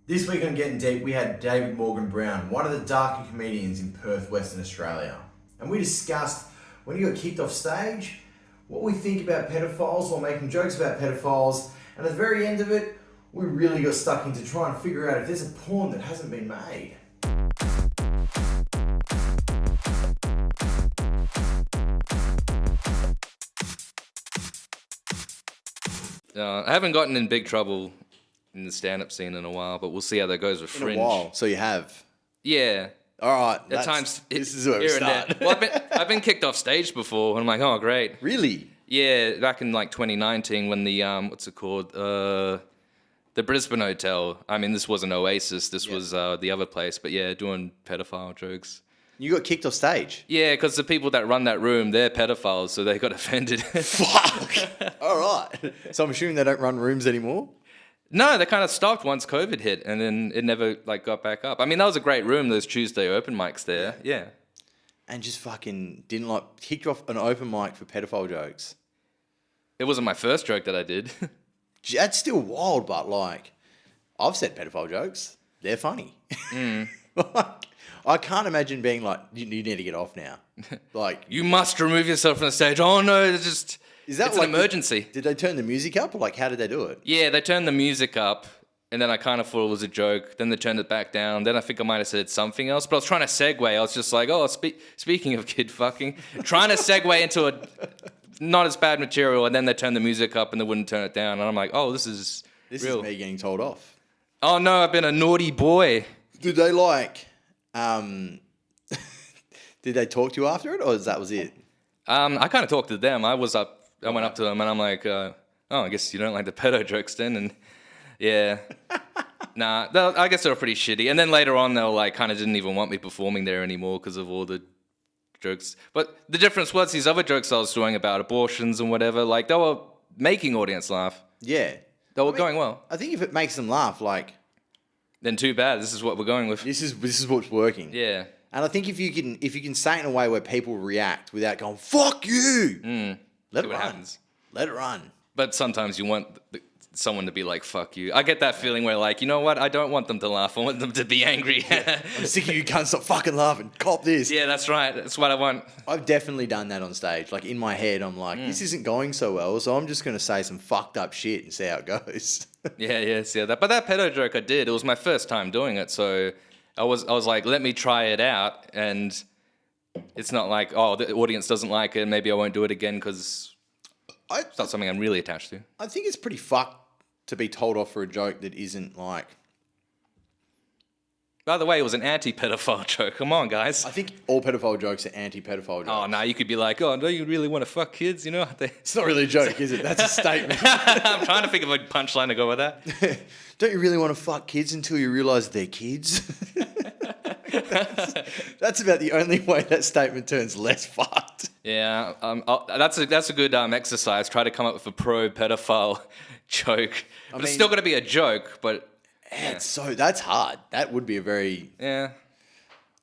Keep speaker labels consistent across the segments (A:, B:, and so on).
A: This week on Gettin Deep, we had David Morgan Brown, one of the darker comedians in Perth, Western Australia. And we discussed when he got kicked off stage, what we think about pedophiles while making jokes about pedophiles, and at the very end of it, we really got stuck into trying to figure out if there's a porn that hasn't been made.
B: I haven't gotten in big trouble in the stand-up scene in a while, but we'll see how that goes with Fringe.
C: In a while, so you have.
B: Yeah.
C: All right.
B: At times,
C: this is where we
B: here and
C: start.
B: there. Well, I've been kicked off stage before, and I'm like, oh, great.
C: Really?
B: Yeah, back in like 2019 when the what's it called? The Brisbane Hotel. I mean, this wasn't Oasis. This was the other place. But yeah, doing pedophile jokes.
C: You got kicked off stage?
B: Yeah, because the people that run that room, they're pedophiles, so they got offended.
C: Fuck. All right. So I'm assuming they don't run rooms anymore?
B: No, they kind of stopped once COVID hit, and then it never like got back up. I mean, that was a great room. Those Tuesday open mics there. Yeah.
C: And just fucking didn't like kicked off an open mic for pedophile jokes.
B: It wasn't my first joke that I did.
C: That's still wild, but like, I've said pedophile jokes. They're funny. Like, I can't imagine being like, you need to get off now. Like,
B: You must remove yourself from the stage. Oh no, it's just
C: is that
B: it's
C: like
B: an emergency.
C: Did they turn the music up, or like how did they do it?
B: Yeah, they turned the music up, and then I kind of thought it was a joke. Then they turned it back down. Then I think I might have said something else, but I was trying to segue. I was just like, oh, speaking of kid fucking, trying to segue into a not as bad material, and then they turned the music up and they wouldn't turn it down, and I'm like, oh, this is real.
C: Is me getting told off.
B: Oh no, I've been a naughty boy.
C: Did they like? Did they talk to you after it, or that was it?
B: I kind of talked to them. I went up to them, and I'm like, oh, I guess you don't like the pedo jokes then, and yeah. Nah, I guess they were pretty shitty. And then later on, they were like, kind of didn't even want me performing there anymore because of all the jokes. But the difference was these other jokes I was doing about abortions and whatever, like they were making audience laugh.
C: Yeah,
B: They were going well.
C: I think if it makes them laugh, like
B: Then too bad. This is what we're going with.
C: this is what's working.
B: Yeah.
C: And I think if you can say it in a way where people react without going "fuck you," let
B: See
C: it
B: what
C: run.
B: happens.
C: Let it run.
B: But sometimes you want someone to be like, fuck you. I get that feeling where like, you know what? I don't want them to laugh. I want them to be angry.
C: I'm sick of you cunts. Stop fucking laughing. Cop this.
B: Yeah, that's right. That's what I want.
C: I've definitely done that on stage. Like in my head, I'm like, this isn't going so well, so I'm just gonna say some fucked up shit and see how it goes.
B: Yeah. But that pedo joke I did, it was my first time doing it, so I was like, let me try it out, and it's not like, oh, the audience doesn't like it, maybe I won't do it again because it's not something I'm really attached to.
C: I think it's pretty fucked to be told off for a joke that isn't like.
B: By the way, it was an anti-pedophile joke. Come on, guys.
C: I think all pedophile jokes are anti-pedophile jokes.
B: Oh, no, you could be like, oh, don't you really want to fuck kids? You know?
C: It's not really a joke, is it? That's a statement.
B: I'm trying to think of a punchline to go with that.
C: Don't you really want to fuck kids until you realise they're kids? That's about the only way that statement turns less fucked.
B: Yeah, that's a good exercise. Try to come up with a pro-pedophile joke. But it's still going to be a joke, but...
C: Yeah. That's hard. That would be a very...
B: Yeah.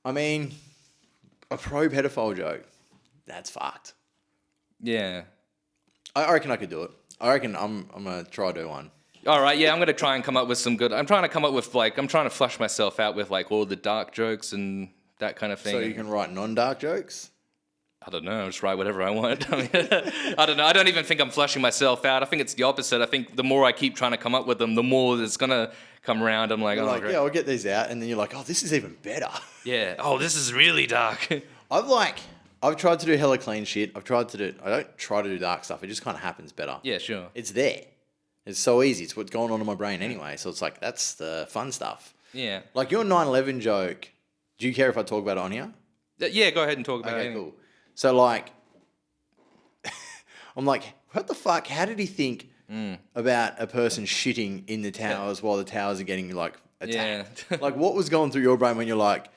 C: I mean, a pro-pedophile joke, that's fucked.
B: Yeah.
C: I reckon I could do it. I reckon I'm going to try to do one.
B: All right, yeah, I'm going to try and come up with some good... I'm trying to come up with, like... I'm trying to flush myself out with, like, all the dark jokes and that kind of thing.
C: So you can write non-dark jokes?
B: I don't know. I'll just write whatever I want. I mean, I don't know. I don't even think I'm flushing myself out. I think it's the opposite. I think the more I keep trying to come up with them, the more it's going to come around. I'm like,
C: You're like,
B: great.
C: yeah, I'll get these out. And then you're like, oh, this is even better.
B: Yeah. Oh, this is really dark.
C: I've tried to do hella clean shit. I don't try to do dark stuff. It just kind of happens better.
B: Yeah, sure.
C: It's there. It's so easy. It's what's going on in my brain anyway. So it's like, that's the fun stuff.
B: Yeah.
C: Like your 9/11 joke, do you care if I talk about it on here?
B: Yeah, go ahead and talk about it.
C: Okay, cool. So like, I'm like, what the fuck? How did he think about a person shitting in the towers while the towers are getting like attacked?
B: Yeah.
C: Like what was going through your brain when you're like,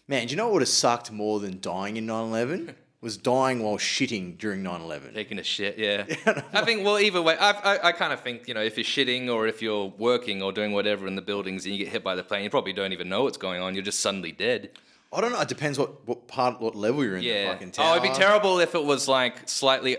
C: man, do you know what would have sucked more than dying in 9/11? Was dying while shitting during 9/11.
B: Taking a shit, yeah. I think, well, either way, I kind of think, you know, if you're shitting or if you're working or doing whatever in the buildings and you get hit by the plane, you probably don't even know what's going on. You're just suddenly dead.
C: I don't know. It depends what level you're in the fucking tower.
B: Oh, it'd be terrible if it was like slightly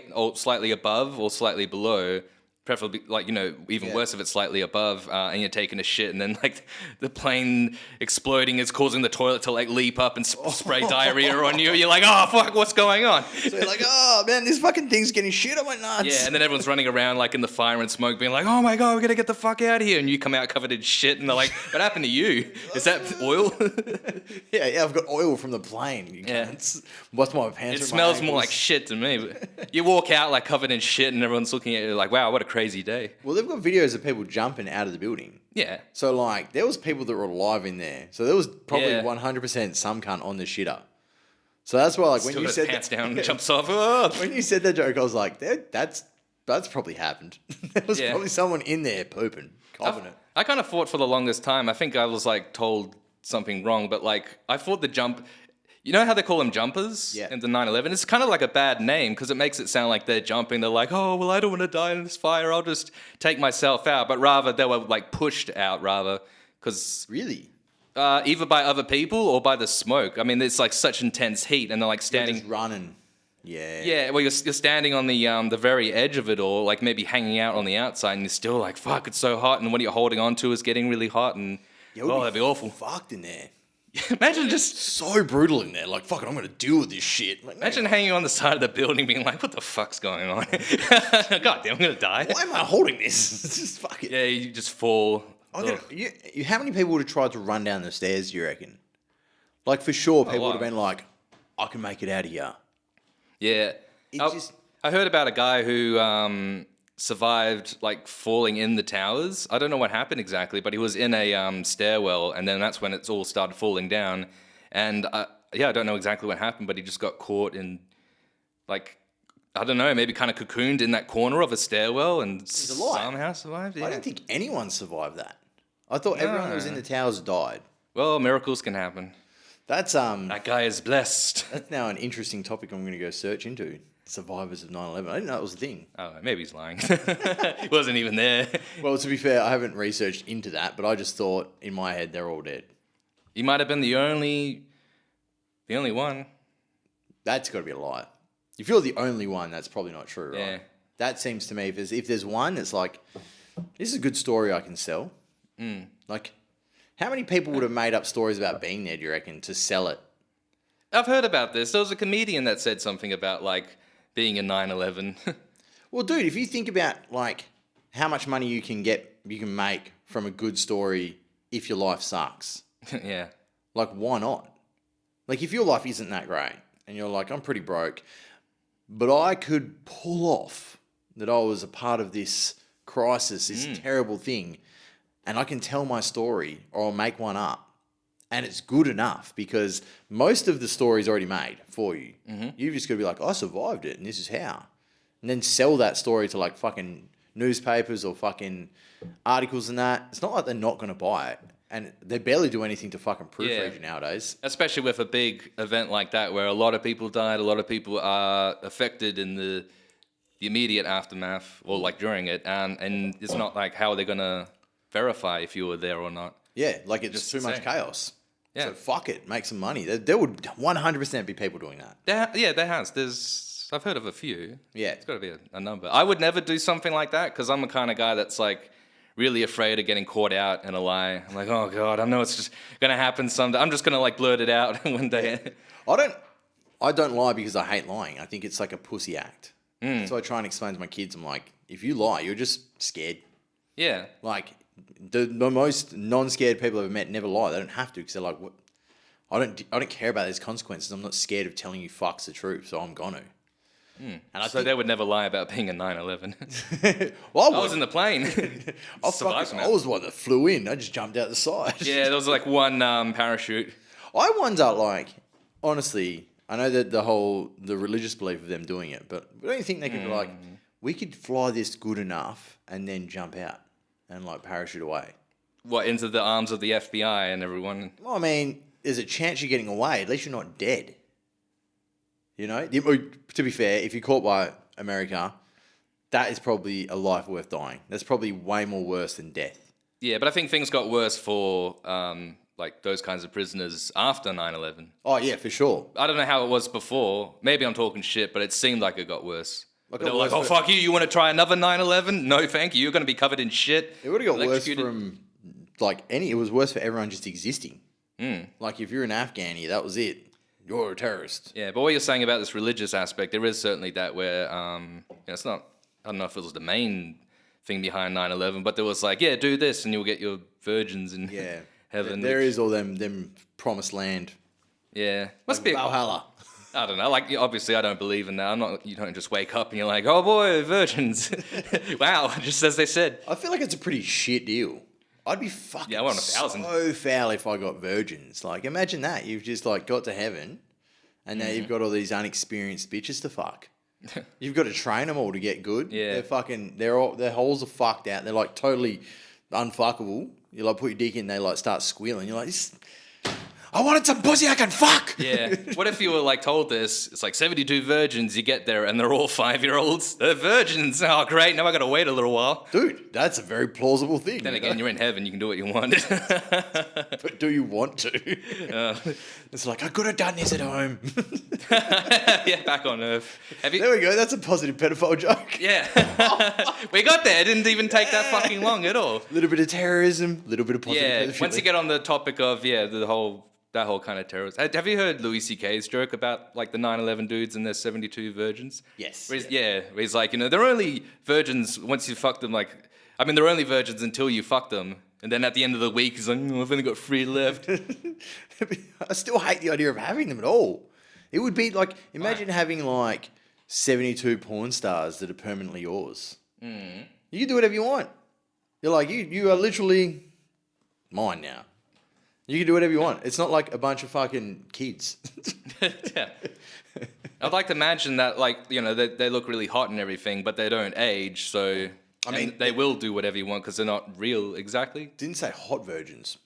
B: above or slightly below, preferably like, even
C: Yeah.
B: worse if it's slightly above, and you're taking a shit, and then like the plane exploding is causing the toilet to like leap up and spray diarrhea on you. You're like, oh fuck, what's going on?
C: So you're like, oh man, this fucking thing's getting shit on my nuts.
B: Yeah, and then everyone's running around like in the fire and smoke, being like, "Oh my god, we're gonna get the fuck out of here!" And you come out covered in shit, and they're like, "What happened to you? Is that oil?"
C: yeah, I've got oil from the plane. You
B: Yeah.
C: cunts. What's my pants?
B: It
C: are my
B: smells more
C: ankles.
B: like shit to me. But you walk out like covered in shit, and everyone's looking at you like, "Wow, what a crazy day."
C: Well, they've got videos of people jumping out of the building.
B: Yeah,
C: So like, there was people that were alive in there. So there was probably
B: Yeah.
C: 100% some cunt on the shitter. So that's why, like, when
B: still
C: you
B: got his
C: said
B: pants
C: that,
B: down and jumps off. Oh.
C: when you said that joke, I was like, that's probably happened. There was
B: Yeah.
C: probably someone in there pooping, coughing it.
B: I kind of fought for the longest time. I think I was like told something wrong, but like I fought the jump. You know how they call them jumpers
C: Yeah.
B: in the 9/11? It's kind of like a bad name because it makes it sound like they're jumping. They're like, oh, well, I don't want to die in this fire. I'll just take myself out. But rather, they were like pushed out rather because
C: Really?
B: either by other people or by the smoke. I mean, it's like such intense heat and they're like
C: They're
B: standing.
C: just running. Yeah.
B: Yeah, well, you're standing on the very edge of it all, like maybe hanging out on the outside, and you're still like, fuck, it's so hot, and what you're holding on to is getting really hot, and
C: Yeah, it would
B: that'd be awful.
C: Fucked in there.
B: Imagine just
C: So brutal in there. Like, fuck it, I'm gonna deal with this shit. Like,
B: imagine hanging on the side of the building, being like, what the fuck's going on? God damn, I'm gonna die.
C: why am I holding this? It's just fuck it.
B: Yeah, you just fall.
C: I
B: Ugh.
C: how many people would have tried to run down the stairs, do you reckon? Like, for sure, people would have
B: lot.
C: been like, I can make it out of here.
B: Yeah.
C: It
B: I,
C: just-
B: I heard about a guy who survived like falling in the towers. I don't know what happened exactly, but he was in a stairwell, and then that's when it's all started falling down. And yeah, I don't know exactly what happened, but he just got caught in like, I don't know, maybe kind of cocooned in that corner of a stairwell and
C: alive.
B: somehow survived. Yeah.
C: I don't think anyone survived that. I thought everyone that was in the towers died.
B: Well, miracles can happen.
C: That's
B: That guy is blessed.
C: that's now an interesting topic I'm going to go search into. Survivors of 9/11. I didn't know it was a thing.
B: Oh, maybe he's lying. He wasn't even there.
C: Well, to be fair, I haven't researched into that, but I just thought in my head they're all dead.
B: He might have been the only one.
C: That's got to be a lie. If you're the only one, that's probably not true, right?
B: Yeah.
C: That seems to me, if there's one that's like, this is a good story I can sell. Like, how many people would have made up stories about being there, do you reckon, to sell it?
B: I've heard about this. There was a comedian that said something about like being in 9/11.
C: Well, dude, if you think about like how much money you can make from a good story if your life sucks,
B: Yeah.
C: like why not? Like if your life isn't that great and you're like, I'm pretty broke, but I could pull off that I was a part of this crisis, this terrible thing, and I can tell my story or I'll make one up. And it's good enough because most of the story's already made for you. You've just got to be like, I survived it and this is how. And then sell that story to like fucking newspapers or fucking articles and that. It's not like they're not going to buy it. And they barely do anything to fucking proofread you nowadays.
B: Especially with a big event like that where a lot of people died, a lot of people are affected in the immediate aftermath or like during it. And it's not like how are they going to verify if you were there or not.
C: Yeah, like it's
B: Just
C: too much
B: insane.
C: chaos.
B: Yeah.
C: So fuck it, make some money. There would 100% be people doing that.
B: There has. I've heard of a few.
C: Yeah.
B: It's got to be a number. I would never do something like that because I'm the kind of guy that's like really afraid of getting caught out in a lie. I'm like, oh God, I know it's just going to happen someday. I'm just going to like blurt it out one day.
C: I don't lie because I hate lying. I think it's like a pussy act. So I try and explain to my kids, I'm like, if you lie, you're just scared.
B: Yeah.
C: Like the most non-scared people I've ever met never lie. They don't have to because they're like, what? I don't care about these consequences. I'm not scared of telling you fucks the truth, so I'm gonna. And I
B: So they would never lie about being in 9/11.
C: well,
B: I was in the plane.
C: I was the one that flew in. I just jumped out the side.
B: Yeah, there was like one parachute.
C: I wonder, like, honestly, I know that the religious belief of them doing it, but don't you think they could be like, we could fly this good enough and then jump out and like parachute away?
B: What, into the arms of the FBI and everyone?
C: Well, I mean, there's a chance you're getting away. At least you're not dead. You know? To be fair, if you're caught by America, that is probably a life worth dying. That's probably way more worse than death.
B: Yeah, but I think things got worse for like those kinds of prisoners after 9/11.
C: Oh, yeah, for sure.
B: I don't know how it was before. Maybe I'm talking shit, but it seemed like it got worse.
C: Like,
B: They're like, oh, fuck you. You want to try another 9/11? No, thank you. You're going to be covered in shit.
C: It would have got worse
B: Electrocuted.
C: from, like, it was worse for everyone just existing. Like, if you're an Afghani, that was it. You're a terrorist.
B: Yeah, but what you're saying about this religious aspect, there is certainly that where, it's not, I don't know if it was the main thing behind 9/11, but there was like, yeah, do this and you'll get your virgins in heaven.
C: There is all them promised land.
B: Yeah. Must be.
C: Valhalla.
B: I don't know. Like, obviously, I don't believe in that. I'm not. You don't just wake up and you're like, oh boy, virgins. Wow, just as they said.
C: I feel like it's a pretty shit deal. I'd be fucking
B: I want 1,000.
C: so foul if I got virgins. Like, imagine that. You've just, like, got to heaven, and now you've got all these unexperienced bitches to fuck. You've got to train them all to get good.
B: Yeah.
C: They're fucking, their holes are fucked out. They're, like, totally unfuckable. You, like, put your dick in, they, like, start squealing. You're like, I wanted some pussy I can fuck.
B: Yeah. What if you were like told this? It's like 72 virgins. You get there and they're all 5-year-olds. They're virgins. Oh, great. Now I got to wait a little while.
C: Dude, that's a very plausible thing.
B: Then again, you're in heaven. You can do what you want.
C: But do you want to? It's like, I could have done this at home.
B: Yeah, back on Earth. Have you?
C: There we go. That's a positive pedophile joke.
B: Yeah. We got there. It didn't even take that fucking long at all.
C: A little bit of terrorism, a little bit of positive
B: Yeah.
C: pedophilia.
B: Once you get on the topic of, that whole kind of terrorism. Have you heard Louis C.K.'s joke about like the 9/11 dudes and their 72 virgins?
C: Yes.
B: Where he's like, they're only virgins once you fuck them. They're only virgins until you fuck them. And then at the end of the week, he's like, I've only got 3 left.
C: I still hate the idea of having them at all. It would be like, imagine having like 72 porn stars that are permanently yours. You can do whatever you want. You're like, you are literally mine now. You can do whatever you want. It's not like a bunch of fucking kids.
B: Yeah. I'd like to imagine that, they look really hot and everything, but they don't age, so... they will do whatever you want because they're not real exactly.
C: Didn't say hot virgins.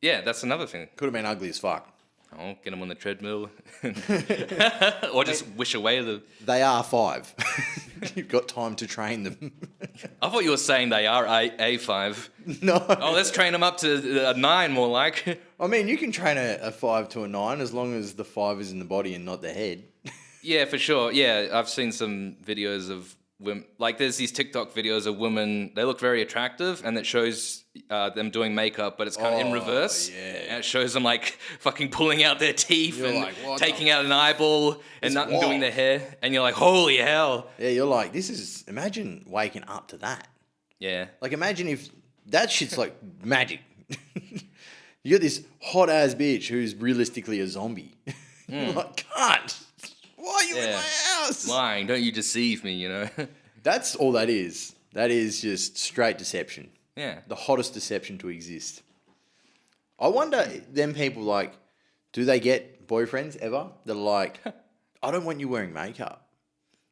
B: Yeah, that's another thing.
C: Could have been ugly as fuck.
B: Oh, get them on the treadmill. Or just wish away the...
C: They are 5. You've got time to train them.
B: I thought you were saying they are A5.
C: No.
B: Oh, let's train them up to a 9 more like.
C: I mean, you can train a 5 to a 9 as long as the 5 is in the body and not the head.
B: Yeah, for sure. Yeah, I've seen some videos of women. Like, there's these TikTok videos of women. They look very attractive, and it shows them doing makeup, but it's kind of in reverse.
C: Yeah.
B: And it shows them like fucking pulling out their teeth
C: You're
B: and
C: like, what
B: taking out an eyeball and not
C: wild.
B: doing their hair, and you're like, holy hell.
C: Yeah, you're like, imagine waking up to that.
B: Yeah.
C: Like, imagine if that shit's like magic. You got this hot ass bitch who's realistically a zombie. You're like, God, why are you in my house?
B: Lying, don't you deceive me,
C: That's all that is. That is just straight deception.
B: Yeah.
C: The hottest deception to exist. I wonder, them people, like, do they get boyfriends ever? They're like, I don't want you wearing makeup.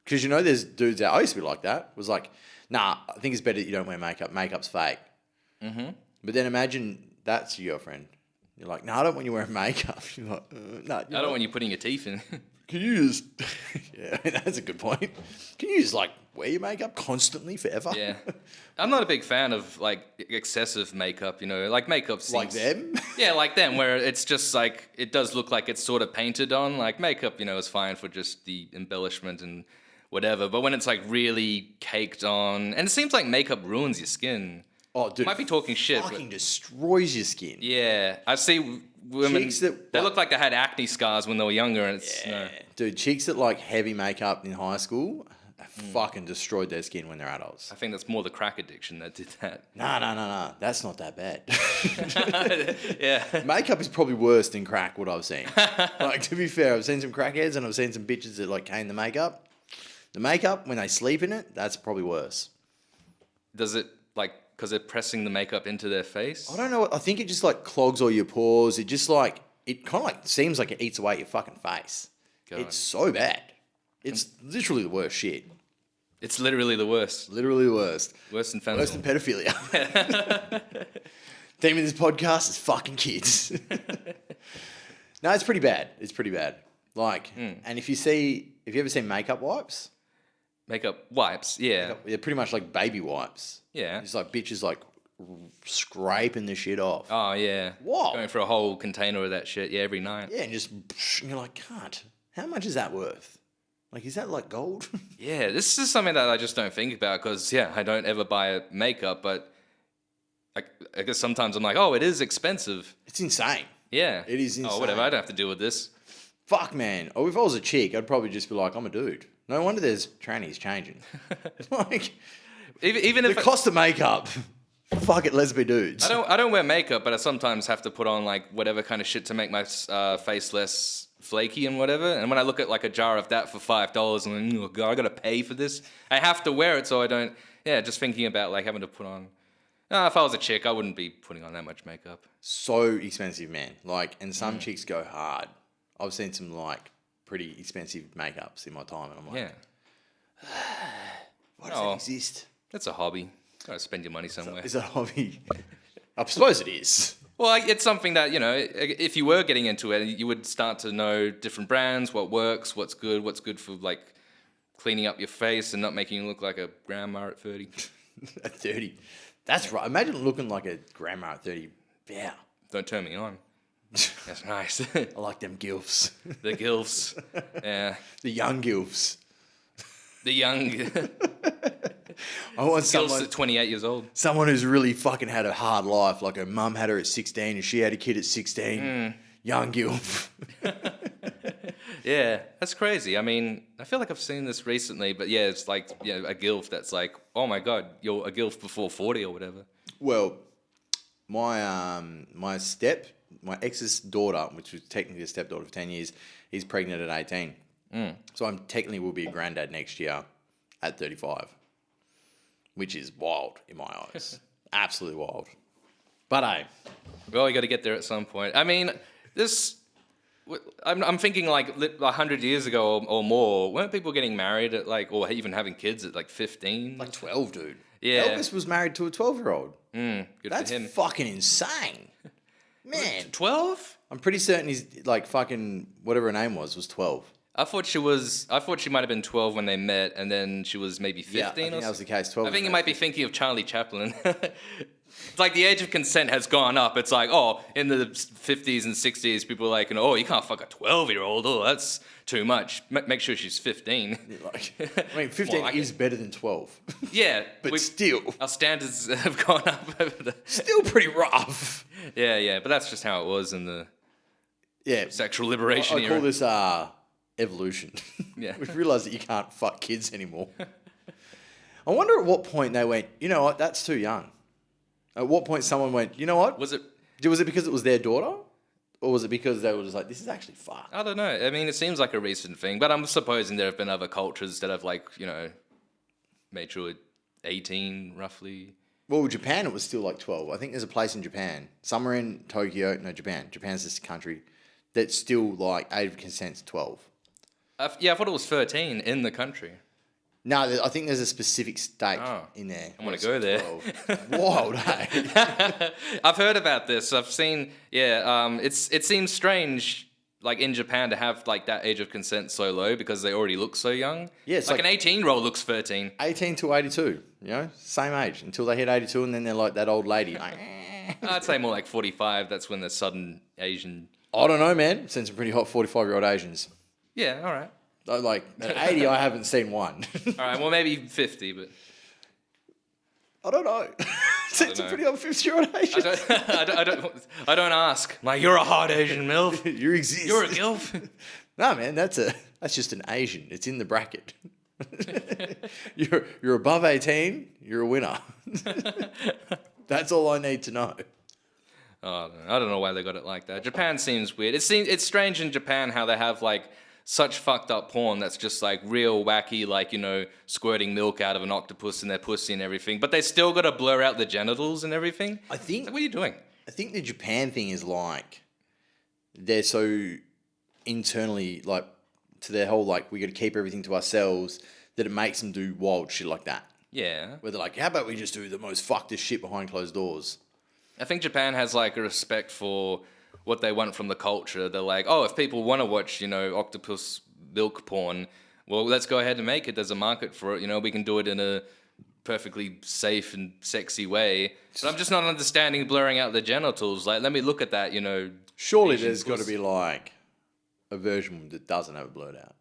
C: Because, there's dudes out, I used to be like that. Was like, nah, I think it's better that you don't wear makeup. Makeup's fake. Mm-hmm. But then imagine that's your girlfriend. You're like, no, I don't want you wearing makeup. You're like, no.
B: I don't want you putting your teeth in.
C: Can you just... Yeah, that's a good point. Can you just, like, wear your makeup constantly forever?
B: Yeah. I'm not a big fan of, like, excessive makeup, Like, makeup seems...
C: Like them?
B: Yeah, like them, where it's just, like, it does look like it's sort of painted on. Like, makeup, is fine for just the embellishment and whatever. But when it's, like, really caked on... And it seems like makeup ruins your skin.
C: Oh, dude.
B: Might be talking shit,
C: Fucking
B: but...
C: destroys your skin.
B: Yeah. I see women...
C: Chicks that...
B: They look like they had acne scars when they were younger, and it's...
C: Yeah. Dude, chicks that like heavy makeup in high school fucking destroyed their skin when they're adults.
B: I think that's more the crack addiction that did that.
C: No. That's not that bad.
B: Yeah.
C: Makeup is probably worse than crack, what I've seen. Like, to be fair, I've seen some crackheads and I've seen some bitches that like cane the makeup. The makeup, when they sleep in it, that's probably worse.
B: Does it, like, because they're pressing the makeup into their face?
C: I don't know. I think it just like clogs all your pores. It just like, it kind of like seems like it eats away at your fucking face.
B: God.
C: It's so bad. It's literally the worst shit.
B: It's literally the worst.
C: Literally the worst.
B: Worse than fentanyl.
C: Worse than pedophilia. Theme of this podcast is fucking kids. No, it's pretty bad. It's pretty bad. Like, and if you ever seen makeup wipes?
B: Makeup wipes, yeah.
C: They're pretty much like baby wipes.
B: Yeah.
C: It's like bitches like scraping the shit off.
B: Oh, yeah.
C: What?
B: Going for a whole container of that shit, every night.
C: Yeah, and you're like, God, how much is that worth? Like, is that like gold?
B: Yeah, this is something that I just don't think about because, yeah, I don't ever buy makeup, but I guess sometimes I'm like, oh, it is expensive.
C: It's insane.
B: Yeah.
C: It is insane.
B: Oh, whatever, I don't have to deal with this.
C: Fuck, man. Oh, if I was a chick, I'd probably just be like, I'm a dude. No wonder there's trannies changing. Like,
B: Even
C: the
B: if
C: cost of makeup. Fuck it, let's be dudes.
B: I don't wear makeup, but I sometimes have to put on like whatever kind of shit to make my face less flaky and whatever. And when I look at like a jar of that for $5, I'm like, oh God, I gotta pay for this. I have to wear it so I don't. Yeah, just thinking about like having to put on. If I was a chick, I wouldn't be putting on that much makeup.
C: So expensive, man. Like, and some chicks go hard. I've seen some like pretty expensive makeups in my time, and I'm like,
B: Yeah.
C: why does that exist?
B: That's a hobby. Gotta spend your money somewhere.
C: Is that a hobby? I suppose it is.
B: Well, it's something that, you know, if you were getting into it, you would start to know different brands, what works, what's good for, like, cleaning up your face and not making you look like a grandma at 30.
C: At 30. That's right. Imagine looking like a grandma at 30. Yeah.
B: Don't turn me on. That's nice.
C: I like them gilfs.
B: The gilfs. Yeah.
C: The young gilfs.
B: The young...
C: I want
B: gilfs
C: someone,
B: at 28 years old.
C: someone who's really fucking had a hard life. Like her mum had her at 16 and she had a kid at 16. Young gilf.
B: Yeah, that's crazy. I mean, I feel like I've seen this recently, but yeah, it's like, yeah, a gilf that's like, oh my God, you're a gilf before 40 or whatever.
C: Well, my ex's daughter, which was technically a stepdaughter for 10 years, he's pregnant at 18. So I'm technically will be a granddad next year at 35, which is wild in my eyes. Absolutely wild. But hey.
B: Well, you got to get there at some point. I mean, I'm thinking like 100 years ago or more, weren't people getting married at like, or even having kids at like 15?
C: Like 12, dude.
B: Yeah.
C: Elvis was married to a 12-year-old.
B: Good
C: That's
B: for him.
C: fucking insane. Man.
B: 12?
C: I'm pretty certain he's like fucking whatever her name was 12.
B: I thought she might have been 12 when they met, and then she was maybe 15
C: Yeah, I think
B: or
C: that was
B: something.
C: the case. 12.
B: I think you might be thinking of Charlie Chaplin. It's like the age of consent has gone up. It's like, oh, in the 50s and 60s, people were like, oh, you can't fuck a 12-year-old. Oh, that's too much. Make sure she's 15.
C: Like, I mean, 15
B: like
C: is better than 12.
B: Yeah.
C: But still.
B: Our standards have gone up over the...
C: Still pretty rough.
B: Yeah, but that's just how it was in the sexual liberation
C: I
B: era.
C: call this evolution.
B: Yeah.
C: We've realised that you can't fuck kids anymore. I wonder at what point they went, you know what, that's too young. At what point someone went, you know what?
B: Was it
C: because it was their daughter? Or was it because they were just like, this is actually fucked?
B: I don't know. I mean, it seems like a recent thing, but I'm supposing there have been other cultures that have, like, you know, made sure 18, roughly.
C: Well, Japan, it was still like 12. I think there's a place in Japan, somewhere in Tokyo, no, Japan. Japan's this country that's still like age of consent's 12.
B: I thought it was 13 in the country.
C: No, I think there's a specific state in there.
B: I want to go there.
C: Wild, hey?
B: I've heard about this. I've seen, it seems strange, like in Japan, to have like that age of consent so low because they already look so young.
C: Yeah, it's
B: like an 18-year-old looks 13.
C: 18 to 82, you know, same age until they hit 82 and then they're like that old lady. Like,
B: I'd say more like 45. That's when the sudden Asian...
C: I don't know, man. Seen some pretty hot 45-year-old Asians.
B: Yeah, all right.
C: Like, at 80, I haven't seen one.
B: All right, well, maybe 50, but...
C: I don't know. Seen some pretty hot 50-year-old Asians.
B: I don't ask. Like, you're a hot Asian MILF.
C: You exist.
B: You're a GILF.
C: No, man, that's just an Asian. It's in the bracket. You're above 18, you're a winner. That's all I need to know.
B: Oh, I don't know why they got it like that. Japan seems weird. It's strange in Japan how they have like such fucked up porn that's just like real wacky, like, you know, squirting milk out of an octopus in their pussy and everything. But they still got to blur out the genitals and everything.
C: I think.
B: Like, what are you doing?
C: I think the Japan thing is like they're so internally like to their whole like we got to keep everything to ourselves that it makes them do wild shit like that.
B: Yeah.
C: Where they're like, how about we just do the most fucked shit behind closed doors?
B: I think Japan has like a respect for what they want from the culture. They're like, oh, if people want to watch, you know, octopus milk porn, well, let's go ahead and make it. There's a market for it. You know, we can do it in a perfectly safe and sexy way. But I'm just not understanding blurring out the genitals. Like, let me look at that, you know.
C: Surely there's got to be like a version that doesn't have it blurred out.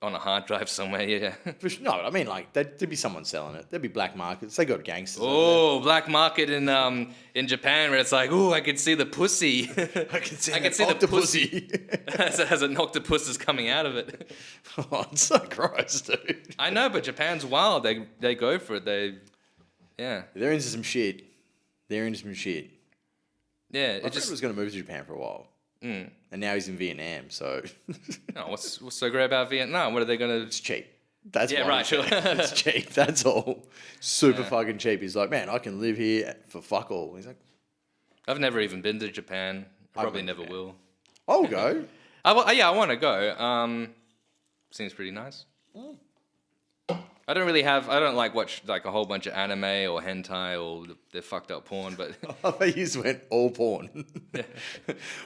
B: on a hard drive somewhere. Yeah.
C: No, I mean, like, there'd be someone selling it. There'd be black markets. They got gangsters.
B: Oh, black market in Japan where it's like, oh, I can see the pussy.
C: I can see,
B: the pussy as an octopus is coming out of it.
C: Oh, it's so gross, dude.
B: I know, but Japan's wild. They go for it. Yeah.
C: They're into some shit.
B: Yeah,
C: My friend was going to move to Japan for a while. And now he's in Vietnam, so...
B: Oh, what's so great about Vietnam? What are they going to...
C: It's cheap. That's
B: Yeah,
C: why
B: right, sure.
C: It's cheap, that's all. Super fucking cheap. He's like, man, I can live here for fuck all. He's like...
B: I've never even been to Japan. I probably
C: been to
B: never
C: Japan.
B: will.
C: I'll go.
B: I want to go. Seems pretty nice. I don't like watch like a whole bunch of anime or hentai or the fucked up porn, but
C: I thought you just went all porn.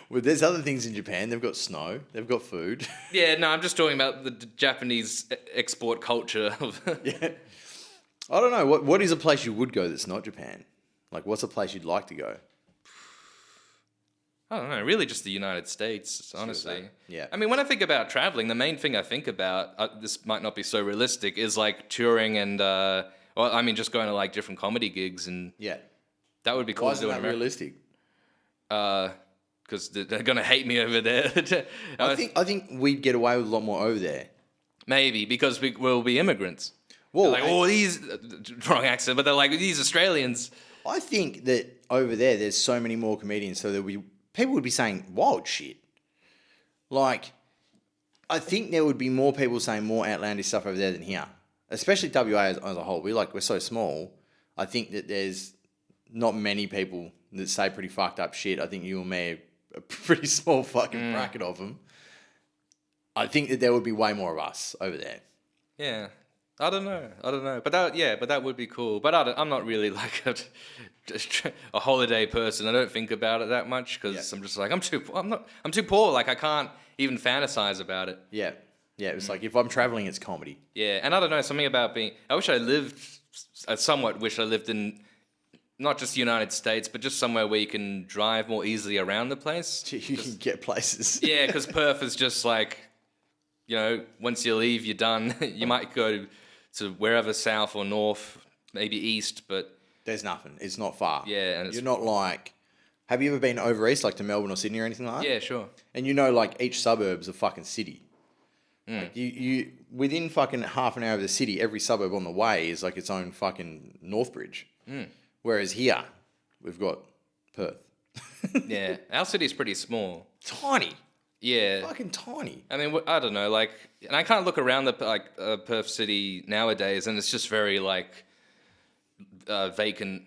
C: Well, there's other things in Japan. They've got snow. They've got food.
B: yeah, no, I'm just talking about the Japanese export culture of.
C: Yeah. I don't know. What is a place you would go that's not Japan? Like, what's a place you'd like to go?
B: I don't know, really just the United States, honestly.
C: Yeah.
B: I mean, when I think about traveling, the main thing I think about, this might not be so realistic, is like touring and, just going to like different comedy gigs, and
C: Yeah.
B: that would be cool
C: Why
B: to
C: isn't
B: do in
C: that
B: America.
C: realistic?
B: Because they're going to hate me over there.
C: I think we'd get away with a lot more over there.
B: Maybe, because we'll be immigrants.
C: Well,
B: They're like, oh, these, wrong accent, but they're like, these Australians.
C: I think that over there's so many more comedians, so people would be saying wild shit. Like, I think there would be more people saying more outlandish stuff over there than here, especially WA as a whole. We're so small. I think that there's not many people that say pretty fucked up shit. I think you and me are a pretty small fucking bracket of them. I think that there would be way more of us over there.
B: Yeah. I don't know. But that would be cool. But I'm not really like a holiday person. I don't think about it that much because I'm just like, I'm too poor. Like, I can't even fantasize about it.
C: Yeah. Yeah, it's like, if I'm traveling, it's comedy.
B: Yeah, and I don't know, something about I somewhat wish I lived in not just the United States, but just somewhere where you can drive more easily around the place.
C: You can get places.
B: Yeah, because Perth is just like, once you leave, you're done. You might go to wherever south or north, maybe east, but...
C: There's nothing. It's not far.
B: Yeah, and
C: you're not like... Have you ever been over east, like to Melbourne or Sydney or anything like that?
B: Yeah, sure.
C: And like each suburb's a fucking city. Like you within fucking half an hour of the city, every suburb on the way is like its own fucking Northbridge. Whereas here, we've got Perth.
B: Yeah, our city's pretty small.
C: Tiny.
B: Yeah.
C: Fucking tiny.
B: I mean, I don't know, like, and I can't look around the Perth city nowadays, and it's just very like vacant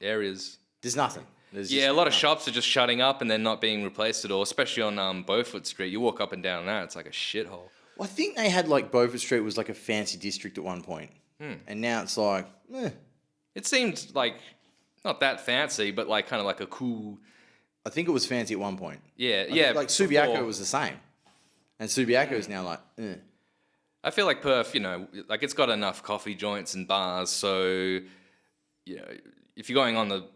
B: areas.
C: There's nothing.
B: A lot of shops are just shutting up and they're not being replaced at all, especially on Beaufort Street. You walk up and down that, it's like a shithole.
C: Well, I think they had like Beaufort Street was like a fancy district at one point. And now it's like,
B: It seemed like not that fancy, but like kind of like a cool...
C: I think it was fancy at one point.
B: Yeah.
C: Like Subiaco
B: before.
C: was the same. And Subiaco is now like,
B: I feel like Perth, like it's got enough coffee joints and bars, so, if you're going on the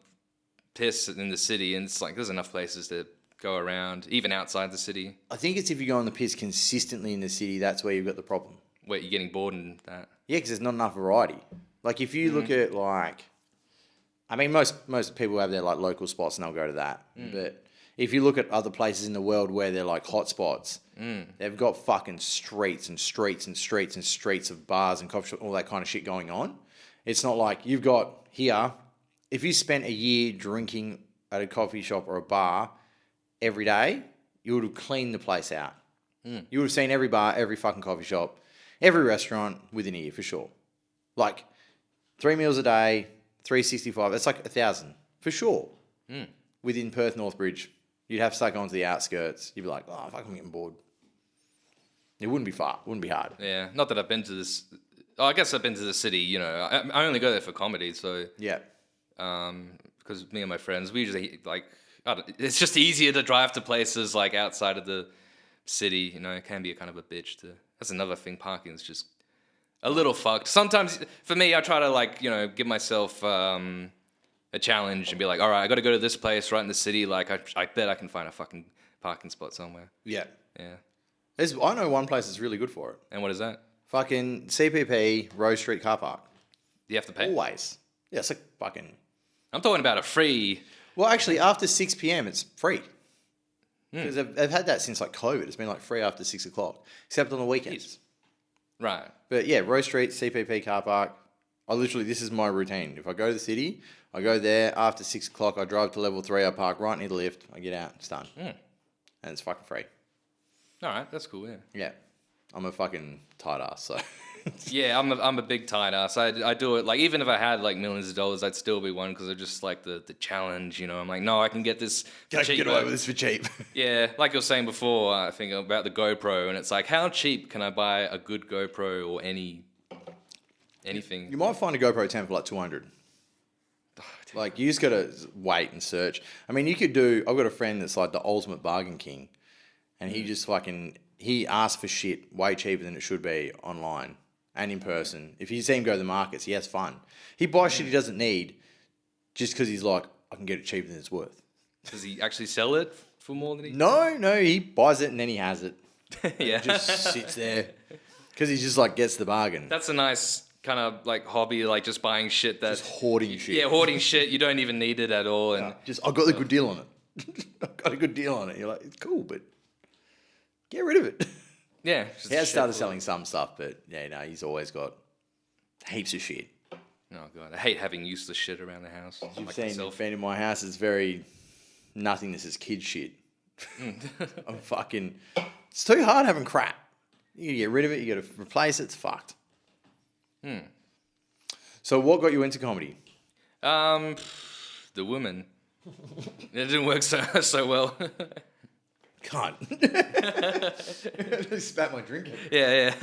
B: piss in the city, and it's like there's enough places to go around, even outside the city.
C: I think it's if you go on the piss consistently in the city, that's where you've got the problem.
B: Where you're getting bored and that.
C: Yeah, because there's not enough variety. Like if you look at like, I mean, most people have their like local spots and they'll go to that. But if you look at other places in the world where they're like hot spots, they've got fucking streets and streets and streets and streets of bars and coffee shops, all that kind of shit going on. It's not like you've got here, if you spent a year drinking at a coffee shop or a bar every day, you would have cleaned the place out. You would have seen every bar, every fucking coffee shop, every restaurant within a year for sure. Like 3 meals a day, 365, that's like 1,000 for sure. Within Perth, Northbridge, you'd have to start going to the outskirts. You'd be like, oh, fuck, I'm getting bored. It wouldn't be far. It wouldn't be hard.
B: Yeah, not that I've been to this. Oh, I guess I've been to the city. I only go there for comedy, so
C: Yeah.
B: because me and my friends, we usually like. It's just easier to drive to places like outside of the city. It can be a kind of a bitch to. That's another thing. Parking is just a little fucked. Sometimes for me, I try to like give myself a challenge and be like, all right, I got to go to this place right in the city. Like I bet I can find a fucking parking spot somewhere.
C: Yeah.
B: Yeah.
C: I know one place that's really good for it.
B: And what is that?
C: Fucking CPP Rose Street car park.
B: You have to pay?
C: Always. Yeah, it's like fucking...
B: I'm talking about a free...
C: Well, actually, after 6 p.m, it's free. Because they've had that since like COVID. It's been like free after 6 o'clock, except on the weekends.
B: Right.
C: But yeah, Rose Street, CPP car park. This is my routine. If I go to the city, I go there after 6 o'clock. I drive to level 3. I park right near the lift. I get out. It's done. And it's fucking free.
B: All right, that's cool. Yeah.
C: Yeah, I'm a fucking tight ass. So
B: Yeah, I'm a big tight ass. I do it like even if I had like millions of dollars, I'd still be one because I just like the challenge. You know, I'm like, no, I can get this.
C: I can get away with this for cheap.
B: Yeah, like you were saying before, I think about the GoPro, and it's like, how cheap can I buy a good GoPro or anything?
C: You might find a GoPro 10 for like 200. Like you just gotta wait and search. I mean, you could do. I've got a friend that's like the ultimate bargain king, and he just he asks for shit way cheaper than it should be online and in person. If you see him go to the markets, he has fun. He buys shit he doesn't need just because he's like, I can get it cheaper than it's worth.
B: Does he actually sell it for more than he?
C: No, he buys it and then he has it.
B: Yeah,
C: It just sits there because he just like gets the bargain.
B: that's a nice kind of like hobby, like just buying shit that.
C: Just hoarding shit.
B: Yeah, hoarding shit. You don't even need it at all, and
C: I got a good deal on it. I got a good deal on it. You're like, it's cool, but get rid of it.
B: yeah.
C: He has started selling some stuff, but yeah, no, he's always got heaps of shit.
B: Oh god, I hate having useless shit around the house.
C: You've
B: like
C: seen
B: myself.
C: been in my house, it's very nothingness is kid shit. I'm fucking. It's too hard having crap. You gotta get rid of it. You gotta replace it. It's fucked. So what got you into comedy?
B: The woman. It didn't work so well.
C: Can't. Spat my drink.
B: Yeah.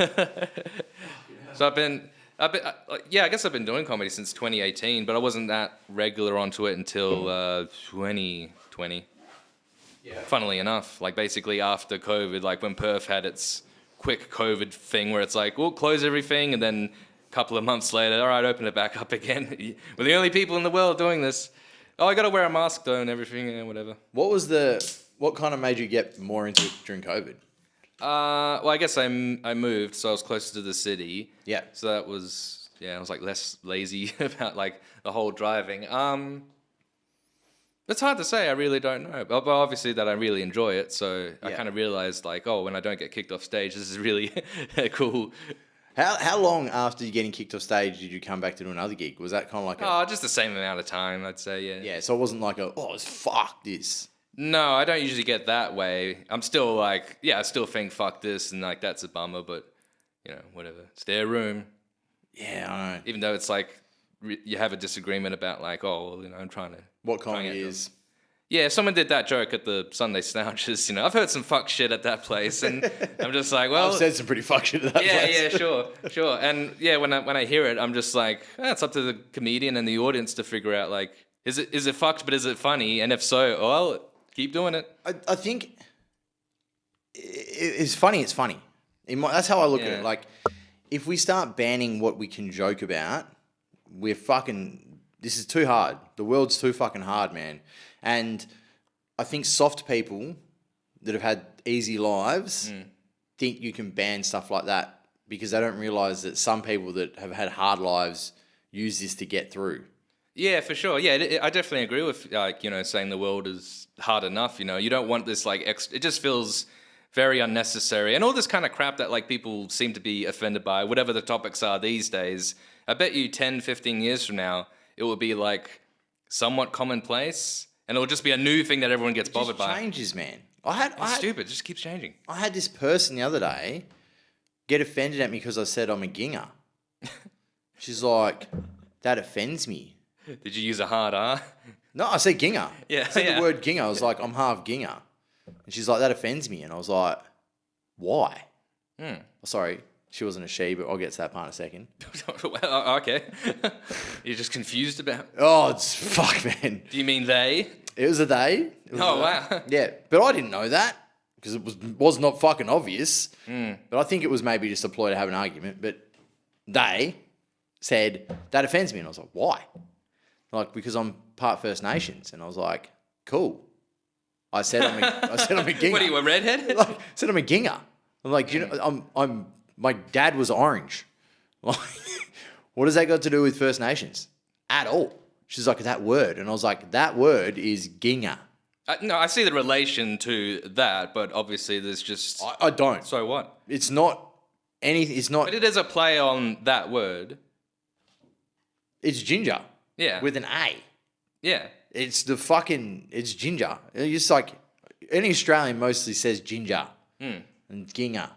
B: So I guess I've been doing comedy since 2018, but I wasn't that regular onto it until 2020. Yeah. Funnily enough, like basically after COVID, like when Perth had its quick COVID thing where it's like, we'll close everything, and then a couple of months later, all right, open it back up again. We're the only people in the world doing this. Oh, I got to wear a mask though and everything and whatever.
C: What kind of made you get more into it during COVID?
B: Well, I guess I moved, so I was closer to the city.
C: Yeah.
B: So that was, I was like less lazy about like the whole driving. It's hard to say. I really don't know. But obviously that I really enjoy it. So I kind of realized like, oh, when I don't get kicked off stage, this is really cool.
C: How long after you getting kicked off stage did you come back to do another gig? Was that kind of like
B: just the same amount of time, I'd say, yeah.
C: Yeah, so it wasn't like it's fuck this.
B: No, I don't usually get that way. I'm still like, I still think fuck this and like that's a bummer, but whatever. It's their room.
C: Yeah, I know.
B: Even though it's like you have a disagreement about like, I'm trying to.
C: What comedy is?
B: Yeah, someone did that joke at the Sunday Slouches. I've heard some fuck shit at that place, and I'm just like, well,
C: I've said some pretty fuck shit at that place.
B: Yeah, sure. And when I hear it, I'm just like, it's up to the comedian and the audience to figure out like, is it fucked, but is it funny? And if so, well, keep doing it.
C: I think it's funny. It's funny. That's how I look at it. Like, if we start banning what we can joke about, we're fucking. This is too hard. The world's too fucking hard, man. And I think soft people that have had easy lives think you can ban stuff like that because they don't realize that some people that have had hard lives use this to get through.
B: Yeah, for sure. Yeah, I definitely agree with saying the world is hard enough. You don't want this like extra. It just feels very unnecessary, and all this kind of crap that like people seem to be offended by, whatever the topics are these days. I bet you 10, 15 years from now, it will be like somewhat commonplace. And it'll just be a new thing that everyone gets bothered by.
C: It changes, man.
B: It's stupid. It just keeps changing.
C: I had this person the other day get offended at me because I said I'm a ginger. She's like, that offends me.
B: Did you use a hard R?
C: No, I said ginger.
B: Yeah.
C: I said the word ginger. I was like, I'm half ginger. And she's like, that offends me. And I was like, why? Sorry, she wasn't a she, but I'll get to that part in a second.
B: Well, okay. You're just confused about...
C: Oh, it's fuck, man.
B: Do you mean they?
C: It was a they.
B: Wow.
C: Yeah, but I didn't know that because it was not fucking obvious. But I think it was maybe just a ploy to have an argument. But they said, that offends me. And I was like, why? Like, because I'm part First Nations. And I was like, cool. I said I'm a ginger.
B: What are you, a redhead?
C: I said I'm a ginger. I'm like, my dad was orange. Like, what does that got to do with First Nations? At all. She's like, that word. And I was like, that word is ginga.
B: No, I see the relation to that, but obviously there's just...
C: I don't.
B: So what?
C: It's not anything. It's not.
B: But it is a play on that word.
C: It's ginger.
B: Yeah.
C: With an A.
B: Yeah.
C: It's ginger. It's just like, any Australian mostly says ginger. And ginga.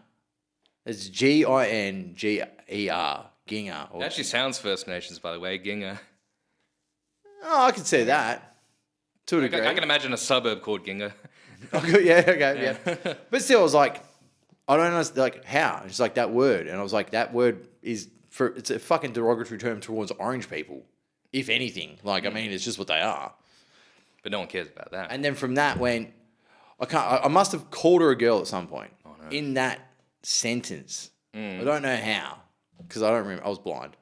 C: It's Ginger. Ginger.
B: It actually sounds First Nations, by the way, Ginga.
C: Oh, I can say that. To a degree.
B: I can imagine a suburb called Ginga.
C: Yeah, okay, yeah. But still, I was like, I don't know, like, how? It's like that word. And I was like, that word it's a fucking derogatory term towards orange people, if anything. Like, I mean, it's just what they are.
B: But no one cares about that.
C: And then from that I must have called her a girl at some point.
B: Oh, no.
C: In that sentence. I don't know how, because I don't remember. I was blind.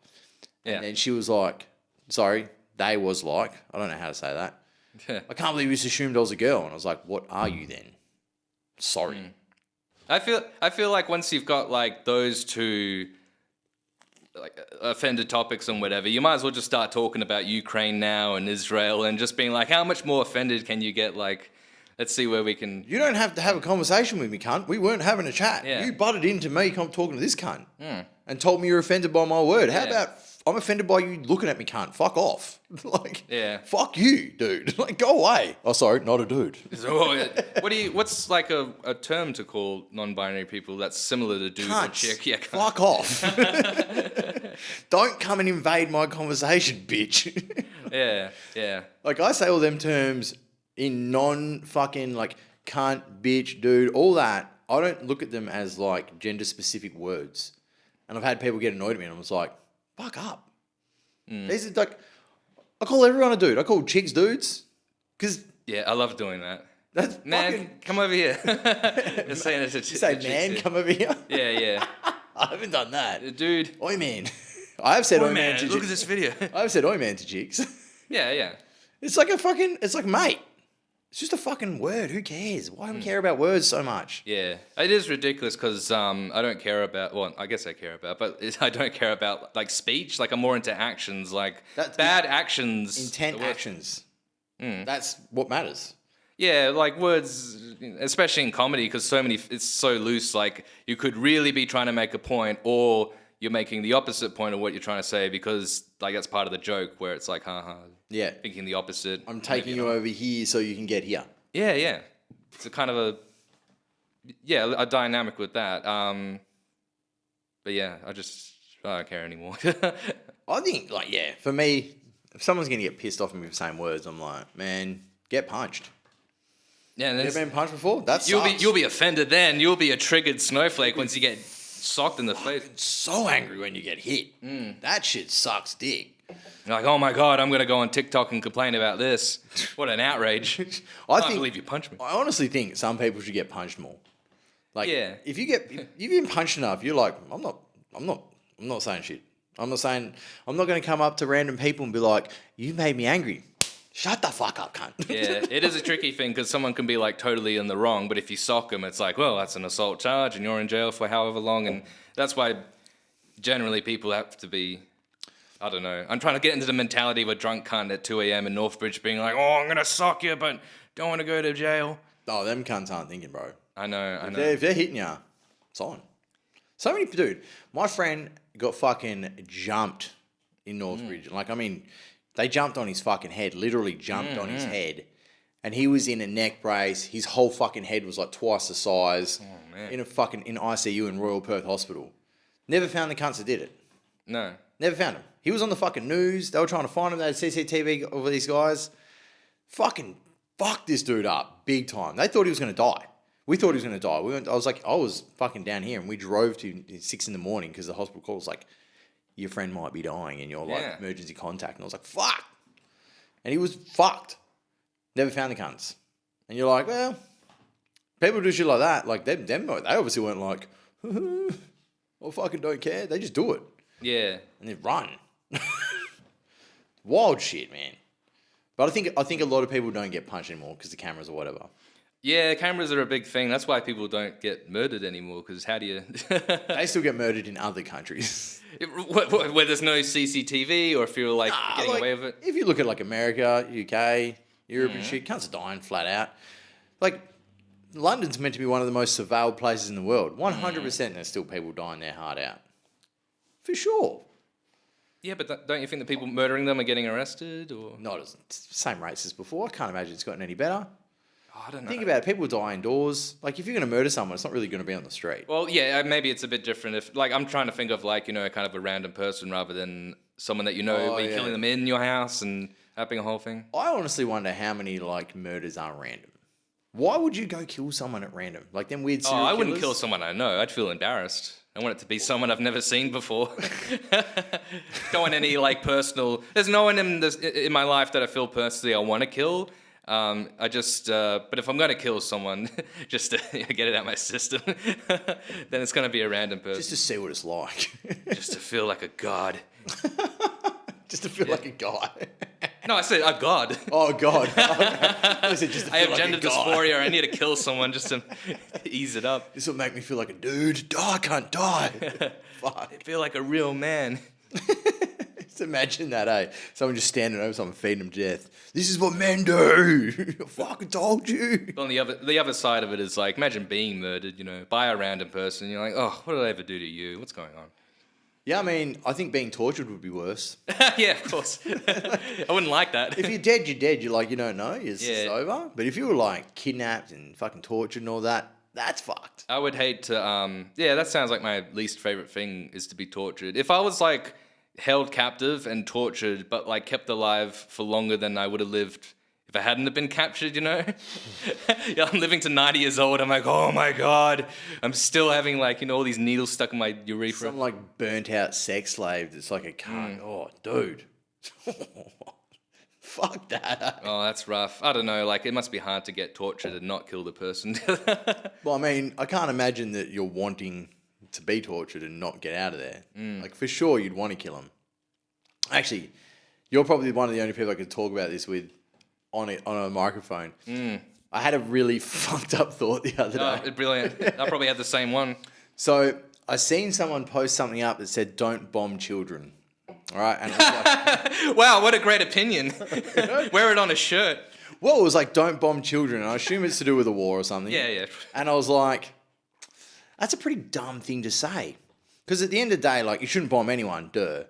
B: Yeah.
C: And then she was like, sorry, I don't know how to say that.
B: Yeah.
C: I can't believe you just assumed I was a girl. And I was like, what are you then? Sorry.
B: I feel like once you've got like those two like offended topics and whatever, you might as well just start talking about Ukraine now and Israel and just being like, how much more offended can you get? Like, let's see where we can...
C: You don't have to have a conversation with me, cunt. We weren't having a chat.
B: Yeah.
C: You butted into me talking to this cunt and told me you're offended by my word. How about I'm offended by you looking at me, cunt? Fuck off. Like, fuck you, dude. Like, go away. Oh, sorry, not a dude.
B: So, what's like a term to call non-binary people that's similar to dude or chick? Yeah,
C: fuck off. Don't come and invade my conversation, bitch.
B: Yeah.
C: Like, I say all them terms in non-fucking, like, cunt, bitch, dude, all that. I don't look at them as, like, gender-specific words. And I've had people get annoyed at me, and I'm just like, fuck up. These are, like, I call everyone a dude. I call chicks dudes. Because...
B: Yeah, I love doing that.
C: That's
B: man,
C: fucking...
B: come over here. Just saying it to
C: You say, man, come over here?
B: Yeah.
C: I haven't done that.
B: Dude.
C: Oi, man. I have said oi, man, to chicks.
B: Look at this video.
C: I have said oi, man, to chicks.
B: Yeah.
C: It's like it's like, mate. It's just a fucking word. Who cares? Why do we care about words so much?
B: Yeah, it is ridiculous because I don't care about. Well, I guess I care about, but I don't care about like speech. Like I'm more into actions, like bad actions,
C: intent actions. That's what matters.
B: Yeah, like words, especially in comedy, because it's so loose. Like you could really be trying to make a point, or you're making the opposite point of what you're trying to say, because like that's part of the joke where it's like, haha.
C: Yeah.
B: Thinking the opposite.
C: I'm taking you over here so you can get here.
B: Yeah. It's a kind of a dynamic with that. But yeah, I don't care anymore.
C: I think, like, yeah, for me, if someone's going to get pissed off at me for saying words, I'm like, man, get punched.
B: Yeah,
C: you ever been punched before? That sucks.
B: You'll be offended then. You'll be a triggered snowflake once you get socked in the face.
C: So angry when you get hit. That shit sucks dick.
B: You're like, oh my God, I'm going to go on TikTok and complain about this. What an outrage. I can't believe you punched me.
C: I honestly think some people should get punched more. Like,
B: yeah.
C: if you've been punched enough, you're like, I'm not saying shit. I'm not going to come up to random people and be like, you made me angry. Shut the fuck up, cunt.
B: Yeah, it is a tricky thing because someone can be like totally in the wrong, but if you sock them, it's like, well, that's an assault charge and you're in jail for however long. And that's why generally people have to be, I don't know. I'm trying to get into the mentality of a drunk cunt at 2 a.m. in Northbridge being like, oh, I'm going to sock you, but don't want to go to jail.
C: Oh, them cunts aren't thinking, bro.
B: I know.
C: If they're hitting you, it's on. So many, dude, my friend got fucking jumped in Northbridge. Like, I mean, they jumped on his fucking head, literally jumped on his head. And he was in a neck brace. His whole fucking head was like twice the size. Oh, man. In ICU in Royal Perth Hospital. Never found the cunts that did it.
B: No.
C: Never found him. He was on the fucking news. They were trying to find him. They had CCTV of these guys. Fucking fucked this dude up big time. They thought he was going to die. We thought he was going to die. I was fucking down here and we drove to 6 in the morning because the hospital call was like, your friend might be dying and you're like emergency contact. And I was like, fuck. And he was fucked. Never found the cunts. And you're like, well, people do shit like that. Like them they obviously weren't like, I fucking don't care. They just do it.
B: Yeah.
C: And they run. Wild shit, man. But I think a lot of people don't get punched anymore because the cameras or whatever.
B: Yeah, cameras are a big thing. That's why people don't get murdered anymore. Because how do you?
C: They still get murdered in other countries.
B: Where there's no CCTV, or if you're like getting away with it.
C: If you look at like America, UK, Europe and shit, cunts are dying flat out. Like, London's meant to be one of the most surveilled places in the world. 100% there's still people dying their heart out. For sure.
B: Yeah, but don't you think the people murdering them are getting arrested? Or
C: Not as same rates as before. I can't imagine it's gotten any better.
B: oh, I don't know.
C: Think about it. People die indoors. Like, if you're going to murder someone, it's not really going to be on the street.
B: Well, yeah, maybe it's a bit different. If like I'm trying to think of like kind of a random person rather than someone that where you're killing them in your house and happening a whole thing.
C: I honestly wonder how many like murders are random. Why would you go kill someone at random? Like them weird serial
B: I
C: killers?
B: wouldn't kill someone I know. I'd feel embarrassed. I want it to be someone I've never seen before. Don't want any like personal. There's no one in my life that I feel personally I want to kill. But if I'm gonna kill someone, just to get it out of my system, then it's gonna be a random person.
C: Just to see what it's like.
B: Just to feel like a god.
C: Just to feel like a guy.
B: No, I said a god.
C: Oh, God. Okay. I said just to
B: I
C: feel
B: have
C: like
B: gender
C: a guy.
B: dysphoria. I need to kill someone just to ease it up.
C: This will make me feel like a dude. Oh, I can't die. Fuck.
B: I feel like a real man.
C: Just imagine that, eh? Someone just standing over someone, feeding them death. This is what men do. I fucking told you.
B: But on the other side of it is like, imagine being murdered, by a random person. You're like, oh, what did I ever do to you? What's going on?
C: Yeah, I mean, I think being tortured would be worse.
B: Yeah, of course. I wouldn't like that.
C: If you're dead, you're dead. You're like, you don't know. It's
B: Yeah.
C: over. But if you were like kidnapped and fucking tortured and all that, that's fucked.
B: I would hate to, that sounds like my least favorite thing is to be tortured. If I was like held captive and tortured, but like kept alive for longer than I would have lived if I hadn't have been captured, Yeah, I'm living to 90 years old. I'm like, oh my God, I'm still having like, all these needles stuck in my urethra.
C: Some like burnt out sex slave that's like a cunt. Oh, dude. Fuck that.
B: Oh, that's rough. I don't know. Like, it must be hard to get tortured and not kill the person.
C: Well, I mean, I can't imagine that you're wanting to be tortured and not get out of there. Like, for sure, you'd want to kill him. Actually, you're probably one of the only people I could talk about this with on a microphone. I had a really fucked up thought the other day.
B: Oh, brilliant. I probably had the same one.
C: So I seen someone post something up that said, "Don't bomb children." All right, and I was like,
B: Wow, what a great opinion. Wear it on a shirt.
C: well, it was like, "Don't bomb children." And I assume it's to do with a war or something.
B: Yeah.
C: And I was like, that's a pretty dumb thing to say. Because at the end of the day, like, you shouldn't bomb anyone, duh.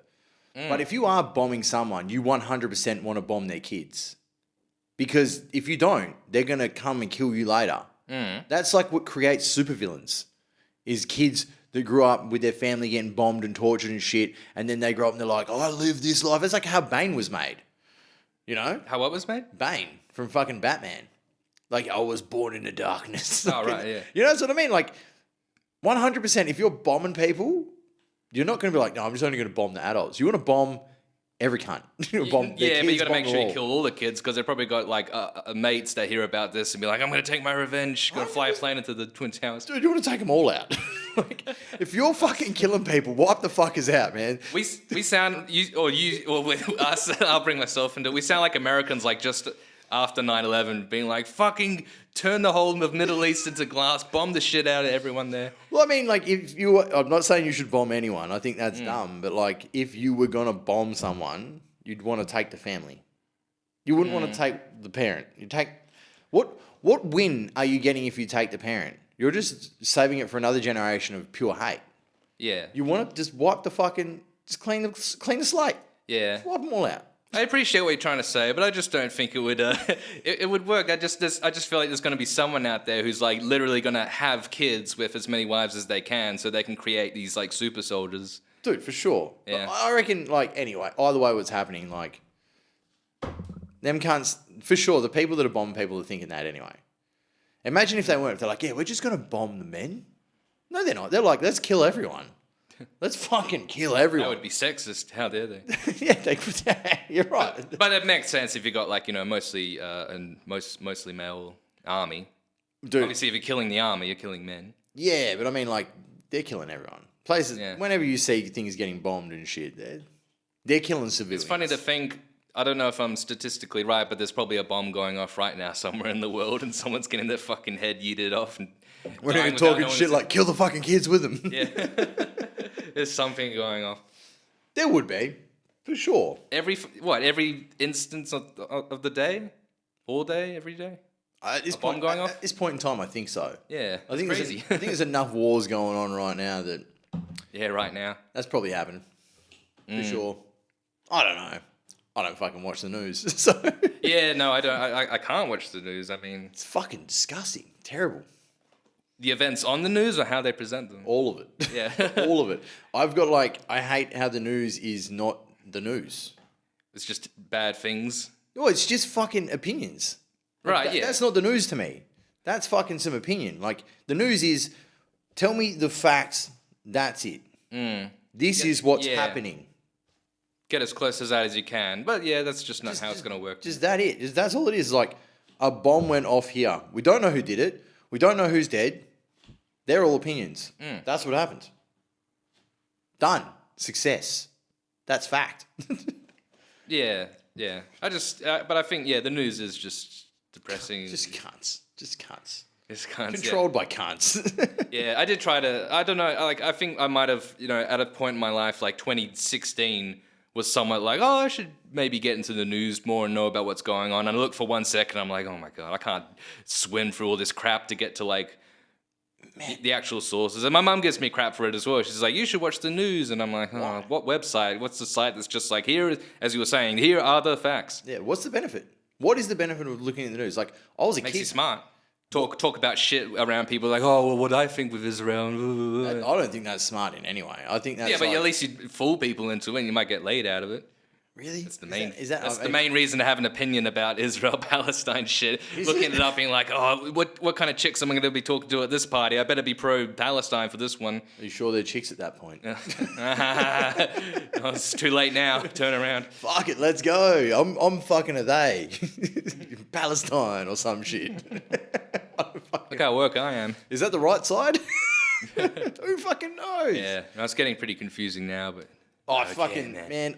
C: But if you are bombing someone, you 100% want to bomb their kids. Because if you don't, they're going to come and kill you later. That's like what creates supervillains, is kids that grew up with their family getting bombed and tortured and shit, and then they grow up and they're like, oh, I live this life. It's like how Bane was made,
B: How what was made?
C: Bane from fucking Batman. Like, I was born in the darkness.
B: Oh, right, yeah.
C: That's what I mean? Like, 100%, if you're bombing people, you're not going to be like, no, I'm just only going to bomb the adults. You want to bomb every cunt. You wanna bomb their
B: Yeah, but you
C: kids,
B: got to make
C: bomb
B: sure
C: them
B: you kill all the kids because they've probably got like mates that hear about this and be like, I'm going to take my revenge. Going to fly a plane into the Twin Towers.
C: Dude, you want to take them all out. Like, if you're fucking killing people, wipe the fuckers out, man.
B: We sound, or with us, I'll bring myself into it. We sound like Americans, like just after 9/11, being like, fucking turn the whole of Middle East into glass, bomb the shit out of everyone there.
C: Well, I mean, like, I'm not saying you should bomb anyone. I think that's dumb. But, like, if you were going to bomb someone, you'd want to take the family. You wouldn't want to take the parent. You take... What win are you getting if you take the parent? You're just saving it for another generation of pure hate.
B: Yeah.
C: You want to just wipe the fucking... Just clean the slate.
B: Yeah.
C: Just wipe them all out.
B: I appreciate what you're trying to say, but I just don't think it would it would work. I just feel like there's going to be someone out there who's like literally going to have kids with as many wives as they can so they can create these like super soldiers.
C: Dude, for sure.
B: Yeah.
C: But I reckon, like, anyway, either way what's happening, like, them cunts, for sure, the people that are bombing people are thinking that anyway. Imagine if they weren't. If they're like, yeah, we're just going to bomb the men. No, they're not. They're like, let's kill everyone. Let's fucking kill everyone.
B: That would be sexist. How dare they?
C: Yeah, you're right.
B: But it makes sense if you got like, mostly mostly male army.
C: Dude,
B: Obviously, if you're killing the army, you're killing men.
C: yeah, but I mean, like, they're killing everyone. Places,
B: Yeah.
C: whenever you see things getting bombed and shit, they're killing civilians.
B: It's funny to think I don't know if I'm statistically right, but there's probably a bomb going off right now somewhere in the world, and someone's getting their fucking head yeeted off. And
C: We're not
B: dying
C: even
B: without
C: talking
B: knowing
C: shit
B: it's-
C: like kill the fucking kids with them.
B: Yeah, there's something going off.
C: There would be, for sure.
B: Every instance of the day, all day, every day.
C: At this
B: bomb
C: point,
B: going off?
C: At this point in time, I think so.
B: Yeah,
C: I think
B: crazy.
C: I think there's enough wars going on right now that
B: Yeah, right now.
C: that's probably happening. For sure. I don't know. I don't fucking watch the news, so
B: Yeah, no, I don't. I can't watch the news. I mean,
C: it's fucking disgusting, terrible.
B: the events on the news or how they present them.
C: All of it.
B: Yeah.
C: All of it. I've got like, I hate how the news is not the news.
B: It's just bad things.
C: Oh, it's just fucking opinions. Like,
B: Right, yeah.
C: That's not the news to me. That's fucking some opinion. Like, the news is, tell me the facts, that's it. This is what's
B: yeah.
C: happening.
B: Get as close as that as you can. But yeah, that's just not how it's going to work.
C: Just that it. That's all it is. Like, a bomb went off here. We don't know who did it. We don't know who's dead. They're all opinions. That's what happened. Done. Success. That's fact.
B: Yeah. But I think, the news is just depressing.
C: Just cunts. Just cunts.
B: It's kind of
C: Controlled by cunts.
B: Yeah, I did try to. I don't know. Like, I think I might have, at a point in my life, like 2016, was somewhat like, oh, I should maybe get into the news more and know about what's going on. And I look for 1 second, I'm like, oh my god, I can't swim through all this crap to get to like the actual sources. And my mum gives me crap for it as well. She's like, you should watch the news, and I'm like, oh, what website? What's the site that's just like, here, as you were saying, here are the facts.
C: Yeah, what's the benefit? What is the benefit of looking at the news? Like, I was a
B: Makes
C: kid.
B: you smart. Talk about shit around people like, oh, well, what I think with Israel.
C: I don't think that's smart in any way. I think that's
B: Yeah, but
C: like,
B: at least you fool people into it and you might get laid out of it.
C: really?
B: That's the main.
C: Is that
B: That's the main reason to have an opinion about Israel Palestine shit. Looking it up, being like, oh, what kind of chicks am I going to be talking to at this party? I better be pro Palestine for this one.
C: Are you sure they're chicks at that point?
B: Oh, it's too late now. Turn around.
C: Fuck it, let's go. I'm fucking a they. Palestine or some shit.
B: Look how woke I am.
C: Is that the right side? Who fucking knows?
B: Yeah, no, it's getting pretty confusing now, but
C: Oh,
B: Okay,
C: fucking
B: man.
C: man!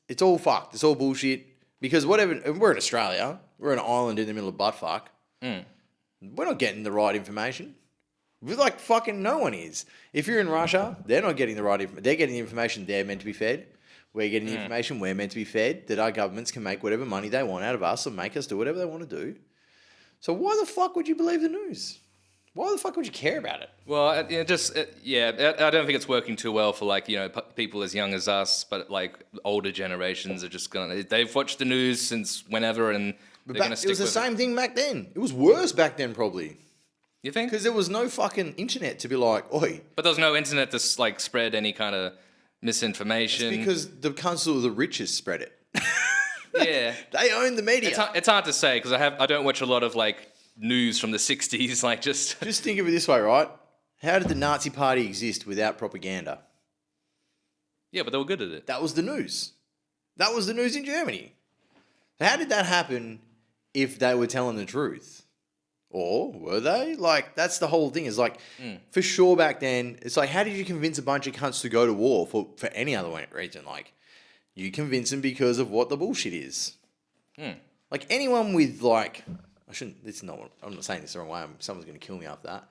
C: It's all fucked. It's all bullshit. Because whatever, and we're in Australia. We're an island in the middle of buttfuck. We're not getting the right information. We're like fucking no one is. If you're in Russia, they're not getting the right information. They're getting the information they're meant to be fed. We're getting the information we're meant to be fed. That our governments can make whatever money they want out of us or make us do whatever they want to do. So why the fuck would you believe the news? Why the fuck would you care about it?
B: well, I don't think it's working too well for like people as young as us, but like older generations are just they've watched the news since whenever, and they're gonna stick
C: It was the
B: with
C: same thing back then. It was worse back then, probably.
B: You think?
C: Because there was no fucking internet to be like, oi.
B: But there's no internet to like spread any kind of misinformation.
C: It's because the council of the richest spread it.
B: Yeah,
C: They own the media.
B: it's hard to say because I don't watch a lot of like news from the '60s. Like just
C: Just think of it this way, right? How did the Nazi Party exist without propaganda?
B: yeah, but they were good at it.
C: That was the news. That was the news in Germany. How did that happen if they were telling the truth? Or were they? Like, that's the whole thing. Is like, for sure back then, it's like, how did you convince a bunch of cunts to go to war for any other reason? Like, you convince them because of what the bullshit is. Like, anyone with, like, I'm not saying this the wrong way. Someone's going to kill me after that.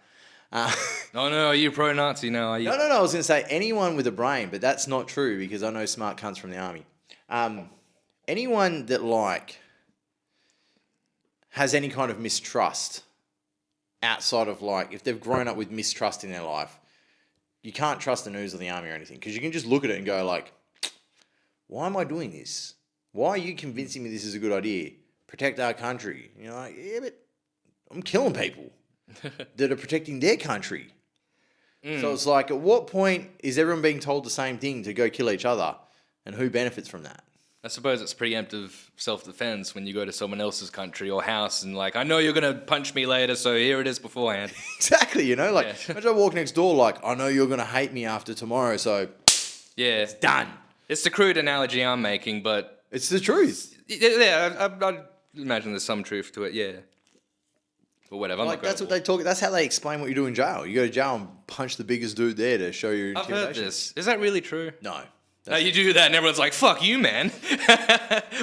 B: No, are you pro-Nazi now? Are you?
C: No, I was going to say anyone with a brain, but that's not true because I know smart cunts from the army. Anyone that, like, has any kind of mistrust outside of, like, if they've grown up with mistrust in their life, you can't trust the news or the army or anything because you can just look at it and go, like, why am I doing this? Why are you convincing me this is a good idea? Protect our country. And you're like, yeah, but I'm killing people that are protecting their country. So it's like, at what point is everyone being told the same thing to go kill each other? And who benefits from that?
B: I suppose it's preemptive self-defense when you go to someone else's country or house and like, I know you're going to punch me later, so here it is beforehand.
C: Exactly, like,
B: Yeah.
C: imagine I walk next door like, I know you're going to hate me after tomorrow, so
B: Yeah.
C: done.
B: It's the crude analogy I'm making, but
C: It's the truth.
B: yeah, I imagine there's some truth to it, yeah. But whatever, I'm
C: Like,
B: not going
C: that's what they talk. That's how they explain what you do in jail. You go to jail and punch the biggest dude there to show your
B: I've
C: intimidation.
B: heard this. Is that really true?
C: No,
B: Now you do that, and everyone's like, "Fuck you, man!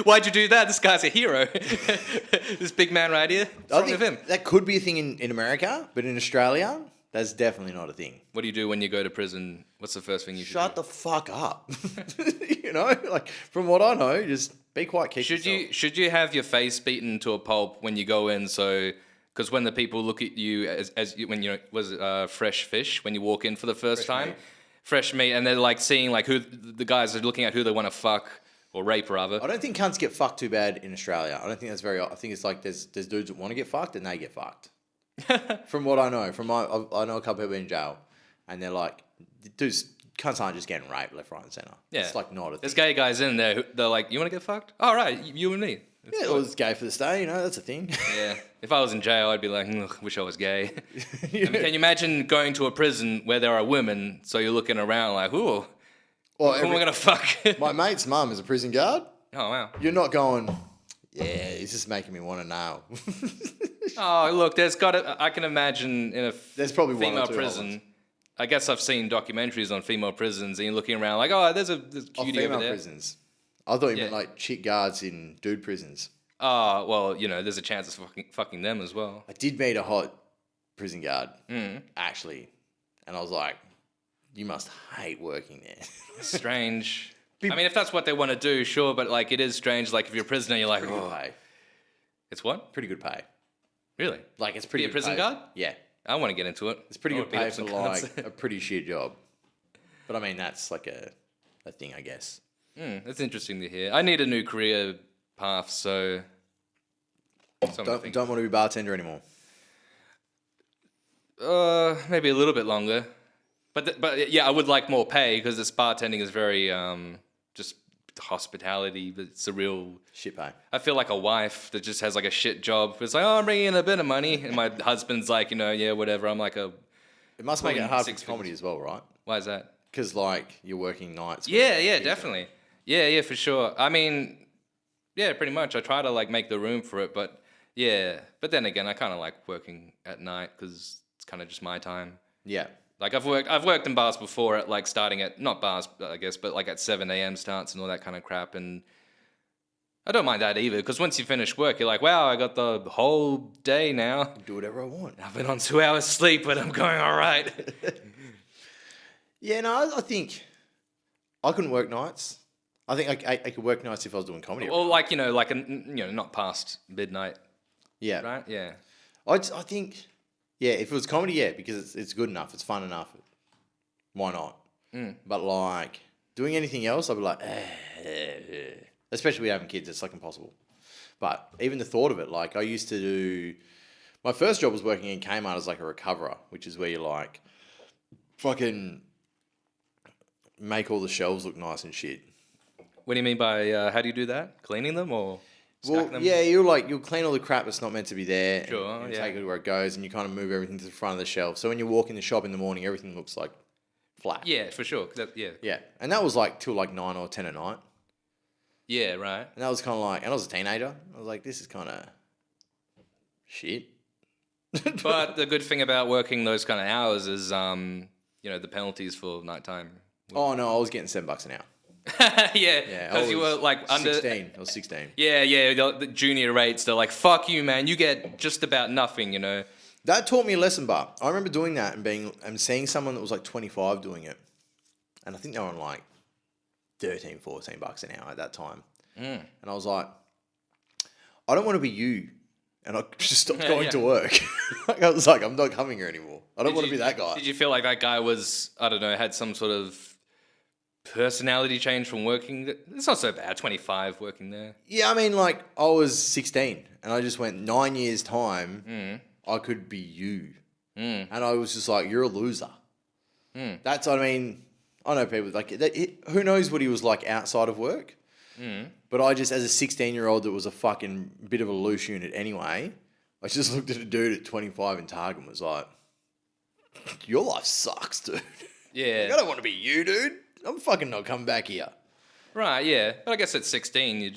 B: Why'd you do that? This guy's a hero. This big man right here. What's
C: I
B: wrong
C: think
B: with him?"
C: that could be a thing in America, but in Australia, that's definitely not a thing.
B: What do you do when you go to prison? What's the first thing you should
C: Shut
B: do?
C: the fuck up. You know, like from what I know, just be quiet. Keep yourself.
B: Should you have your face beaten to a pulp when you go in? So, because when the people look at you as you, when you was fresh fish when you walk in for the first time,
C: meat.
B: fresh meat, and they're like seeing like who the guys are looking at who they want to fuck or rape rather.
C: I don't think cunts get fucked too bad in Australia. I don't think that's very. I think it's like there's dudes that want to get fucked and they get fucked. From what I know, I know a couple people in jail, and they're like, dudes, cunts aren't just getting raped left, right, and center.
B: Yeah,
C: It's like not a thing.
B: There's gay guys in there. They're like, "You want to get fucked? All right, you and me."
C: Yeah, well, it's gay for the stay. You know, that's a thing.
B: Yeah. If I was in jail, I'd be like, wish I was gay. I mean, can you imagine going to a prison where there are women, so you're looking around like, ooh, who am I going to fuck?
C: My mate's mum is a prison guard.
B: Oh, wow.
C: You're not going, yeah, it's just making me want to nail.
B: Oh, look, I can imagine in a
C: There's probably one or
B: female
C: two
B: prison.
C: others.
B: I guess I've seen documentaries on female prisons, and you're looking around like, oh, there's a cutie over
C: female
B: there.
C: prisons. I thought you
B: Yeah.
C: meant like chick guards in dude prisons.
B: Oh, well, there's a chance of fucking them as well.
C: I did meet a hot prison guard, actually. And I was like, you must hate working there.
B: Strange. I mean, if that's what they want to do, sure, but like it is strange. Like if you're a prisoner, you're like,
C: Pretty good
B: oh,
C: pay.
B: it's what?
C: Pretty good pay.
B: Really?
C: Like it's pretty
B: Be a
C: good
B: prison
C: pay.
B: guard?
C: Yeah.
B: I want to get into it.
C: It's pretty
B: I
C: good
B: wanna
C: pay
B: beat
C: for
B: up some
C: like
B: cunts.
C: a pretty shit job. But I mean, that's like a thing, I guess.
B: That's interesting to hear. I need a new career path, so.
C: Don't want to be bartender anymore.
B: Maybe a little bit longer, but yeah, I would like more pay because this bartending is very just hospitality. But it's a real
C: Shit pay.
B: I feel like a wife that just has like a shit job. It's like, oh, I'm bringing in a bit of money, and my husband's like, yeah, whatever. I'm like,
C: It must make it
B: Pulling
C: hard for
B: 6
C: comedy as well, right?
B: why is that?
C: Because like you're working nights.
B: Yeah, definitely. Yeah, for sure. I mean, yeah, pretty much. I try to like make the room for it, but yeah. But then again, I kind of like working at night because it's kind of just my time.
C: Yeah.
B: Like I've worked in bars before at like starting at not bars I guess, but like at 7 a.m. starts and all that kind of crap, and I don't mind that either because once you finish work, you're like, wow, I got the whole day now.
C: Do whatever I want.
B: I've been on 2 hours sleep, but I'm going all right.
C: Yeah, no, I think I couldn't work nights. I think I could work nights if I was doing comedy.
B: Or like not past midnight,
C: Yeah.
B: right? Yeah.
C: I think, yeah, if it was comedy, yeah, because it's good enough, it's fun enough. Why not? But like doing anything else, I'd be like, especially with having kids, it's like impossible. But even the thought of it, like I used to do, my first job was working in Kmart as like a recoverer, which is where you like fucking make all the shelves look nice and shit.
B: What do you mean by how do you do that? Cleaning them or
C: Well,
B: stack them?
C: yeah, you'll clean all the crap that's not meant to be there.
B: Sure,
C: and
B: yeah.
C: take it where it goes, and you kind of move everything to the front of the shelf. So when you walk in the shop in the morning, everything looks like flat.
B: Yeah, for sure. Yeah.
C: Yeah, and that was like till like 9 or 10 at night.
B: Yeah, right.
C: And that was kind of like, and I was a teenager. I was like, this is kind of shit.
B: But the good thing about working those kind of hours is, the penalties for nighttime.
C: Oh no, I was getting $7 an hour.
B: Yeah, because you were like under
C: 16. I was 16.
B: Yeah. The junior rates, they're like, "Fuck you, man! You get just about nothing."
C: That taught me a lesson, but I remember doing that and seeing someone that was like 25 doing it, and I think they were on like $13, $14 an hour at that time. And I was like, I don't want to be you. And I just stopped going to work. Like, I was like, I'm not coming here anymore. I don't want to be that guy.
B: Did you feel like that guy was, I don't know, had some sort of personality change from working? It's not so bad, 25 working there.
C: Yeah, I mean, like, I was 16 and I just went 9 years' time, I could be you. And I was just like, you're a loser. That's, I mean, I know people, like, who knows what he was like outside of work? But I just, as a 16-year-old that was a fucking bit of a loose unit anyway, I just looked at a dude at 25 in Target and was like, your life sucks, dude.
B: Yeah.
C: I don't want to be you, dude. I'm fucking not coming back here.
B: Right, yeah. But I guess at 16,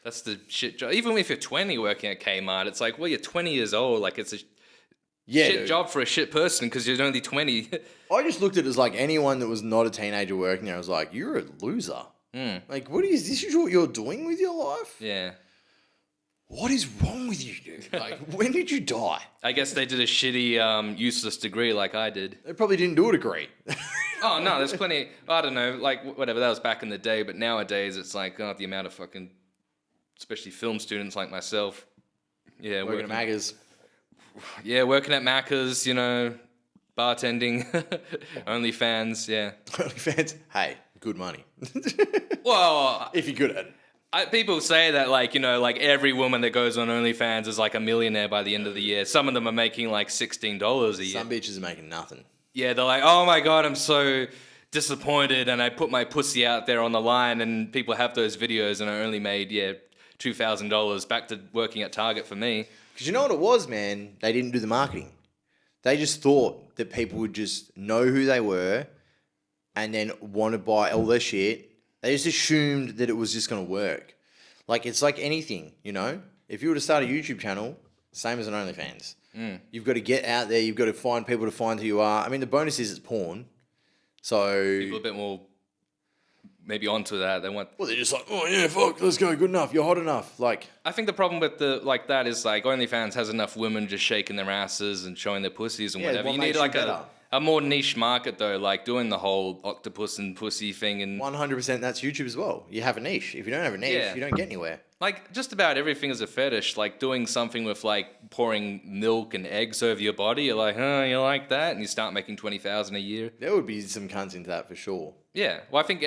B: that's the shit job. Even if you're 20 working at Kmart, it's like, well, you're 20 years old. Like,
C: Yeah,
B: shit
C: dude.
B: job for a shit person because you're only 20.
C: I just looked at it as like anyone that was not a teenager working there. I was like, you're a loser. Like, what is this? Is what you're doing with your life?
B: Yeah.
C: What is wrong with you, dude? Like, when did you die?
B: I guess they did a shitty, useless degree like I did.
C: They probably didn't do a degree.
B: Oh, no, there's plenty. I don't know, like, whatever, that was back in the day, but nowadays it's like, oh, the amount of fucking, especially film students like myself. Yeah,
C: Working at Maggers.
B: Yeah, working at Macca's, you know, bartending, OnlyFans, yeah.
C: OnlyFans, hey, good money.
B: Well,
C: If you're good at it.
B: people say that, like, you know, like every woman that goes on OnlyFans is like a millionaire by the end of the year. Some of them are making like $16 a year.
C: Some bitches are making nothing.
B: Yeah, they're like, oh my God, I'm so disappointed and I put my pussy out there on the line and people have those videos and I only made, $2,000 back to working at Target for me.
C: Because you know what it was, man? They didn't do the marketing. They just thought that people would just know who they were and then want to buy all their shit. They just assumed that it was just going to work. Like, it's like anything, you know? If you were to start a YouTube channel, same as an OnlyFans. You've got to get out there. You've got to find people to find who you are. I mean, the bonus is it's porn. So...
B: People a bit more maybe onto that. They want...
C: Well, they're just like, oh, yeah, fuck, let's go. Good enough. You're hot enough. Like...
B: I think the problem with that is like OnlyFans has enough women just shaking their asses and showing their pussies and whatever.
C: what
B: You need
C: makes
B: like
C: you better?
B: a more niche market though, like doing the whole octopus and pussy thing and
C: 100% that's YouTube as well. You have a niche. If you don't have a niche,
B: Yeah.
C: you don't get anywhere.
B: like just about everything is a fetish. Like doing something with like pouring milk and eggs over your body. You're like, oh, you like that? And you start making 20,000 a year.
C: There would be some cunts into that for sure.
B: Yeah. Well, I think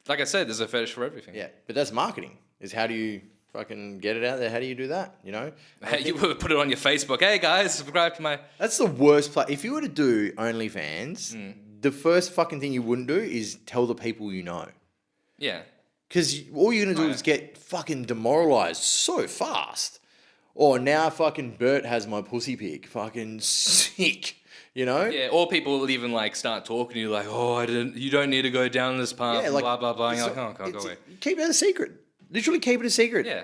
B: like I said, there's a fetish for everything.
C: Yeah, but that's marketing. Is how do you fucking get it out there? How do you do that? You know?
B: Hey, you would put it on your Facebook. Hey guys, subscribe to my.
C: That's the worst part. If you were to do OnlyFans, the first fucking thing you wouldn't do is tell the people you know.
B: Yeah.
C: Because all you're going to do
B: Oh,
C: is get fucking demoralized so fast. Or now fucking Bert has my pussy pic. Fucking sick. You know?
B: Yeah, or people will even like start talking to you like, oh, you don't need to go down this path,
C: like,
B: blah blah blah. And you're
C: it's-
B: like, oh, go away.
C: Keep it a secret. Literally keep it a secret.
B: Yeah.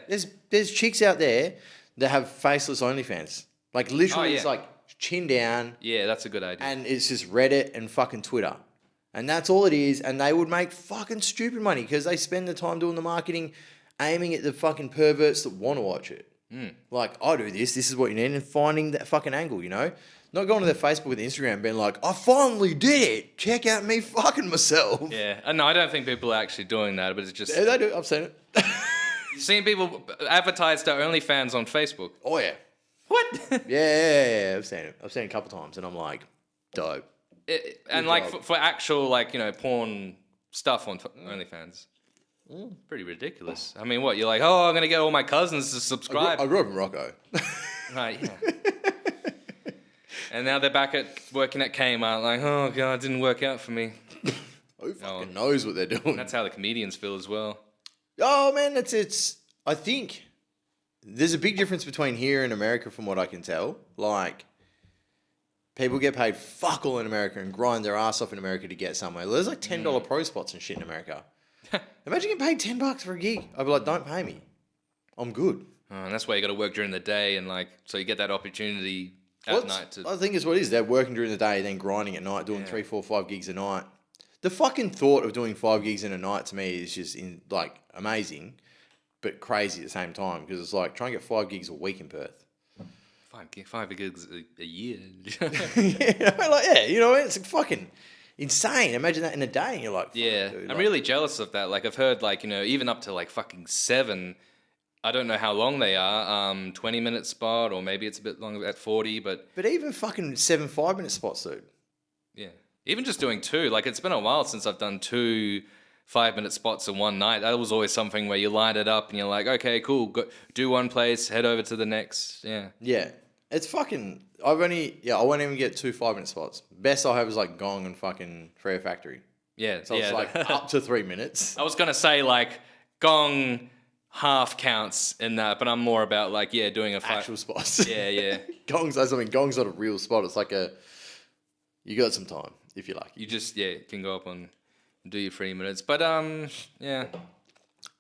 C: There's chicks out there that have faceless OnlyFans. Like literally it's
B: yeah.
C: like chin down
B: Yeah, that's a good idea.
C: and it's just Reddit and fucking Twitter. And that's all it is. And they would make fucking stupid money because they spend the time doing the marketing aiming at the fucking perverts that want to watch it. Like, I do this is what you need, and finding that fucking angle, you know? Not going to their Facebook and Instagram being like, I finally did it. Check out me fucking myself.
B: Yeah, no, I don't think people are actually doing that, but it's just
C: Yeah, they do. I've seen it.
B: seeing people advertise their OnlyFans on Facebook.
C: Oh, yeah.
B: What?
C: Yeah. I've seen it. I've seen it a couple times, and I'm like, dope.
B: And like for actual like porn stuff on OnlyFans. Pretty ridiculous. I mean, what you're like? Oh, I'm gonna get all my cousins to subscribe.
C: I grew up in Morocco.
B: Right, yeah. And now they're back at working at Kmart. Like, oh god, it didn't work out for me.
C: Who fucking knows what they're doing?
B: That's how the comedians feel as well.
C: Oh man, it's. I think there's a big difference between here and America, from what I can tell. Like, people get paid fuck all in America and grind their ass off in America to get somewhere. There's like $10 pro spots and shit in America. Imagine getting paid $10 for a gig. I'd be like, don't pay me. I'm good.
B: Oh, and that's why you got to work during the day, and like so you get that opportunity at night to.
C: I think it's what it is. They're working during the day, then grinding at night, doing 3, 4, 5 gigs a night. The fucking thought of doing 5 gigs in a night to me is just amazing, but crazy at the same time, because it's like trying to get 5 gigs a week in Perth.
B: 5 gigs a year.
C: It's fucking insane. Imagine that in a day, and you're like, fuck,
B: Yeah,
C: dude,
B: I'm
C: like-
B: really jealous of that. Like I've heard even up to like fucking 7. I don't know how long they are. 20-minute spot, or maybe it's a bit longer at 40. But
C: even fucking 7 5-minute spots, dude.
B: yeah, even just doing 2. Like it's been a while since I've done 2 5-minute spots in one night. That was always something where you line it up and you're like, okay, cool, go do one place, head over to the next. Yeah.
C: Yeah, it's fucking. I won't even get 2 5-minute spots. Best I have is like Gong and fucking Frere Factory.
B: Yeah.
C: So
B: yeah.
C: it's like up to 3 minutes.
B: I was gonna say like Gong half counts in that, but I'm more about like doing a
C: Actual spots.
B: Yeah.
C: Gong's not a real spot. It's like you got some time if you like.
B: You just can go up and do your 3 minutes, but yeah.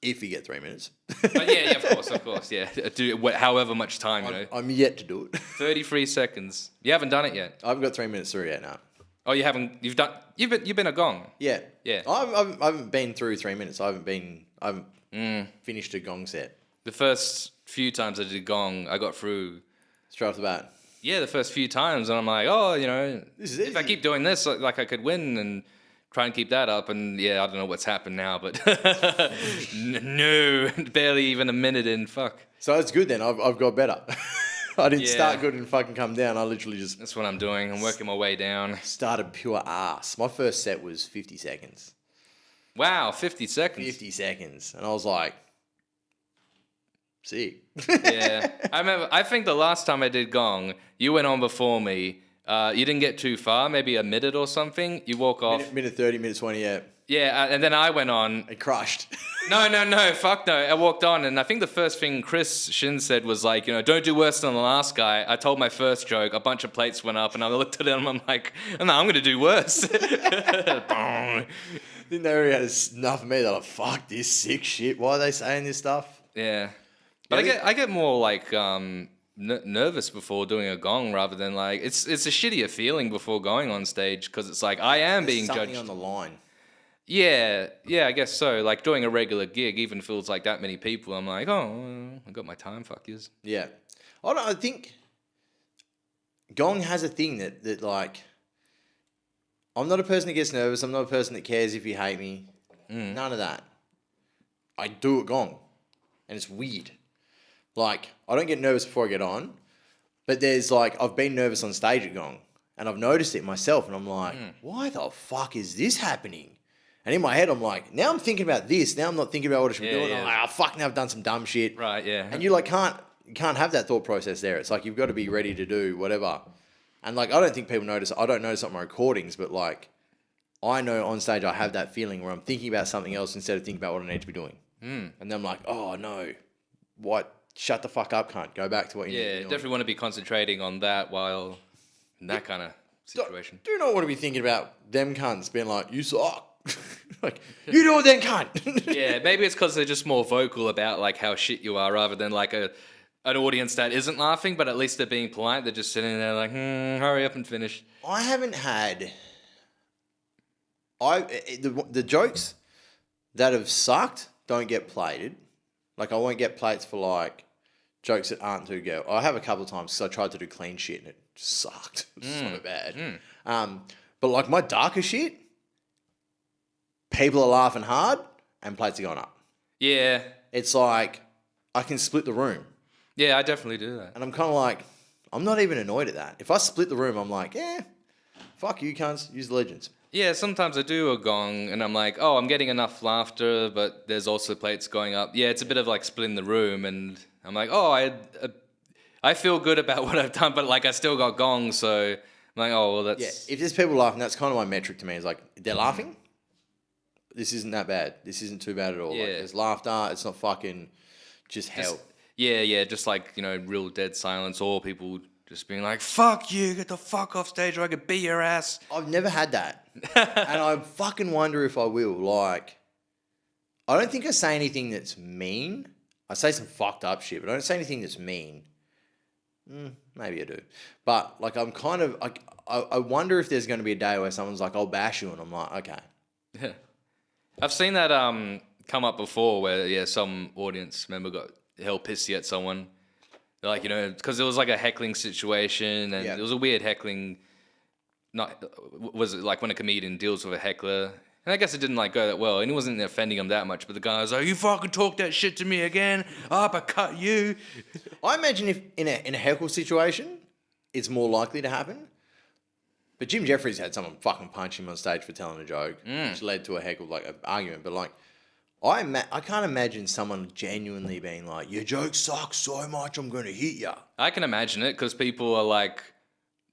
C: If you get 3 minutes.
B: Yeah, of course, yeah. Do however much time, you know.
C: I'm yet to do it.
B: 33 seconds. You haven't done it yet.
C: I haven't got 3 minutes through yet, no.
B: Oh, you haven't. You've been a gong.
C: Yeah.
B: Yeah.
C: I haven't been through 3 minutes. I haven't finished a gong set.
B: The first few times I did gong, I got through.
C: Straight off the bat.
B: Yeah, the first few times, and I'm like, oh, you know,
C: This is
B: if I
C: easy.
B: keep doing this, like I could win and try and keep that up. And yeah, I don't know what's happened now, but no, barely even a minute in. Fuck.
C: So it's good then. I've got better. I didn't
B: Yeah.
C: start good and fucking come down. I literally just
B: That's what I'm doing. I'm working my way down.
C: started pure ass. My first set was 50 seconds.
B: Wow, 50 seconds.
C: 50 seconds. And I was like, sick.
B: Yeah, I remember. I think the last time I did gong, you went on before me. You didn't get too far, maybe a minute or something. You walk off.
C: minute 30, minute 20, yeah.
B: Yeah, and then I went on.
C: It crushed.
B: No, fuck no. I walked on, and I think the first thing Chris Shin said was like, you know, don't do worse than the last guy. I told my first joke, a bunch of plates went up, and I looked at him, I'm like, no, I'm gonna do worse.
C: Didn't they already had enough of me? They're like, fuck this sick shit. Why are they saying this stuff?
B: Yeah, but I get more like nervous before doing a gong rather than like it's a shittier feeling before going on stage because it's like I am being
C: Something
B: judged.
C: on the line.
B: Yeah, I guess so. Like doing a regular gig, even feels like that many people. I'm like, oh, well, I got my time, fuck yous.
C: Yeah. I think gong has a thing that like, I'm not a person that gets nervous. I'm not a person that cares if you hate me. None of that. I do it gong. And it's weird. Like, I don't get nervous before I get on. But there's like, I've been nervous on stage at gong. And I've noticed it myself. And I'm like, why the fuck is this happening? And in my head, I'm like, now I'm thinking about this. Now I'm not thinking about what I should be doing.
B: Yeah.
C: I'm like, oh, fuck, now I've done some dumb shit.
B: Right, yeah.
C: And you like can't have that thought process there. It's like you've got to be ready to do whatever. And like I don't think people notice. I don't notice it on my recordings, but like I know on stage I have that feeling where I'm thinking about something else instead of thinking about what I need to be doing. And then I'm like, oh no, what? Shut the fuck up, cunt. Go back to what you need to be doing.
B: Definitely want to be concentrating on that while in that kind of situation.
C: Do not want to be thinking about them cunts being like, you suck. Like, you do it then, cunt.
B: Yeah, maybe it's because they're just more vocal about like how shit you are rather than like an audience that isn't laughing, but at least they're being polite. They're just sitting there like, hurry up and finish.
C: I haven't had... The jokes that have sucked don't get plated. Like, I won't get plates for like jokes that aren't too good. I have a couple of times because I tried to do clean shit and it just sucked. It was so bad. But like my darker shit, people are laughing hard and plates are going up.
B: Yeah.
C: It's like I can split the room.
B: Yeah, I definitely do that.
C: And I'm kind of like, I'm not even annoyed at that. If I split the room, I'm like, fuck you cunts, use the legends.
B: Yeah, sometimes I do a gong and I'm like, oh, I'm getting enough laughter, but there's also plates going up. Yeah, it's a bit of like splitting the room and I'm like, oh, I feel good about what I've done, but like I still got gongs, so I'm like, oh, well, that's...
C: Yeah, if there's people laughing, that's kind of my metric to me. Is like, they're laughing, this isn't that bad. This isn't too bad at all.
B: Yeah.
C: Like, there's laughter, it's not fucking just hell.
B: Yeah, just like, you know, real dead silence or people just being like, fuck you, get the fuck off stage or I could beat your ass.
C: I've never had that. And I fucking wonder if I will. Like, I don't think I say anything that's mean. I say some fucked up shit, but I don't say anything that's mean. Maybe I do. But, like, I'm kind of... I wonder if there's going to be a day where someone's like, I'll bash you, and I'm like, okay.
B: Yeah. I've seen that come up before where, some audience member got hell pissy at someone. They're like, you know, because it was like a heckling situation and it was a weird heckling... Was it like when a comedian deals with a heckler? And I guess it didn't like go that well, and he wasn't offending him that much. But the guy was like, "You fucking talk that shit to me again, I'll uppercut you."
C: I imagine if in a heckle situation, it's more likely to happen. But Jim Jeffries had someone fucking punch him on stage for telling a joke, which led to a heckle, like an argument. But like, I can't imagine someone genuinely being like, "Your joke sucks so much, I'm going to hit you."
B: I can imagine it because people are like,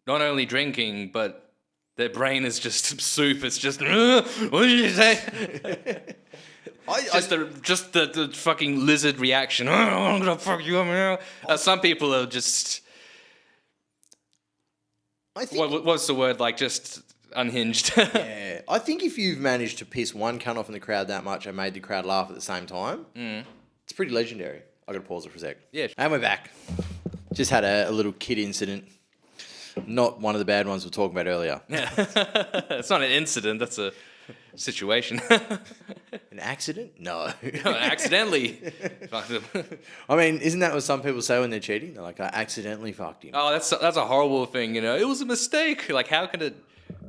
B: not only drinking, but their brain is just soup. It's just, what did you say? Just the fucking lizard reaction. I'm gonna fuck you up now. Some people are just.
C: I think
B: What's the word? Like just unhinged.
C: Yeah, I think if you've managed to piss one cunt off in the crowd that much and made the crowd laugh at the same time, it's pretty legendary. I got to pause it for a sec.
B: Yeah.
C: And we're back. Just had a little kid incident. Not one of the bad ones we were talking about earlier.
B: Yeah. It's not an incident. That's a situation.
C: An accident? No.
B: Accidentally. Fucked him.
C: I mean, isn't that what some people say when they're cheating? They're like, I accidentally fucked him.
B: Oh, that's a horrible thing, you know. It was a mistake. Like, how can it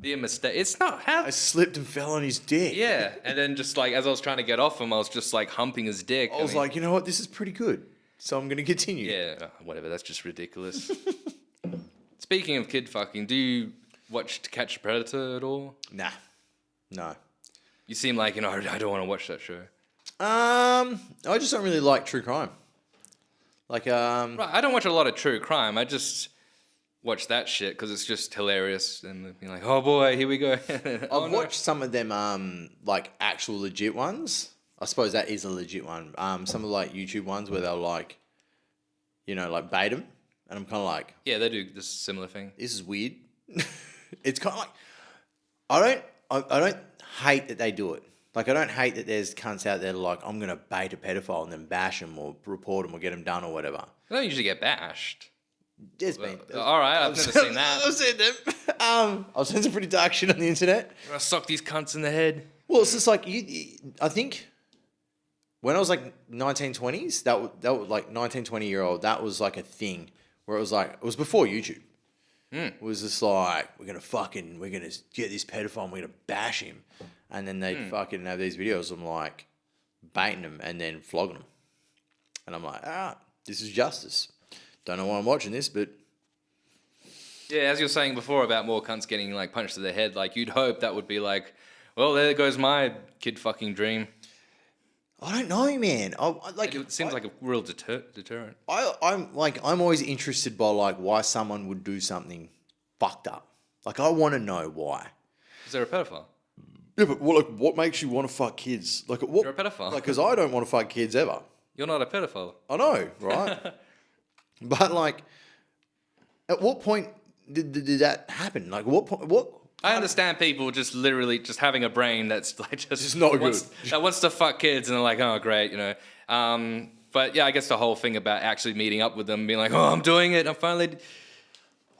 B: be a mistake? It's not. How?
C: I slipped and fell on his dick.
B: Yeah, and then just like as I was trying to get off him, I was just like humping his dick.
C: I was like, you know what? This is pretty good. So I'm going to continue.
B: yeah, whatever. That's just ridiculous. Speaking of kid fucking, do you watch To Catch a Predator at all?
C: Nah. No.
B: You seem like, you know, I don't want to watch that show.
C: I just don't really like true crime. Like,
B: Right, I don't watch a lot of true crime. I just watch that shit because it's just hilarious and you're like, oh boy, here we go.
C: I've watched some of them, like actual legit ones. I suppose that is a legit one. Some of like YouTube ones where they'll like, you know, like bait them, and I'm kind of like,
B: Yeah, they do this similar thing.
C: this is weird. It's kind of like, I don't hate that they do it. Like, I don't hate that there's cunts out there like, I'm gonna bait a pedophile and then bash them or report them or get them done or whatever.
B: They don't usually get bashed.
C: There's been.
B: All right, I've never seen that.
C: I've seen them. I've seen some pretty dark shit on the internet.
B: I sock these cunts in the head.
C: Well, it's just like I think when I was like 1920s, that was like 19, 20-year-old, that was like a thing where it was like, it was before YouTube. It was just like, we're going to get this pedophile and we're going to bash him. And then they'd fucking have these videos of them like baiting them and then flogging them. And I'm like, this is justice. Don't know why I'm watching this, but
B: Yeah, as you were saying before about more cunts getting like punched to the head, like you'd hope that would be like, well, there goes my kid fucking dream.
C: I don't know, man.
B: It seems like a real deterrent.
C: I'm always interested by like why someone would do something fucked up. Like, I want to know why.
B: Is there a pedophile?
C: Yeah, but what makes you want to fuck kids? Like, what?
B: You're a pedophile.
C: Like, because I don't want to fuck kids ever.
B: You're not a pedophile.
C: I know, right? But like, at what point did that happen? Like, what point? What?
B: I understand people just literally just having a brain that's like just
C: not
B: wants,
C: good.
B: that wants to fuck kids and they're like, oh great, you know. But yeah, I guess the whole thing about actually meeting up with them, and being like, oh, I'm doing it. I'm finally.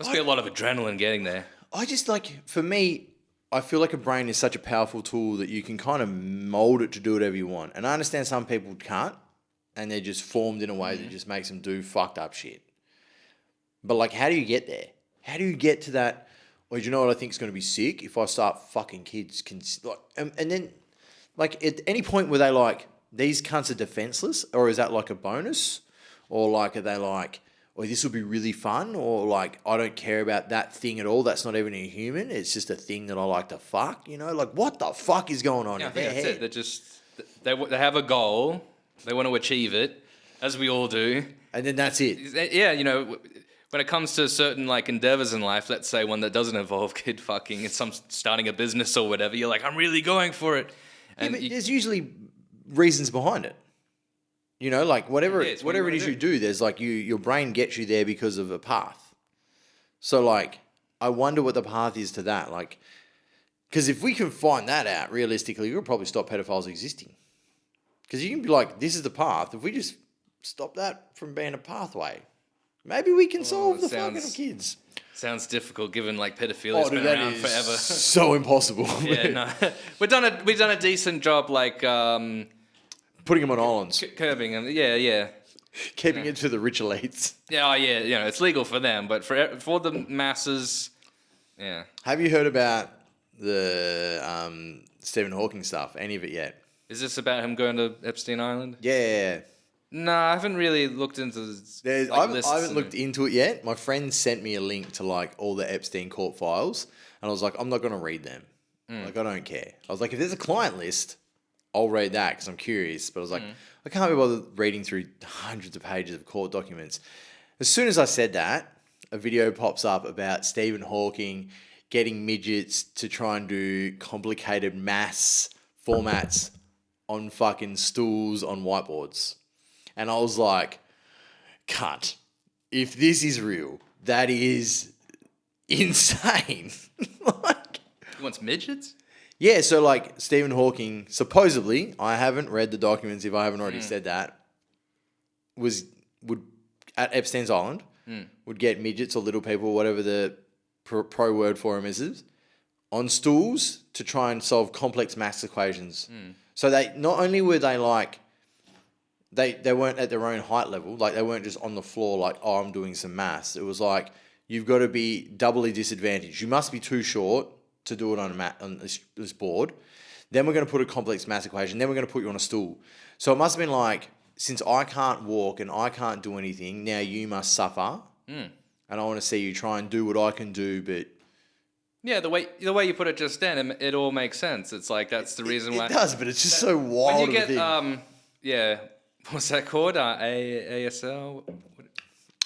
B: Must be a lot of adrenaline getting there.
C: I just like, for me, I feel like a brain is such a powerful tool that you can kind of mold it to do whatever you want. And I understand some people can't, and they're just formed in a way that just makes them do fucked up shit. But like, how do you get there? How do you get to that? Well, do you know what I think is going to be sick? If I start fucking kids, and then, like, at any point were they like, these cunts are defenseless, or is that like a bonus, or like, are they like, oh, this will be really fun, or like, I don't care about that thing at all. That's not even a human. It's just a thing that I like to fuck. You know, like, what the fuck is going on
B: Yeah, I
C: in
B: think
C: their
B: that's
C: head?
B: it. They're just they have a goal. They want to achieve it, as we all do.
C: And then that's it.
B: Yeah, you know. When it comes to certain like endeavors in life, let's say one that doesn't involve kid fucking, it's some starting a business or whatever. You're like, I'm really going for it.
C: Yeah,
B: And
C: but there's usually reasons behind it. You know, like whatever
B: Yeah, it's what you
C: it
B: wanna
C: is you do, there's like your brain gets you there because of a path. So like, I wonder what the path is to that. Like, because if we can find that out realistically, we'll probably stop pedophiles existing. Because you can be like, this is the path. If we just stop that from being a pathway, maybe we can solve the fucking of kids.
B: sounds difficult given like pedophilia's been
C: that
B: around
C: is
B: forever.
C: so impossible.
B: Yeah, no, we've done a decent job like
C: Putting them on islands,
B: curbing them. Yeah.
C: keeping it to the rich elites.
B: Yeah, yeah, you know, it's legal for them, but for the masses, yeah.
C: Have you heard about the Stephen Hawking stuff? Any of it yet?
B: Is this about him going to Epstein Island?
C: Yeah.
B: No, I haven't really looked into this.
C: I haven't looked into it yet. My friend sent me a link to like all the Epstein court files, and I was like, I'm not going to read them. Like, I don't care. I was like, if there's a client list, I'll read that because I'm curious. But I was like, I can't be bothered reading through hundreds of pages of court documents. As soon as I said that, a video pops up about Stephen Hawking getting midgets to try and do complicated maths formats on fucking stools on whiteboards. And I was like, cunt, if this is real, that is insane. Like,
B: He wants midgets?
C: Yeah, so like Stephen Hawking, supposedly, I haven't read the documents if I haven't already said that, would at Epstein's Island, would get midgets or little people, whatever the pro word for him is, on stools to try and solve complex maths equations. So they not only were they like, they weren't at their own height level, like they weren't just on the floor like, oh, I'm doing some maths. It was like, you've got to be doubly disadvantaged. You must be too short to do it on this board. Then we're going to put a complex maths equation. Then we're going to put you on a stool. So it must have been like, since I can't walk and I can't do anything, now you must suffer. And I want to see you try and do what I can do, but...
B: Yeah, the way you put it just then, it all makes sense. It's like, that's the reason why...
C: It does, but it's just so wild.
B: When you get, yeah, what's that called? ASL?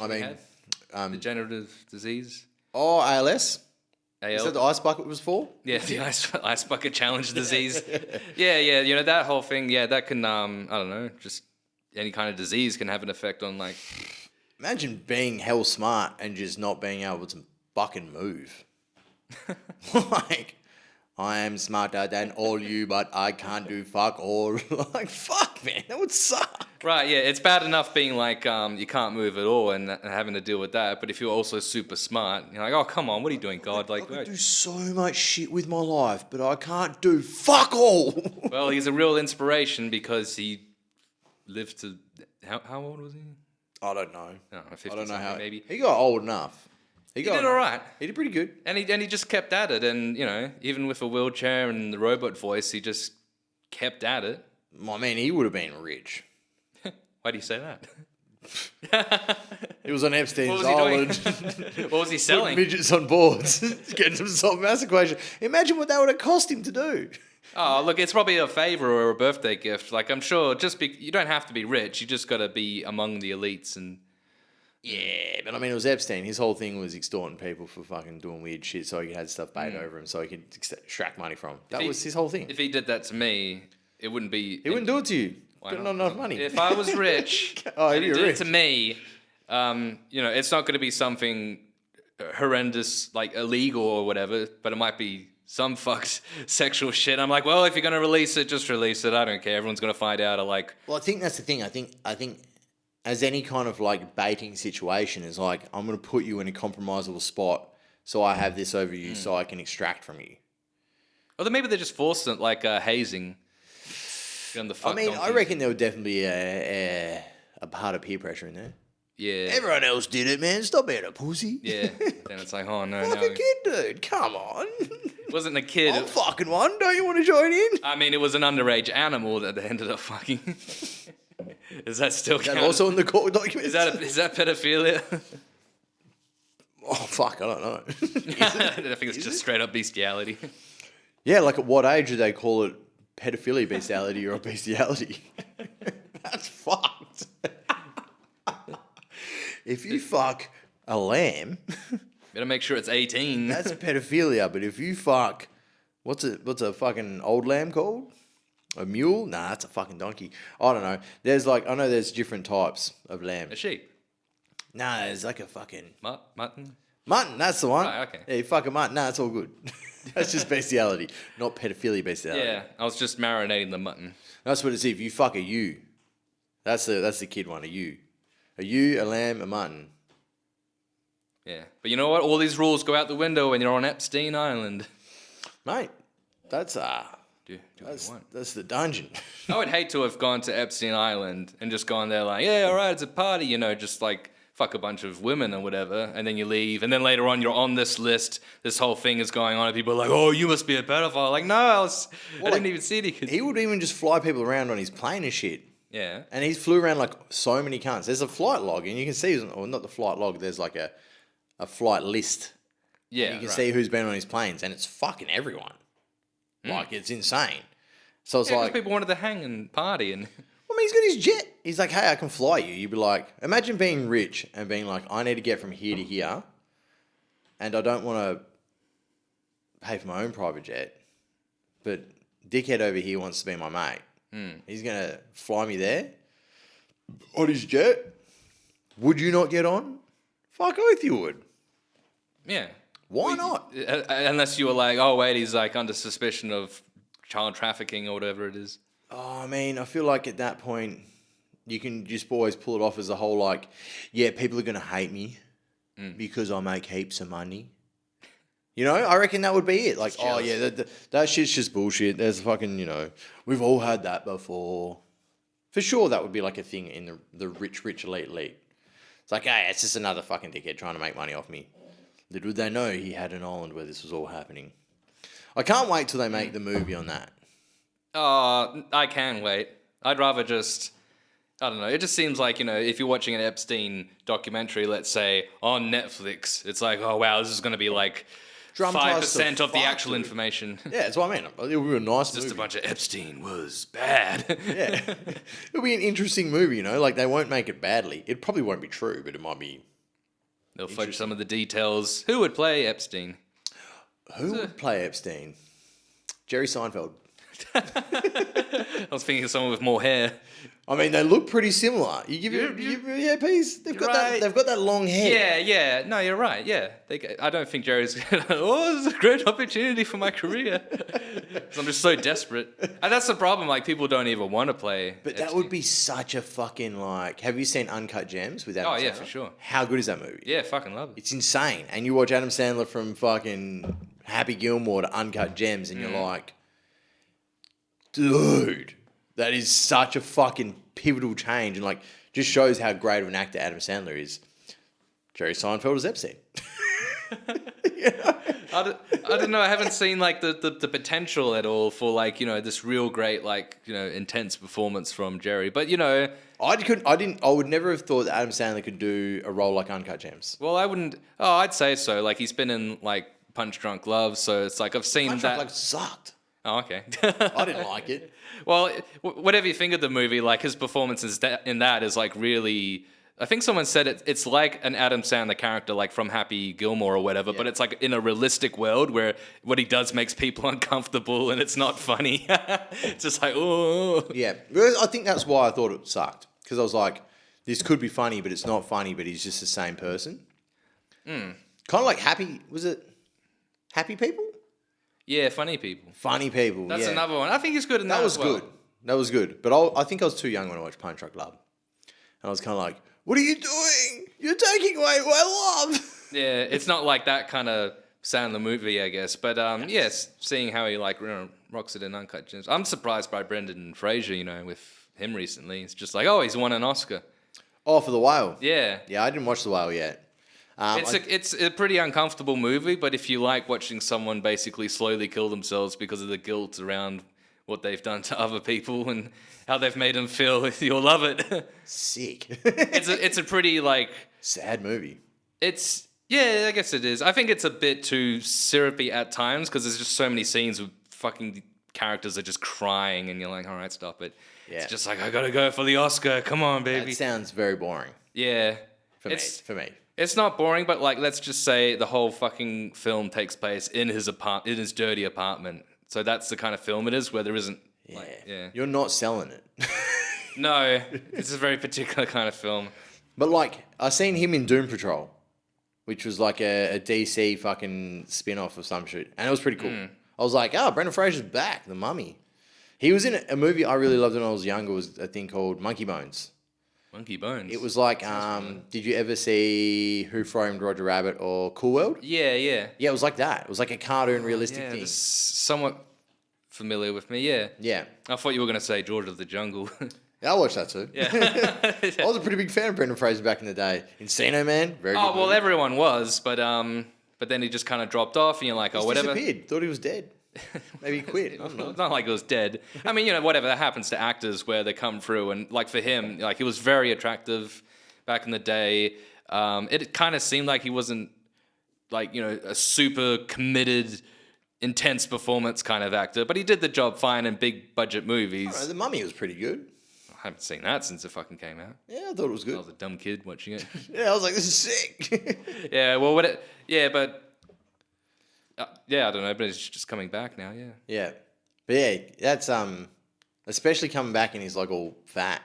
C: I mean...
B: degenerative disease?
C: Oh, ALS?
B: AL?
C: Is that the ice bucket was for?
B: Yeah, the ice bucket challenge disease. Yeah, you know, that whole thing, yeah, that can, I don't know, just any kind of disease can have an effect on, like...
C: Imagine being hell smart and just not being able to fucking move. Like, I am smarter than all you, but I can't do fuck all. Like, fuck, man, that would suck.
B: Right, yeah, it's bad enough being like, you can't move at all and having to deal with that, but if you're also super smart, you're like, oh, come on, what are you doing, God? Like,
C: I could do so much shit with my life, but I can't do fuck all.
B: Well, he's a real inspiration because he lived to, how old was he?
C: I don't know.
B: No, 50
C: I don't know how.
B: maybe.
C: He got old enough.
B: He did all right.
C: He did pretty good.
B: And he just kept at it, and you know, even with a wheelchair and the robot voice, he just kept at it.
C: I mean, he would have been rich.
B: Why do you say that?
C: He was on Epstein's
B: What was he
C: Island.
B: doing? What was he selling?
C: Putting midgets on boards, getting some solve maths equation. Imagine what that would have cost him to do.
B: Oh, look, it's probably a favor or a birthday gift. Like, I'm sure you don't have to be rich. You just got to be among the elites. And
C: Yeah, but I mean, it was Epstein. His whole thing was extorting people for fucking doing weird shit so he had stuff paid over him so he could extract money from him. That was his whole thing.
B: If he did that to me, it wouldn't be...
C: He wouldn't do it to you.
B: Why
C: Got
B: not?
C: not enough money.
B: If I was rich, and he
C: you're
B: did
C: rich.
B: it to me, you know, it's not going to be something horrendous, like illegal or whatever, but it might be some fucked sexual shit. I'm like, well, if you're going to release it, just release it. I don't care. Everyone's going to find out.
C: Well, I think that's the thing. I think as any kind of like baiting situation is like, I'm going to put you in a compromisable spot so I have this over you so I can extract from you.
B: Or then maybe they just forced it, like hazing.
C: I mean, I reckon there would definitely be a part of peer pressure in there.
B: Yeah.
C: Everyone else did it, man. Stop being a pussy.
B: Yeah. Then it's like, oh no,
C: Like
B: no.
C: a kid, dude. Come on.
B: It wasn't a kid.
C: I'm fucking one. Don't you want to join in?
B: I mean, it was an underage animal that they ended up fucking. Is that still
C: Is that
B: count?
C: also in the court documents?
B: Is that pedophilia?
C: Oh, fuck. I don't know.
B: I think it's just straight up bestiality.
C: Yeah, like at what age do they call it pedophilia, bestiality, or bestiality? That's fucked. If you fuck a lamb,
B: Better make sure it's 18.
C: that's pedophilia. But if you fuck, what's a fucking old lamb called? A mule? Nah, that's a fucking donkey. I don't know. I know there's different types of lamb.
B: A sheep.
C: Nah, there's like a fucking
B: Mutton.
C: mutton. That's the one.
B: Right, okay.
C: Yeah, you fuck a mutton. Nah, it's all good. That's just bestiality, not pedophilia bestiality.
B: Yeah, I was just marinating the mutton.
C: That's what it's. If you fuck a ewe, that's the kid one. A ewe, a lamb, a mutton.
B: Yeah, but you know what? All these rules go out the window when you're on Epstein Island.
C: Mate, that's
B: Do what you want.
C: that's the dungeon.
B: I would hate to have gone to Epstein Island and just gone there like, yeah, all right, it's a party, you know, just like fuck a bunch of women or whatever, and then you leave, and then later on you're on this list, this whole thing is going on, and people are like, oh, you must be a pedophile. Like, no, I didn't even see any kids.
C: He would even just fly people around on his plane and shit.
B: Yeah.
C: And he flew around like so many cunts. There's a flight log, and you can see, or not the flight log, there's like a flight list.
B: Yeah,
C: You can see who's been on his planes, and it's fucking everyone. Like, it's insane. So it's
B: Yeah, 'cause
C: like,
B: people wanted to hang and party and...
C: I mean, he's got his jet. He's like, hey, I can fly you. You'd be like, imagine being rich and being like, I need to get from here to here, and I don't want to pay for my own private jet, but dickhead over here wants to be my mate. He's going to fly me there on his jet. Would you not get on? Fuck oath you would.
B: Yeah.
C: Why not?
B: Unless you were like, oh wait, he's like under suspicion of child trafficking or whatever it is.
C: Oh, I mean, I feel like at that point, you can just always pull it off as a whole, like, yeah, people are going to hate me because I make heaps of money. You know, I reckon that would be it. Like, oh, yeah, that shit's just bullshit. There's fucking, you know, we've all had that before. For sure, that would be like a thing in the rich, elite. It's like, hey, it's just another fucking dickhead trying to make money off me. Little did they know he had an island where this was all happening. I can't wait till they make the movie on that.
B: Oh, I can wait. I'd rather just, I don't know. It just seems like, you know, if you're watching an Epstein documentary, let's say, on Netflix, it's like, oh, wow, this is going to to be 5% of the actual information.
C: Yeah, that's what I mean. It'll be a nice movie.
B: Just a bunch of Epstein was bad.
C: Yeah. It'll be an interesting movie, you know? Like, they won't make it badly. It probably won't be true, but it might be...
B: They'll fudge some of the details. Who would play Epstein?
C: Who would play Epstein? Jerry Seinfeld.
B: I was thinking of someone with more hair.
C: I mean, they look pretty similar. You give it, please. They've got
B: right.
C: They've got that long hair.
B: Yeah. No, you're right. Yeah, I don't think Jerry's. Oh, this is a great opportunity for my career. 'Cause I'm just so desperate, and that's the problem. Like, people don't even want to play.
C: But
B: Epstein.
C: that would be such a fucking like. Have you seen Uncut Gems with Adam Sandler?
B: Oh yeah, for sure.
C: How good is that movie?
B: Yeah, fucking love it.
C: It's insane. And you watch Adam Sandler from fucking Happy Gilmore to Uncut Gems, and you're like, dude, that is such a fucking pivotal change, and like just shows how great of an actor Adam Sandler is. Jerry Seinfeld is Epstein.
B: I don't know. I haven't seen like the potential at all for like, you know, this real great, like, you know, intense performance from Jerry. But, you know,
C: I would never have thought that Adam Sandler could do a role like Uncut Gems.
B: well, I wouldn't. Oh, I'd say so. Like, he's been in like Punch Drunk Love, so it's like I've seen
C: Punch
B: that.
C: Drunk Love sucked.
B: Oh, okay.
C: I didn't like it.
B: Well, whatever you think of the movie, like his performance in that is like really. I think someone said it's like an Adam Sandler character, like from Happy Gilmore or whatever, but it's like in a realistic world where what he does makes people uncomfortable and it's not funny. It's just like, oh.
C: Yeah, I think that's why I thought it sucked, because I was like, this could be funny, but it's not funny, but he's just the same person. Kind of like was it Happy People?
B: Yeah, Funny People.
C: Funny People,
B: That's another one. I think he's good in that
C: That was
B: as well.
C: good. That was good. But I think I was too young when I watched Punch Drunk Love. And I was kind of like, what are you doing? You're taking away my love.
B: Yeah, it's not like that kind of Sandler movie, I guess. But yes, seeing how he like, you know, rocks it in Uncut Gems. I'm surprised by Brendan Fraser, you know, with him recently. It's just like, oh, he's won an Oscar.
C: Oh, for The Whale.
B: Yeah.
C: Yeah, I didn't watch The Whale yet.
B: It's a pretty uncomfortable movie, but if you like watching someone basically slowly kill themselves because of the guilt around what they've done to other people and how they've made them feel, you'll love it.
C: Sick.
B: It's a pretty like
C: sad movie.
B: Yeah, I guess it is. I think it's a bit too syrupy at times because there's just so many scenes with fucking characters are just crying and you're like, all right, stop it.
C: Yeah.
B: It's just like, I gotta go for the Oscar. Come on, baby.
C: That sounds very boring.
B: Yeah.
C: For me.
B: It's not boring, but like, let's just say the whole fucking film takes place in his dirty apartment. So that's the kind of film it is, where there isn't.
C: You're not selling it.
B: No, it's a very particular kind of film.
C: But like, I seen him in Doom Patrol, which was like a DC fucking spin-off of some shit, and it was pretty cool. I was like, oh, Brendan Fraser's back, the Mummy. He was in a movie I really loved when I was younger. Was a thing called Monkey Bones.
B: Monkey Bones.
C: It was like, did you ever see Who Framed Roger Rabbit or Cool World?
B: Yeah.
C: Yeah, it was like that. It was like a cartoon, realistic thing.
B: It's somewhat familiar with me, yeah.
C: Yeah.
B: I thought you were going to say George of the Jungle.
C: Yeah, I watched that too.
B: Yeah.
C: I was a pretty big fan of Brendan Fraser back in the day. Encino Man, very good.
B: Oh, well,
C: movie.
B: everyone was, but then he just kind of dropped off and you're like, oh, whatever.
C: Disappeared. Thought he was dead. Maybe he quit. I don't know.
B: It's not like it was dead. I mean, you know, whatever, that happens to actors where they come through, and like for him, like he was very attractive back in the day. It kind of seemed like he wasn't like, you know, a super committed, intense performance kind of actor, but he did the job fine in big budget movies.
C: I don't know, The Mummy was pretty good.
B: I haven't seen that since it fucking came out.
C: Yeah, I thought it was good.
B: I was a dumb kid watching it.
C: Yeah, I was like, this is sick.
B: Yeah, well, yeah, I don't know, but it's just coming back now, yeah.
C: Yeah. But yeah, that's especially coming back and he's like all fat.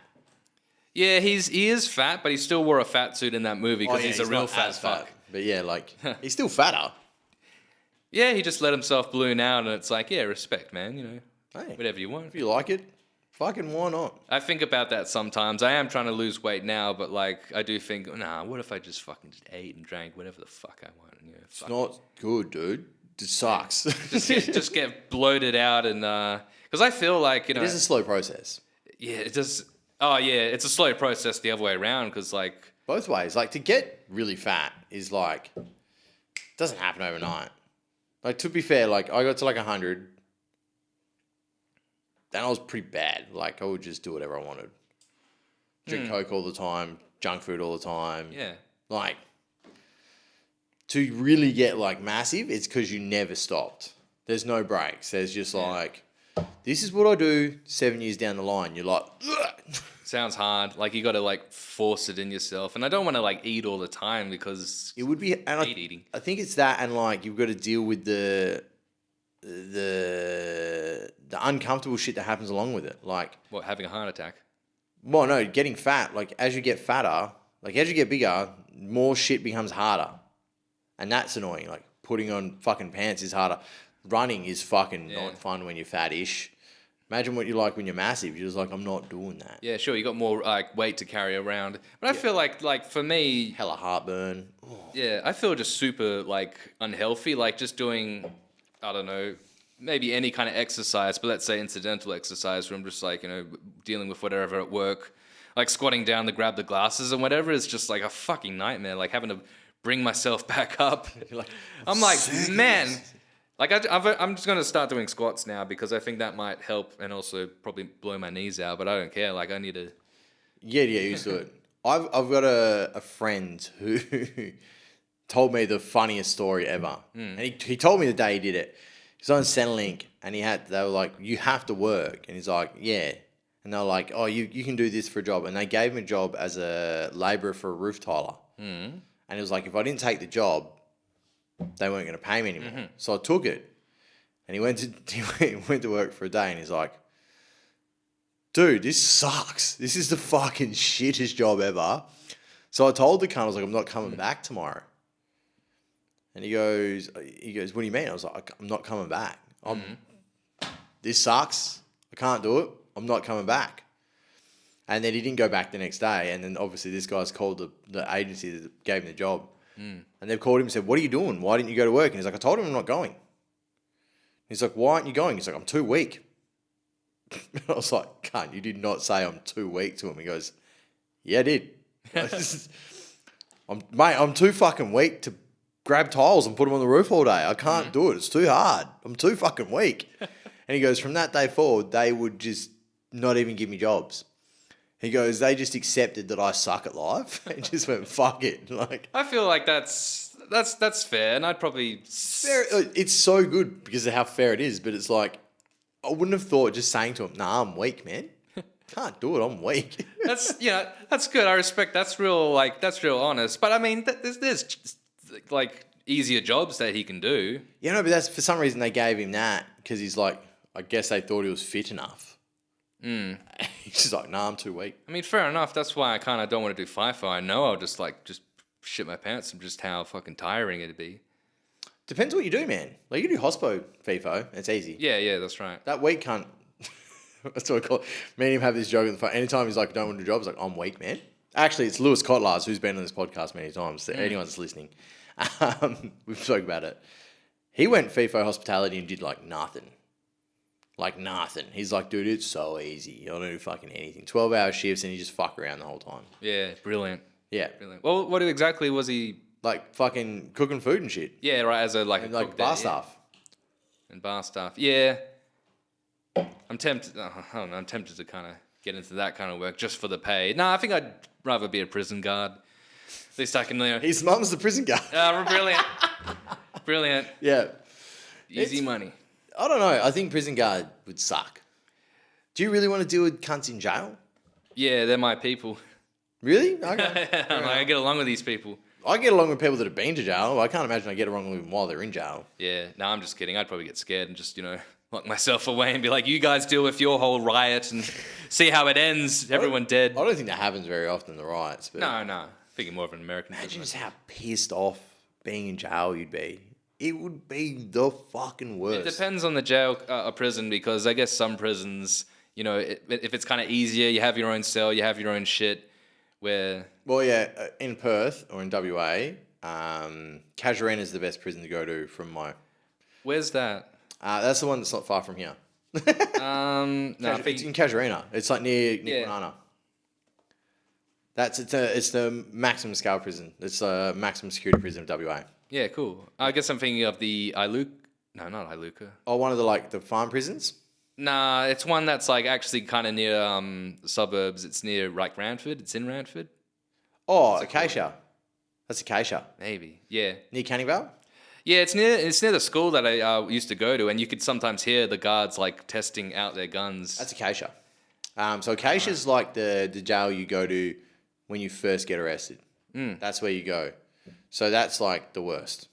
B: Yeah, he is fat, but he still wore a fat suit in that movie because he's a real
C: not
B: fat
C: as
B: fuck.
C: But yeah, like he's still fatter.
B: Yeah, he just let himself balloon out, and it's like, yeah, respect, man. You know,
C: Hey,
B: whatever you want.
C: if you like it, fucking why not?
B: I think about that sometimes. I am trying to lose weight now, but like I do think, nah, what if I just fucking just ate and drank whatever the fuck I want? And,
C: It's not good, dude. It sucks.
B: just get bloated out, and because I feel like, you know,
C: It is a slow process.
B: yeah, it does. Oh yeah, it's a slow process the other way around, because like,
C: Both ways. Like, to get really fat is like, doesn't happen overnight. Like, to be fair, like, I got to like 100. Then I was pretty bad. Like, I would just do whatever I wanted. Drink Coke all the time, junk food all the time.
B: yeah,
C: Like, to really get like massive, it's because you never stopped. There's no breaks. There's just like, this is what I do 7 years down the line. You're like, ugh.
B: sounds hard. Like you got to like force it in yourself, and I don't want to like eat all the time because
C: It would be, and
B: I hate eating.
C: I think it's that, and like you've got to deal with the uncomfortable shit that happens along with it. Like,
B: What, having a heart attack?
C: well, no, getting fat. Like, as you get fatter, like as you get bigger, more shit becomes harder, and that's annoying. Like, putting on fucking pants is harder. Running is fucking not fun when you're fattish. Imagine what you're like when you're massive. You're just like, I'm not doing that.
B: Yeah, sure. You got more like weight to carry around, but I feel like for me,
C: Hella heartburn. Oh.
B: yeah, I feel just super like unhealthy. Like just doing, I don't know, maybe any kind of exercise, but let's say incidental exercise where I'm just like, you know, dealing with whatever at work, like squatting down to grab the glasses and whatever is just like a fucking nightmare. Like having to bring myself back up.
C: Like,
B: I'm like, man. Like I'm just gonna start doing squats now because I think that might help and also probably blow my knees out. But I don't care. Like I need to.
C: Yeah, to get used to it. I've got a friend who told me the funniest story ever, and he told me the day he did it. He's on Centrelink, and they were like, you have to work, and he's like, yeah, and they were like, oh, you can do this for a job, and they gave him a job as a labourer for a roof tiler, and it was like, if I didn't take the job, they weren't going to pay me anymore. So I took it, and he went to work for a day, and he's like, dude, this sucks. This is the fucking shittest job ever. So I told the cunt, I was like, I'm not coming back tomorrow. And he goes, what do you mean? I was like, I'm not coming back. This sucks. I can't do it. I'm not coming back. And then he didn't go back the next day. And then obviously this guy's called the agency that gave him the job. And they've called him and said, what are you doing? Why didn't you go to work? And he's like, I told him I'm not going. He's like, why aren't you going? He's like, I'm too weak. I was like, cunt, you did not say I'm too weak to him. He goes, yeah, I did. I'm too fucking weak to grab tiles and put them on the roof all day. I can't do it. It's too hard. I'm too fucking weak. And he goes, from that day forward, they would just not even give me jobs. He goes, they just accepted that I suck at life and just went, fuck it. Like,
B: I feel like that's fair, and I'd probably
C: it's so good because of how fair it is, but it's like, I wouldn't have thought just saying to him, nah, I'm weak, man. Can't do it. I'm weak.
B: that's good. I respect. That's real honest. But I mean, there's like easier jobs that he can do.
C: Yeah, no, but that's for some reason they gave him that because he's like, I guess they thought he was fit enough. He's just like, nah, I'm too weak.
B: I mean, fair enough. That's why I kind of don't want to do FIFO. I know I'll just shit my pants and just how fucking tiring it'd be.
C: Depends what you do, man. Like, you do hospo FIFO. It's easy.
B: Yeah, that's right.
C: That weak cunt. That's what I call it. Me and him have this joke on the phone. Anytime he's like, don't want to do jobs, like, I'm weak, man. Actually, it's Lewis Kotlars, who's been on this podcast many times. So anyone that's listening. We've spoken about it. He went FIFO hospitality and did like nothing. Like nothing. He's like, dude, it's so easy. You don't do fucking anything. 12-hour shifts and you just fuck around the whole time.
B: Yeah, brilliant.
C: Yeah.
B: Brilliant. Well, what exactly was he?
C: Like fucking cooking food and shit.
B: Yeah, right, as a
C: And like bar stuff.
B: And bar stuff. Yeah. I'm tempted. I don't know. I'm tempted to kind of get into that kind of work just for the pay. No, I think I'd rather be a prison guard. At least I can.
C: His mum's the prison guard.
B: Brilliant. Brilliant.
C: Yeah.
B: Easy money.
C: I don't know. I think prison guard would suck. Do you really want to deal with cunts in jail?
B: Yeah, they're my people.
C: Really? Okay.
B: I get along with these people.
C: I get along with people that have been to jail. I can't imagine I get along with them while they're in jail.
B: Yeah. No, I'm just kidding. I'd probably get scared and just, lock myself away and be like, you guys deal with your whole riot and see how it ends. Everyone dead.
C: I don't think that happens very often, the riots. But
B: No. Thinking more of an American.
C: Imagine just how pissed off being in jail you'd be. it would be the fucking worst.
B: It depends on the jail or prison, because I guess some prisons, you know, if it's kind of easier, you have your own cell, you have your own shit. Where
C: Well, yeah, in Perth or in WA, Casuarina is the best prison to go to from my.
B: where's that?
C: That's the one that's not far from here.
B: No, I
C: It's
B: think,
C: in Casuarina. It's like near
B: Yeah.
C: Kwinana. It's the maximum scale prison. It's a maximum security prison of WA.
B: yeah, cool. I guess I'm thinking of the Iluka. No, not Iluka.
C: Oh, one of the farm prisons.
B: Nah, it's one that's like actually kind of near the suburbs. It's near like Ranford. It's in Ranford.
C: Oh, Acacia. That's Acacia.
B: Maybe. Yeah.
C: Near Canning Vale?
B: Yeah, it's near the school that I used to go to, and you could sometimes hear the guards like testing out their guns.
C: That's Acacia. So Acacia's like the jail you go to when you first get arrested. That's where you go. So that's like the worst.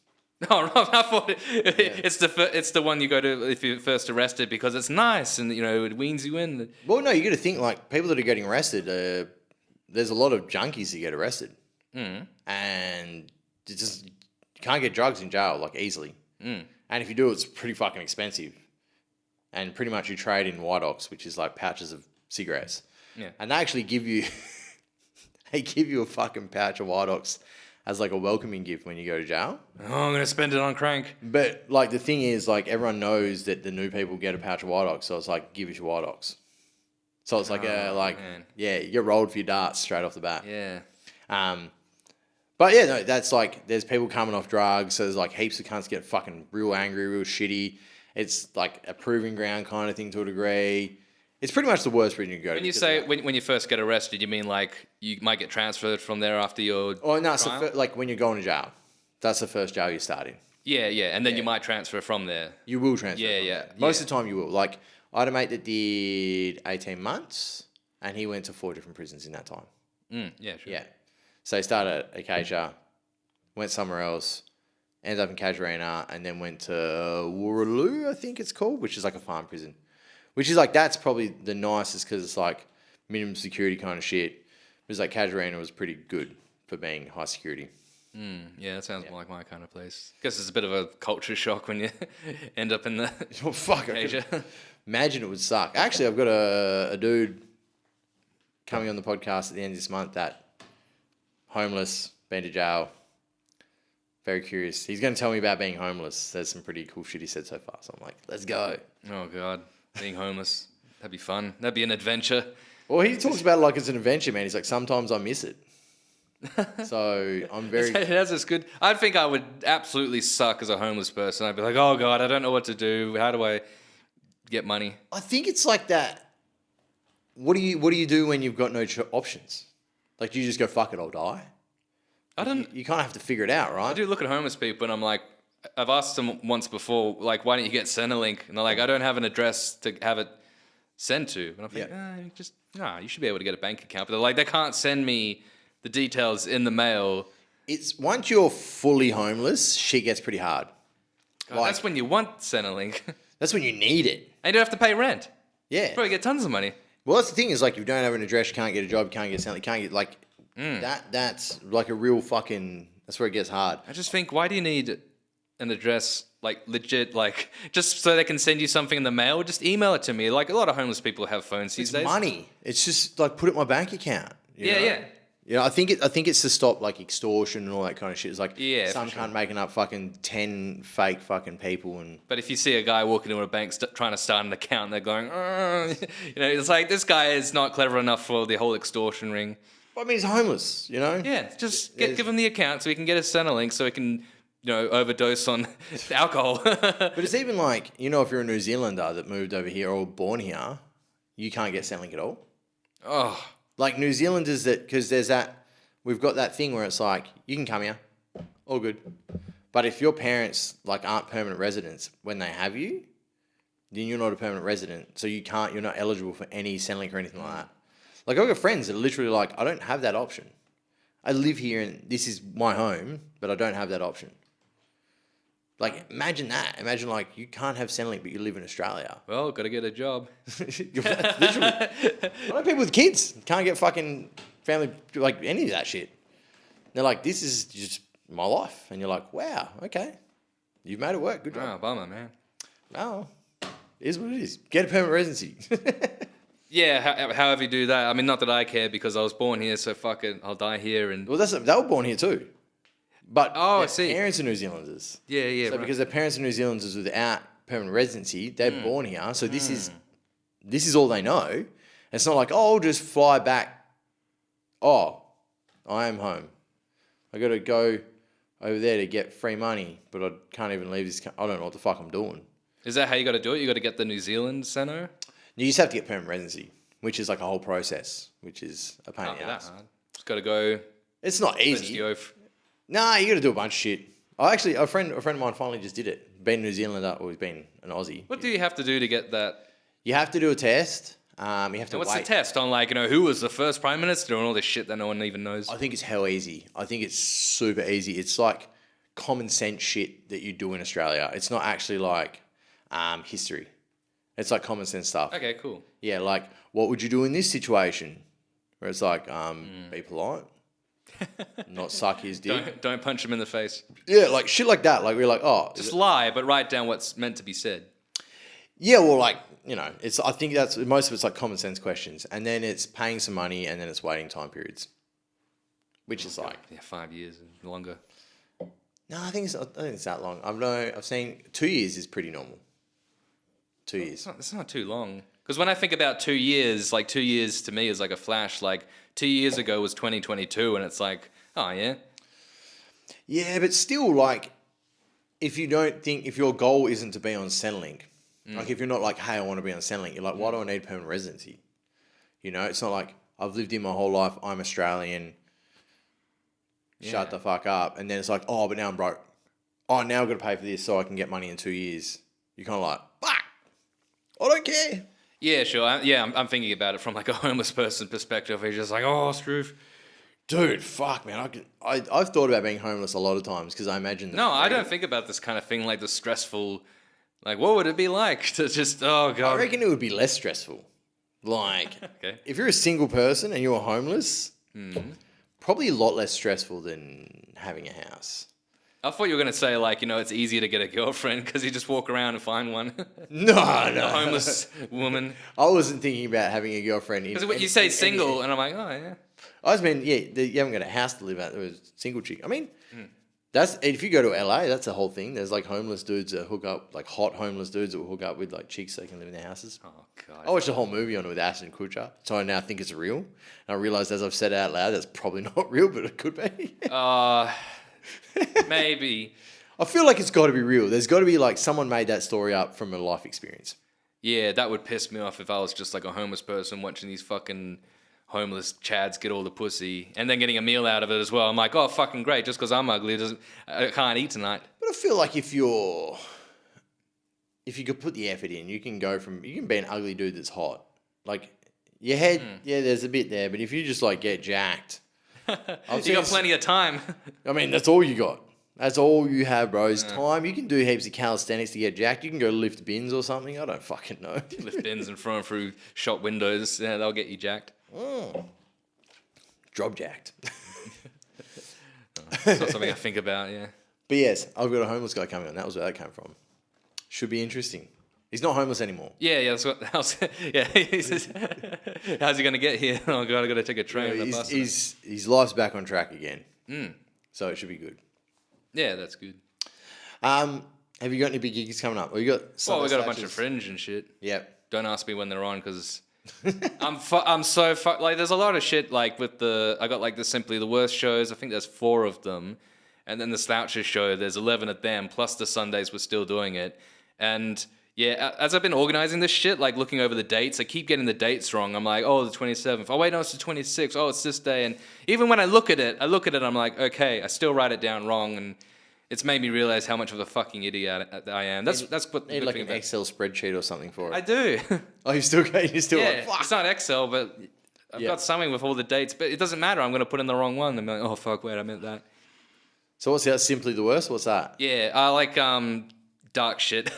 B: Oh, no, I thought it's the one you go to if you're first arrested, because it's nice and, you know, it weans you in.
C: Well, no, you got to think like people that are getting arrested. There's a lot of junkies that get arrested, and you just can't get drugs in jail like easily. And if you do, it's pretty fucking expensive. And pretty much you trade in White Ox, which is like pouches of cigarettes.
B: Yeah.
C: And they actually give you, they give you a fucking pouch of White Ox as like a welcoming gift when you go to jail.
B: Oh, I'm gonna spend it on crank.
C: But like the thing is, like everyone knows that the new people get a pouch of White Ox, so it's like give us your White Ox. So it's like
B: man.
C: yeah, you get rolled for your darts straight off the bat.
B: Yeah.
C: But yeah, no, that's like there's people coming off drugs, so there's like heaps of cunts get fucking real angry, real shitty. It's like a proving ground kind of thing to a degree. It's pretty much the worst prison you can go to.
B: When you say when you first get arrested, you mean like you might get transferred from there after your
C: Oh no, it's
B: trial?
C: like when you're going to jail. That's the first jail you start in.
B: Yeah, and then you might transfer from there.
C: You will transfer.
B: Yeah,
C: from
B: yeah,
C: there. Most
B: yeah.
C: of the time you will. Like I had a mate that did 18 months and he went to 4 different prisons in that time.
B: Yeah, sure.
C: Yeah. So he started at Acacia, went somewhere else, ended up in Casuarina, and then went to Wooroloo, I think it's called, which is like a farm prison. Which is like, that's probably the nicest because it's like minimum security kind of shit. Because like Casuarina was pretty good for being high security.
B: Yeah, that sounds more like my kind of place. Guess it's a bit of a culture shock when you end up in the
C: Oh, fuck.
B: Asia.
C: Imagine it would suck. Actually, I've got a dude coming on the podcast at the end of this month that homeless, been to jail. Very curious. He's going to tell me about being homeless. There's some pretty cool shit he said so far. So I'm like, let's go.
B: Oh god, being homeless. That'd be fun. That'd be an adventure.
C: Well, he talks about it like it's an adventure, man. He's like, sometimes I miss it. So I'm very...
B: It has this good. I think I would absolutely suck as a homeless person. I'd be like, oh god, I don't know what to do. How do I get money?
C: I think it's like that. What do you do when you've got no options? Like, do you just go, fuck it, I'll die?
B: I don't.
C: You kind of have to figure it out, right?
B: I do look at homeless people and I'm like, I've asked them once before, like, why don't you get Centrelink? And they're like, I don't have an address to have it sent to. And I'm like, you should be able to get a bank account. But they're like, they can't send me the details in the mail.
C: It's once you're fully homeless, shit gets pretty hard.
B: God, that's when you want Centrelink.
C: That's when you need it.
B: And you don't have to pay rent.
C: Yeah.
B: You probably get tons of money.
C: Well, that's the thing is like, if you don't have an address, you can't get a job, you can't get something, you can't get like that's like a real fucking. That's where it gets hard.
B: I just think, why do you need an address, like legit, like just so they can send you something in the mail? Just email it to me. Like a lot of homeless people have phones these days.
C: Money. It's just like put it in my bank account. You know?
B: Yeah.
C: You know, I think it's to stop like extortion and all that kind of shit. It's like some
B: for sure.
C: cunt making up fucking 10 fake fucking people and
B: But if you see a guy walking into a bank trying to start an account, and they're going, it's like this guy is not clever enough for the whole extortion ring.
C: I mean, he's homeless, you know?
B: Yeah, just give him the account so he can get a Centrelink so he can, overdose on alcohol.
C: But it's even like, if you're a New Zealander that moved over here or born here, you can't get Centrelink at all.
B: Oh,
C: Like New Zealanders because we've got that thing where it's like, you can come here, all good. But if your parents like aren't permanent residents when they have you, then you're not a permanent resident. So you're not eligible for any Centrelink or anything like that. Like I've got friends that are literally like, I don't have that option. I live here and this is my home, but I don't have that option. Like, imagine that. Imagine, like, you can't have Centrelink, but you live in Australia.
B: well, got to get a job.
C: Literally. I know people with kids can't get fucking family, like, any of that shit. They're like, this is just my life. And you're like, wow, okay. You've made it work. Good job.
B: Oh, bummer, man.
C: No, it is what it is. Get a permanent residency.
B: Yeah, however you do that. I mean, not that I care because I was born here, so fuck it, I'll die here. And
C: Well, they were born here too. But
B: Oh, I
C: their
B: see.
C: parents are New Zealanders.
B: yeah,
C: So
B: right.
C: because their parents are New Zealanders without permanent residency, they're born here. So this is all they know. It's not like, oh, I'll just fly back. Oh, I am home. I got to go over there to get free money, but I can't even leave this. I don't know what the fuck I'm doing.
B: Is that how you got to do it? You got to get the New Zealand centre?
C: You just have to get permanent residency, which is like a whole process, which is a pain in the
B: That
C: ass.
B: hard. Just got to go.
C: It's not
B: Pledge
C: easy.
B: the oath.
C: Nah, you got to do a bunch of shit. I actually, a friend of mine finally just did it. Been a New Zealander, or he's been an Aussie.
B: What do you have to do to get that?
C: You have to do a test. You have to
B: And what's
C: wait.
B: the test on, like, who was the first prime minister and all this shit that no one even knows?
C: I think it's hell easy. I think it's super easy. It's like common sense shit that you do in Australia. It's not actually like history. It's like common sense stuff.
B: Okay, cool.
C: Yeah, like what would you do in this situation? Where it's like, be polite, not suck his dick.
B: Don't punch him in the face.
C: Yeah, like shit like that. Like we're like, oh,
B: Just lie, but write down what's meant to be said.
C: yeah, well, like, you know, it's. I think that's most of it's like common sense questions, and then it's paying some money, and then it's waiting time periods, which is like,
B: Yeah, 5 years and longer.
C: no, I think it's that long. I've seen 2 years is pretty normal. 2 years.
B: It's not too long. Because when I think about 2 years, like 2 years to me is like a flash. Like 2 years ago was 2022, and it's like, oh yeah.
C: Yeah, but still, like, if your goal isn't to be on Centrelink, like if you're not like, hey, I want to be on Centrelink, you're like, why do I need permanent residency? You know, it's not like I've lived in my whole life, I'm Australian, shut the fuck up. And then it's like, oh, but now I'm broke. Oh, now I've got to pay for this so I can get money in 2 years. You're kind of like, fuck, I don't care.
B: Yeah, sure. I'm thinking about it from like a homeless person perspective. He's just like, oh, screw.
C: Dude, fuck, man. I've thought about being homeless a lot of times because I imagine...
B: No, I don't think about this kind of thing like the stressful... Like, what would it be like to just, oh, God.
C: I reckon it would be less stressful. Like,
B: Okay.
C: if you're a single person and you're homeless, probably a lot less stressful than having a house.
B: I thought you were going to say, like, it's easier to get a girlfriend because you just walk around and find one.
C: No.
B: A homeless woman.
C: I wasn't thinking about having a girlfriend.
B: Because you say single, and I'm like, oh, yeah.
C: I just mean, yeah, you haven't got a house to live at. There was a single chick. I mean, that's if you go to LA, that's a whole thing. There's like homeless dudes that hook up, like hot homeless dudes that will hook up with like chicks so they can live in their houses.
B: Oh, God.
C: I watched a whole movie on it with Ashton Kutcher, so I now think it's real. And I realized as I've said it out loud, that's probably not real, but it could be.
B: Maybe.
C: I feel like it's got to be real. There's got to be like someone made that story up from a life experience.
B: Yeah, that would piss me off if I was just like a homeless person watching these fucking homeless chads get all the pussy and then getting a meal out of it as well. I'm like, oh, fucking great. Just because I'm ugly, I can't eat tonight.
C: But I feel like if you could put the effort in, you can be an ugly dude that's hot. Like your head, yeah, there's a bit there, but if you just like get jacked,
B: You got plenty of time.
C: I mean, that's all you got. That's all you have, bro. Is time. You can do heaps of calisthenics to get jacked. You can go lift bins or something. I don't fucking know.
B: Lift bins and throw them through shop windows. Yeah, they'll get you jacked.
C: Drop jacked.
B: It's not something I think about, yeah.
C: But yes, I've got a homeless guy coming on. That was where that came from. Should be interesting. He's not homeless anymore.
B: Yeah, that's what. Yeah, he says, how's he gonna get here? Oh God, I got to take a train. or a bus.
C: His life's back on track again. So it should be good.
B: Yeah, that's good.
C: Have you got any big gigs coming up? Or you got?
B: Well, we got a bunch of fringe and shit.
C: Yep.
B: Don't ask me when they're on because I'm so like. There's a lot of shit like with I got like the Simply the Worst shows. I think there's 4 of them, and then the Slouchers show. There's 11 of them plus the Sundays we're still doing it, and. Yeah, as I've been organizing this shit, like looking over the dates, I keep getting the dates wrong. I'm like, oh, the 27th. Oh, wait, no, it's the 26th. Oh, it's this day. And even when I look at it, I'm like, okay, I still write it down wrong. And it's made me realize how much of a fucking idiot I am. That's what the
C: Need
B: good
C: like
B: thing
C: an
B: about
C: Excel spreadsheet or something for it.
B: I do.
C: Oh, you're still
B: Yeah,
C: like, fuck.
B: it's not Excel, but I've got something with all the dates. But it doesn't matter. I'm going to put in the wrong one. I'm like, oh, fuck, wait, I meant that.
C: So what's that? Simply the Worst? What's that?
B: Yeah, I like dark shit.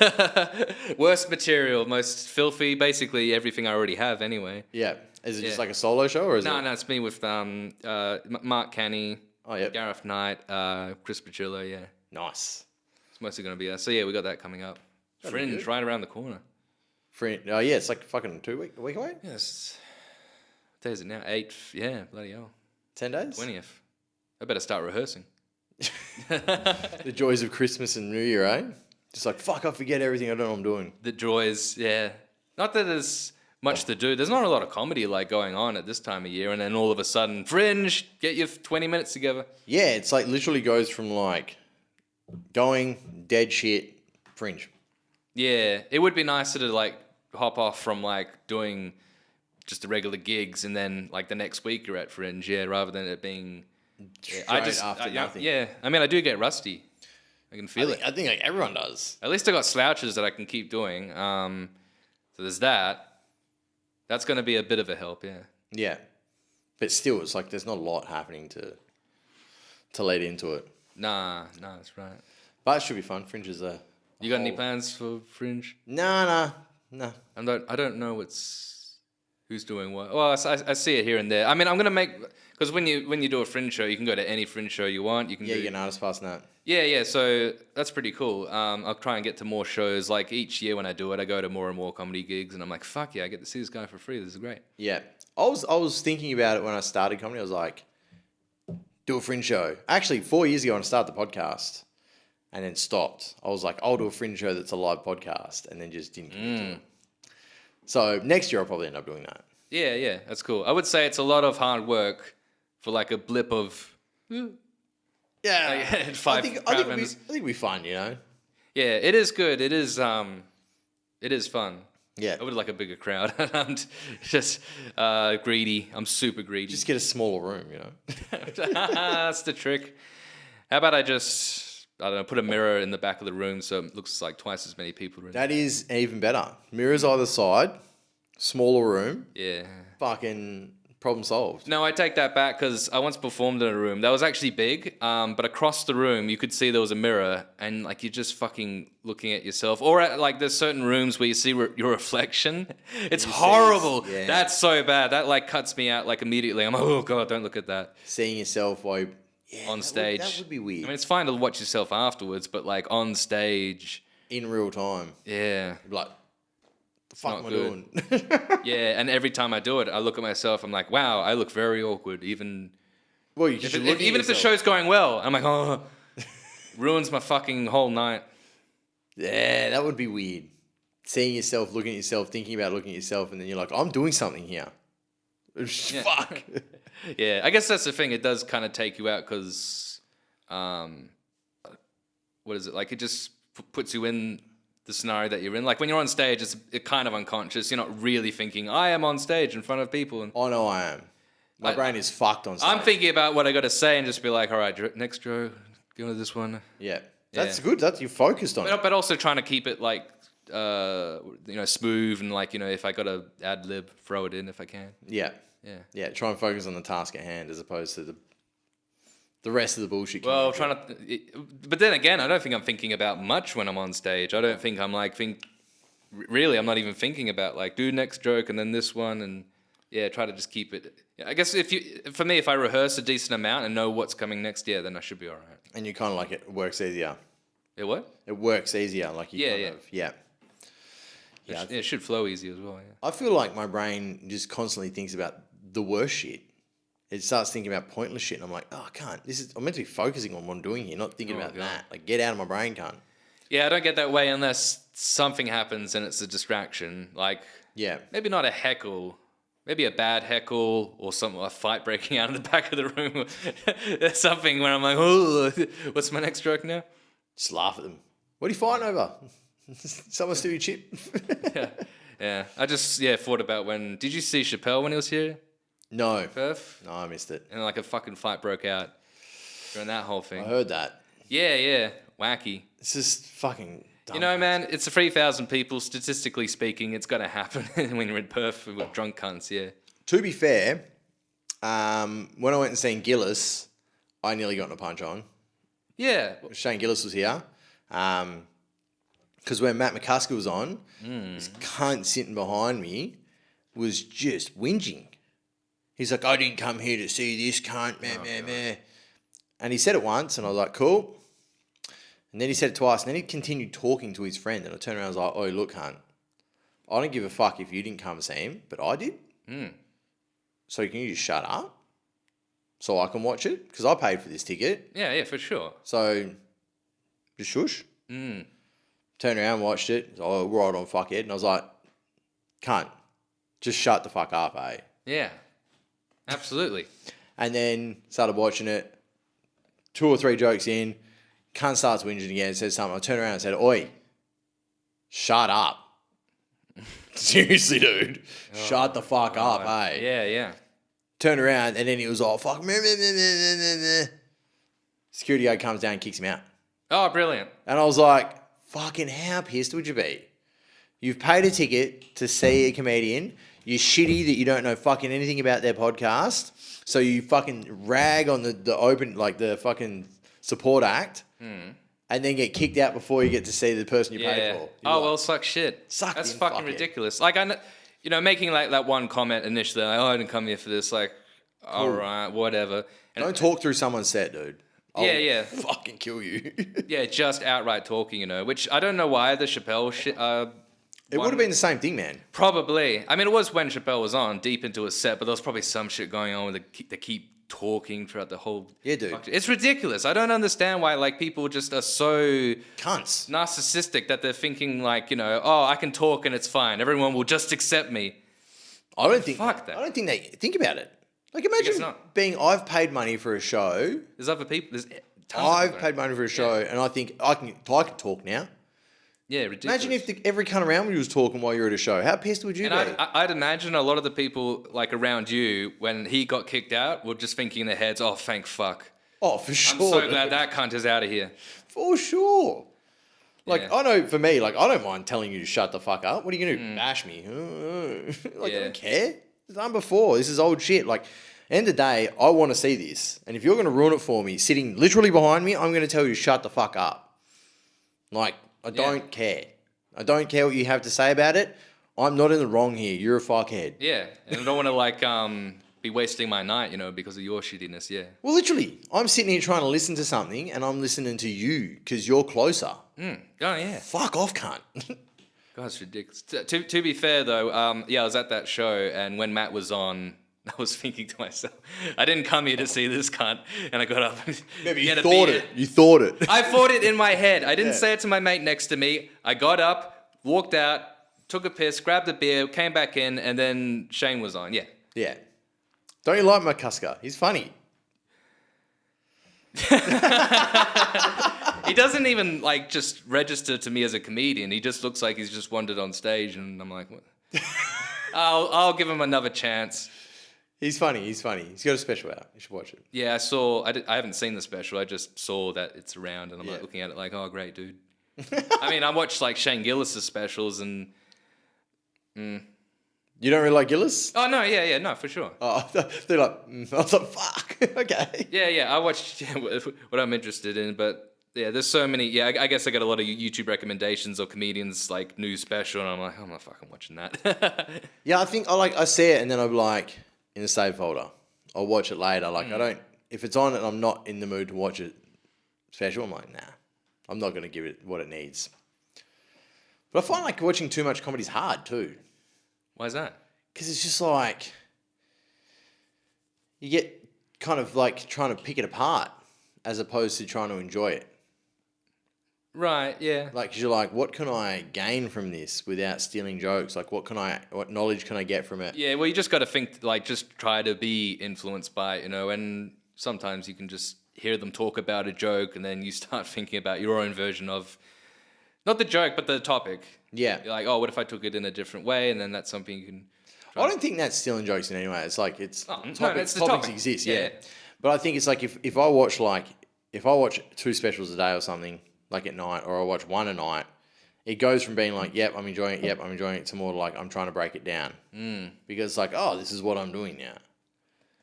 B: Worst material, most filthy, basically everything I already have anyway.
C: Yeah. Is it just like a solo show or is it?
B: No, it's me with Mark Canny,
C: Oh, yeah.
B: Gareth Knight, Chris Pachillo, yeah.
C: Nice.
B: mostly going to be us. So yeah, we got that coming up.
C: That'd be
B: Fringe
C: good.
B: right around the corner.
C: Oh yeah, it's like fucking a week away.
B: Yes. What day is it now? 8th. Yeah, bloody hell.
C: 10 days.
B: 20th. I better start rehearsing.
C: The joys of Christmas and New Year, eh? Just like fuck, I forget everything. I don't know what I'm doing.
B: The joys, yeah. Not that there's much to do. There's not a lot of comedy like going on at this time of year, and then all of a sudden, Fringe, get your 20 minutes together.
C: Yeah, it's like literally goes from like going dead shit, Fringe.
B: Yeah, it would be nicer to like hop off from like doing just the regular gigs, and then like the next week you're at Fringe, yeah, rather than it being.
C: Straight
B: Yeah,
C: nothing.
B: yeah. I mean, I do get rusty. I can feel it.
C: I think like everyone does.
B: At least I got slouches that I can keep doing. So there's that. That's going to be a bit of a help, yeah.
C: Yeah, but still, it's like there's not a lot happening to lead into it.
B: Nah, that's right.
C: But it should be fun. Fringe is a.
B: You got any plans for Fringe?
C: No.
B: I don't know who's doing what. Well, I see it here and there. I mean, I'm gonna make, because when you do a Fringe show, you can go to any Fringe show you want. You can
C: Yeah, you get an artist pass and that.
B: Yeah. So that's pretty cool. I'll try and get to more shows. Like each year when I do it, I go to more and more comedy gigs, and I'm like, fuck yeah, I get to see this guy for free. This is great.
C: Yeah, I was thinking about it when I started comedy. I was like, do a Fringe show. Actually, 4 years ago when I started the podcast, and then stopped. I was like, I'll do a Fringe show that's a live podcast, and then just didn't commit to it. So next year I'll probably end up doing that.
B: Yeah, that's cool. I would say it's a lot of hard work for like a blip of.
C: Yeah,
B: Five
C: I think
B: crowd
C: it'll
B: members.
C: be fun, you know.
B: Yeah, it is good. It is fun.
C: Yeah,
B: I would like a bigger crowd. I'm just greedy. I'm super greedy.
C: just get a smaller room, you know.
B: That's the trick. How about I don't know, put a mirror in the back of the room so it looks like twice as many people are in
C: That is even better. Mirrors either side, smaller room,
B: Yeah.
C: fucking problem solved.
B: No, I take that back because I once performed in a room that was actually big, but across the room you could see there was a mirror, and like you're just fucking looking at yourself. Or at, like there's certain rooms where you see your reflection. It's horrible.
C: yeah.
B: That's so bad. That like cuts me out like immediately. I'm like, oh god, don't look at that
C: Seeing yourself while you,
B: on stage.
C: that would be weird.
B: I mean, it's fine to watch yourself afterwards, but like on stage,
C: In real time.
B: yeah.
C: You'd be like, the fuck
B: not
C: am I
B: good.
C: doing?
B: Yeah, and every time I do it, I look at myself. I'm like, wow, I look very awkward. Even
C: Well, you
B: if,
C: should look at
B: even if the
C: yourself.
B: show's going well, I'm like, oh, ruins my fucking whole night.
C: Yeah, that would be weird. Seeing yourself, looking at yourself, thinking about looking at yourself, and then you're like, I'm doing something here. Fuck.
B: Yeah, I guess that's the thing. It does kind of take you out because, what is it like? It just puts you in the scenario that you're in. Like when you're on stage, it's kind of unconscious. You're not really thinking, I am on stage in front of people. And
C: I know I am. My brain is fucked on stage.
B: I'm thinking about what I got to say and just be like, all right, next Joe, go to this one.
C: Yeah. That's good. That's you're focused on it.
B: But also trying to keep it like, smooth and like, if I got to ad lib, throw it in if I can.
C: Yeah.
B: Yeah.
C: Yeah. Try and focus on the task at hand as opposed to the rest of the bullshit.
B: Well, but then again, I don't think I'm thinking about much when I'm on stage. I don't think I'm like, really, I'm not even thinking about like, do next joke and then this one and yeah, try to just keep it. I guess for me, if I rehearse a decent amount and know what's coming next year, then I should be all right.
C: And you kind of like it works easier.
B: Yeah, what?
C: It works easier. Like you
B: Yeah.
C: Yeah.
B: It should flow easy as well, yeah.
C: I feel like my brain just constantly thinks about the worst shit. It starts thinking about pointless shit, and I'm like, oh, I can't. I'm meant to be focusing on what I'm doing here, not thinking about
B: God.
C: that. Like, get out of my brain, cunt.
B: Yeah, I don't get that way unless something happens and it's a distraction. Like,
C: Yeah.
B: maybe not a heckle, maybe a bad heckle or a fight breaking out in the back of the room. There's something where I'm like, oh, what's my next joke now?
C: Just laugh at them. What are you fighting over? Someone steal your chip?
B: Yeah. I just thought about did you see Chappelle when he was here?
C: No.
B: Perth?
C: No, I missed it.
B: And like a fucking fight broke out during that whole
C: I
B: thing.
C: heard that.
B: Yeah. Wacky.
C: It's just fucking dumb.
B: Man, it's 3,000 people. Statistically speaking, it's going to happen when you're in Perth with drunk cunts, yeah.
C: To be fair, when I went and seen Gillis, I nearly got in a punch on.
B: Yeah.
C: Shane Gillis was here. Because when Matt McCusker was on, this cunt sitting behind me was just whinging. He's like, I didn't come here to see this cunt, meh. And he said it once, and I was like, cool. And then he said it twice, and then he continued talking to his friend. And I turned around and was like, "Oh, look, cunt, I don't give a fuck if you didn't come see him, but I did. So can you just shut up so I can watch it? Because I paid for this ticket.
B: Yeah, for sure.
C: So just shush." Turned around, watched it. Oh, right on, fuckhead. And I was like, "Cunt, just shut the fuck up, eh?"
B: Yeah, absolutely.
C: And then started watching it. 2 or 3 jokes in, cunt starts whinging again, says something. I turned around and said, "Oi, shut up." Seriously, dude. Shut the fuck up, eh?
B: Yeah.
C: Turned around and then he was all, "Fuck me." Security guard comes down and kicks him out.
B: Oh, brilliant.
C: And I was like, fucking how pissed would you be? You've paid a ticket to see a comedian. You're shitty that you don't know fucking anything about their podcast. So you fucking rag on the open, like the fucking support act, and then get kicked out before you get to see the person you paid for.
B: Oh, well, suck shit.
C: Sucked
B: That's
C: in,
B: fucking
C: fuck it.
B: ridiculous. Like, I know, making like that one comment initially, like, "Oh, I didn't come here for this." Like, all right, whatever. And
C: Don't talk through someone's set, dude. I'll
B: Yeah.
C: fucking kill you.
B: yeah, just outright talking, which I don't know why the Chappelle shit.
C: It would have been the same thing, man.
B: Probably. I mean, it was when Chappelle was on, deep into his set, but there was probably some shit going on with they keep talking throughout the whole.
C: Yeah, dude.
B: It's ridiculous. I don't understand why like people just are so
C: Cunts.
B: narcissistic that they're thinking like, oh, I can talk and it's fine. Everyone will just accept me.
C: I don't think.
B: Fuck that.
C: I don't think they think about it. Like, imagine
B: not.
C: I've paid money for a show.
B: There's other people. There's tons of
C: I've
B: people.
C: paid money for a show, and I think I can talk now.
B: Yeah, ridiculous.
C: Imagine if every cunt around you was talking while you were at a show. How pissed would you be?
B: I'd imagine a lot of the people like around you when he got kicked out were just thinking in their heads, "Oh, thank fuck!
C: Oh, for sure.
B: I'm so glad that cunt is out of here."
C: For sure. Like,
B: Yeah.
C: I know for me, like, I don't mind telling you to shut the fuck up. What are you going to do? Bash me? Like, I
B: Yeah.
C: don't care. It's done before. This is old shit. Like, end of the day, I want to see this. And if you're going to ruin it for me, sitting literally behind me, I'm going to tell you to shut the fuck up. Like, I don't care. I don't care what you have to say about it. I'm not in the wrong here. You're a fuckhead.
B: Yeah, and I don't want to like be wasting my night, because of your shittiness. Yeah.
C: Well, literally, I'm sitting here trying to listen to something, and I'm listening to you because you're closer.
B: Oh yeah.
C: Fuck off, cunt.
B: God, it's ridiculous. To be fair though, I was at that show, and when Matt was on, I was thinking to myself, I didn't come here to see this cunt, and I got up.
C: Maybe you
B: get a
C: thought
B: beer.
C: it. You thought it.
B: I thought it in my head. I didn't
C: Yeah.
B: say it to my mate next to me. I got up, walked out, took a piss, grabbed a beer, came back in, and then Shane was on. Yeah.
C: Yeah. Don't you like McCusker? He's funny.
B: He doesn't even like just register to me as a comedian. He just looks like he's just wandered on stage, and I'm like, what? I'll give him another chance.
C: He's funny. He's funny. He's got a special out. You should watch it.
B: Yeah, I haven't seen the special. I just saw that it's around, and I'm like looking at it like, oh, great, dude. I mean, I watched like Shane Gillis's specials, and
C: You don't really like Gillis?
B: oh no, yeah, no, for sure.
C: Oh, they're like, I was like, fuck. Okay.
B: Yeah, I watched what I'm interested in, but yeah, there's so many. Yeah, I guess I got a lot of YouTube recommendations or comedians like new special, and I'm like, I'm not fucking watching that.
C: Yeah, I think I see it and then I'll be like, in the save folder. I'll watch it later. Like, I don't, if it's on and I'm not in the mood to watch it special, I'm like, nah, I'm not going to give it what it needs. But I find like watching too much comedy is hard too.
B: Why is that?
C: Because it's just like, you get kind of like trying to pick it apart as opposed to trying to enjoy it.
B: Right. Yeah.
C: Like, cause you're like, what can I gain from this without stealing jokes? Like, what knowledge can I get from it?
B: Yeah. Well, you just got to think like, just try to be influenced by it, and sometimes you can just hear them talk about a joke, and then you start thinking about your own version of, not the joke, but the topic.
C: Yeah.
B: You're like, oh, what if I took it in a different way? And then that's something you can.
C: I don't think that's stealing jokes in any way. It's like, it's
B: no,
C: topics
B: it's the topic.
C: exist,
B: Yeah.
C: yeah. But I think it's like, if I watch 2 specials a day or something, like at night, or I watch one a night, it goes from being like, yep, I'm enjoying it, to more like, I'm trying to break it down. Because it's like, oh, this is what I'm doing now.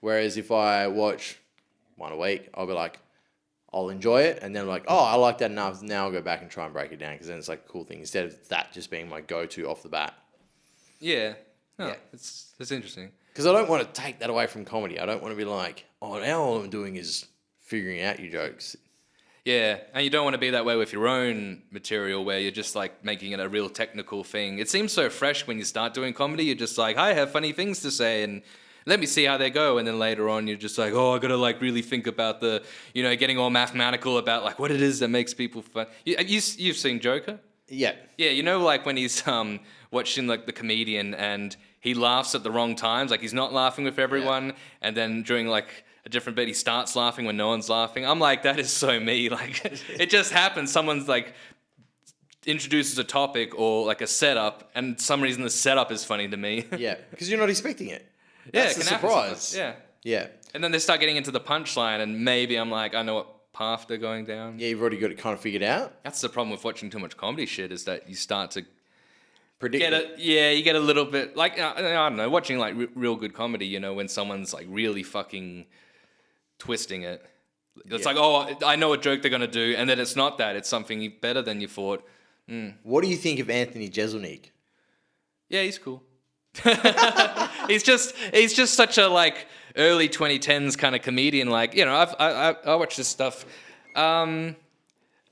C: Whereas if I watch one a week, I'll be like, I'll enjoy it, and then I'm like, oh, I like that enough, now I'll go back and try and break it down, because then it's like a cool thing, instead of that just being my go-to off the bat.
B: Yeah. No,
C: Yeah.
B: It's interesting.
C: Because I don't want to take that away from comedy. I don't want to be like, oh, now all I'm doing is figuring out your jokes.
B: Yeah, and you don't want to be that way with your own material where you're just like making it a real technical thing. It seems so fresh when you start doing comedy. You're just like, I have funny things to say and let me see how they go. And then later on, you're just like, oh, I got to like really think about the, getting all mathematical about like what it is that makes people fun. You've seen Joker?
C: Yeah.
B: Yeah, like when he's watching like the comedian and he laughs at the wrong times, like he's not laughing with everyone, and then during like a different bit he starts laughing when no one's laughing. I'm like, that is so me. Like it just happens. Someone's like introduces a topic or like a setup, and for some reason the setup is funny to me.
C: Yeah, because you're not expecting it.
B: Yeah,
C: That's
B: it
C: the
B: can happen
C: surprise.
B: sometimes.
C: Yeah.
B: Yeah. And then they start getting into the punchline, and maybe I'm like, I know what path they're going down.
C: Yeah, you've already got it kind of figured out.
B: That's the problem with watching too much comedy shit, is that you start to
C: Predict
B: get
C: it.
B: it. Yeah, you get a little bit like I don't know, watching like real good comedy. When someone's like really fucking twisting it. It's like, oh, I know what joke they're gonna do, and then it's not that. It's something better than you thought.
C: What do you think of Anthony Jeselnik?
B: Yeah, he's cool. he's just such a like early 2010s kind of comedian. Like I watch this stuff.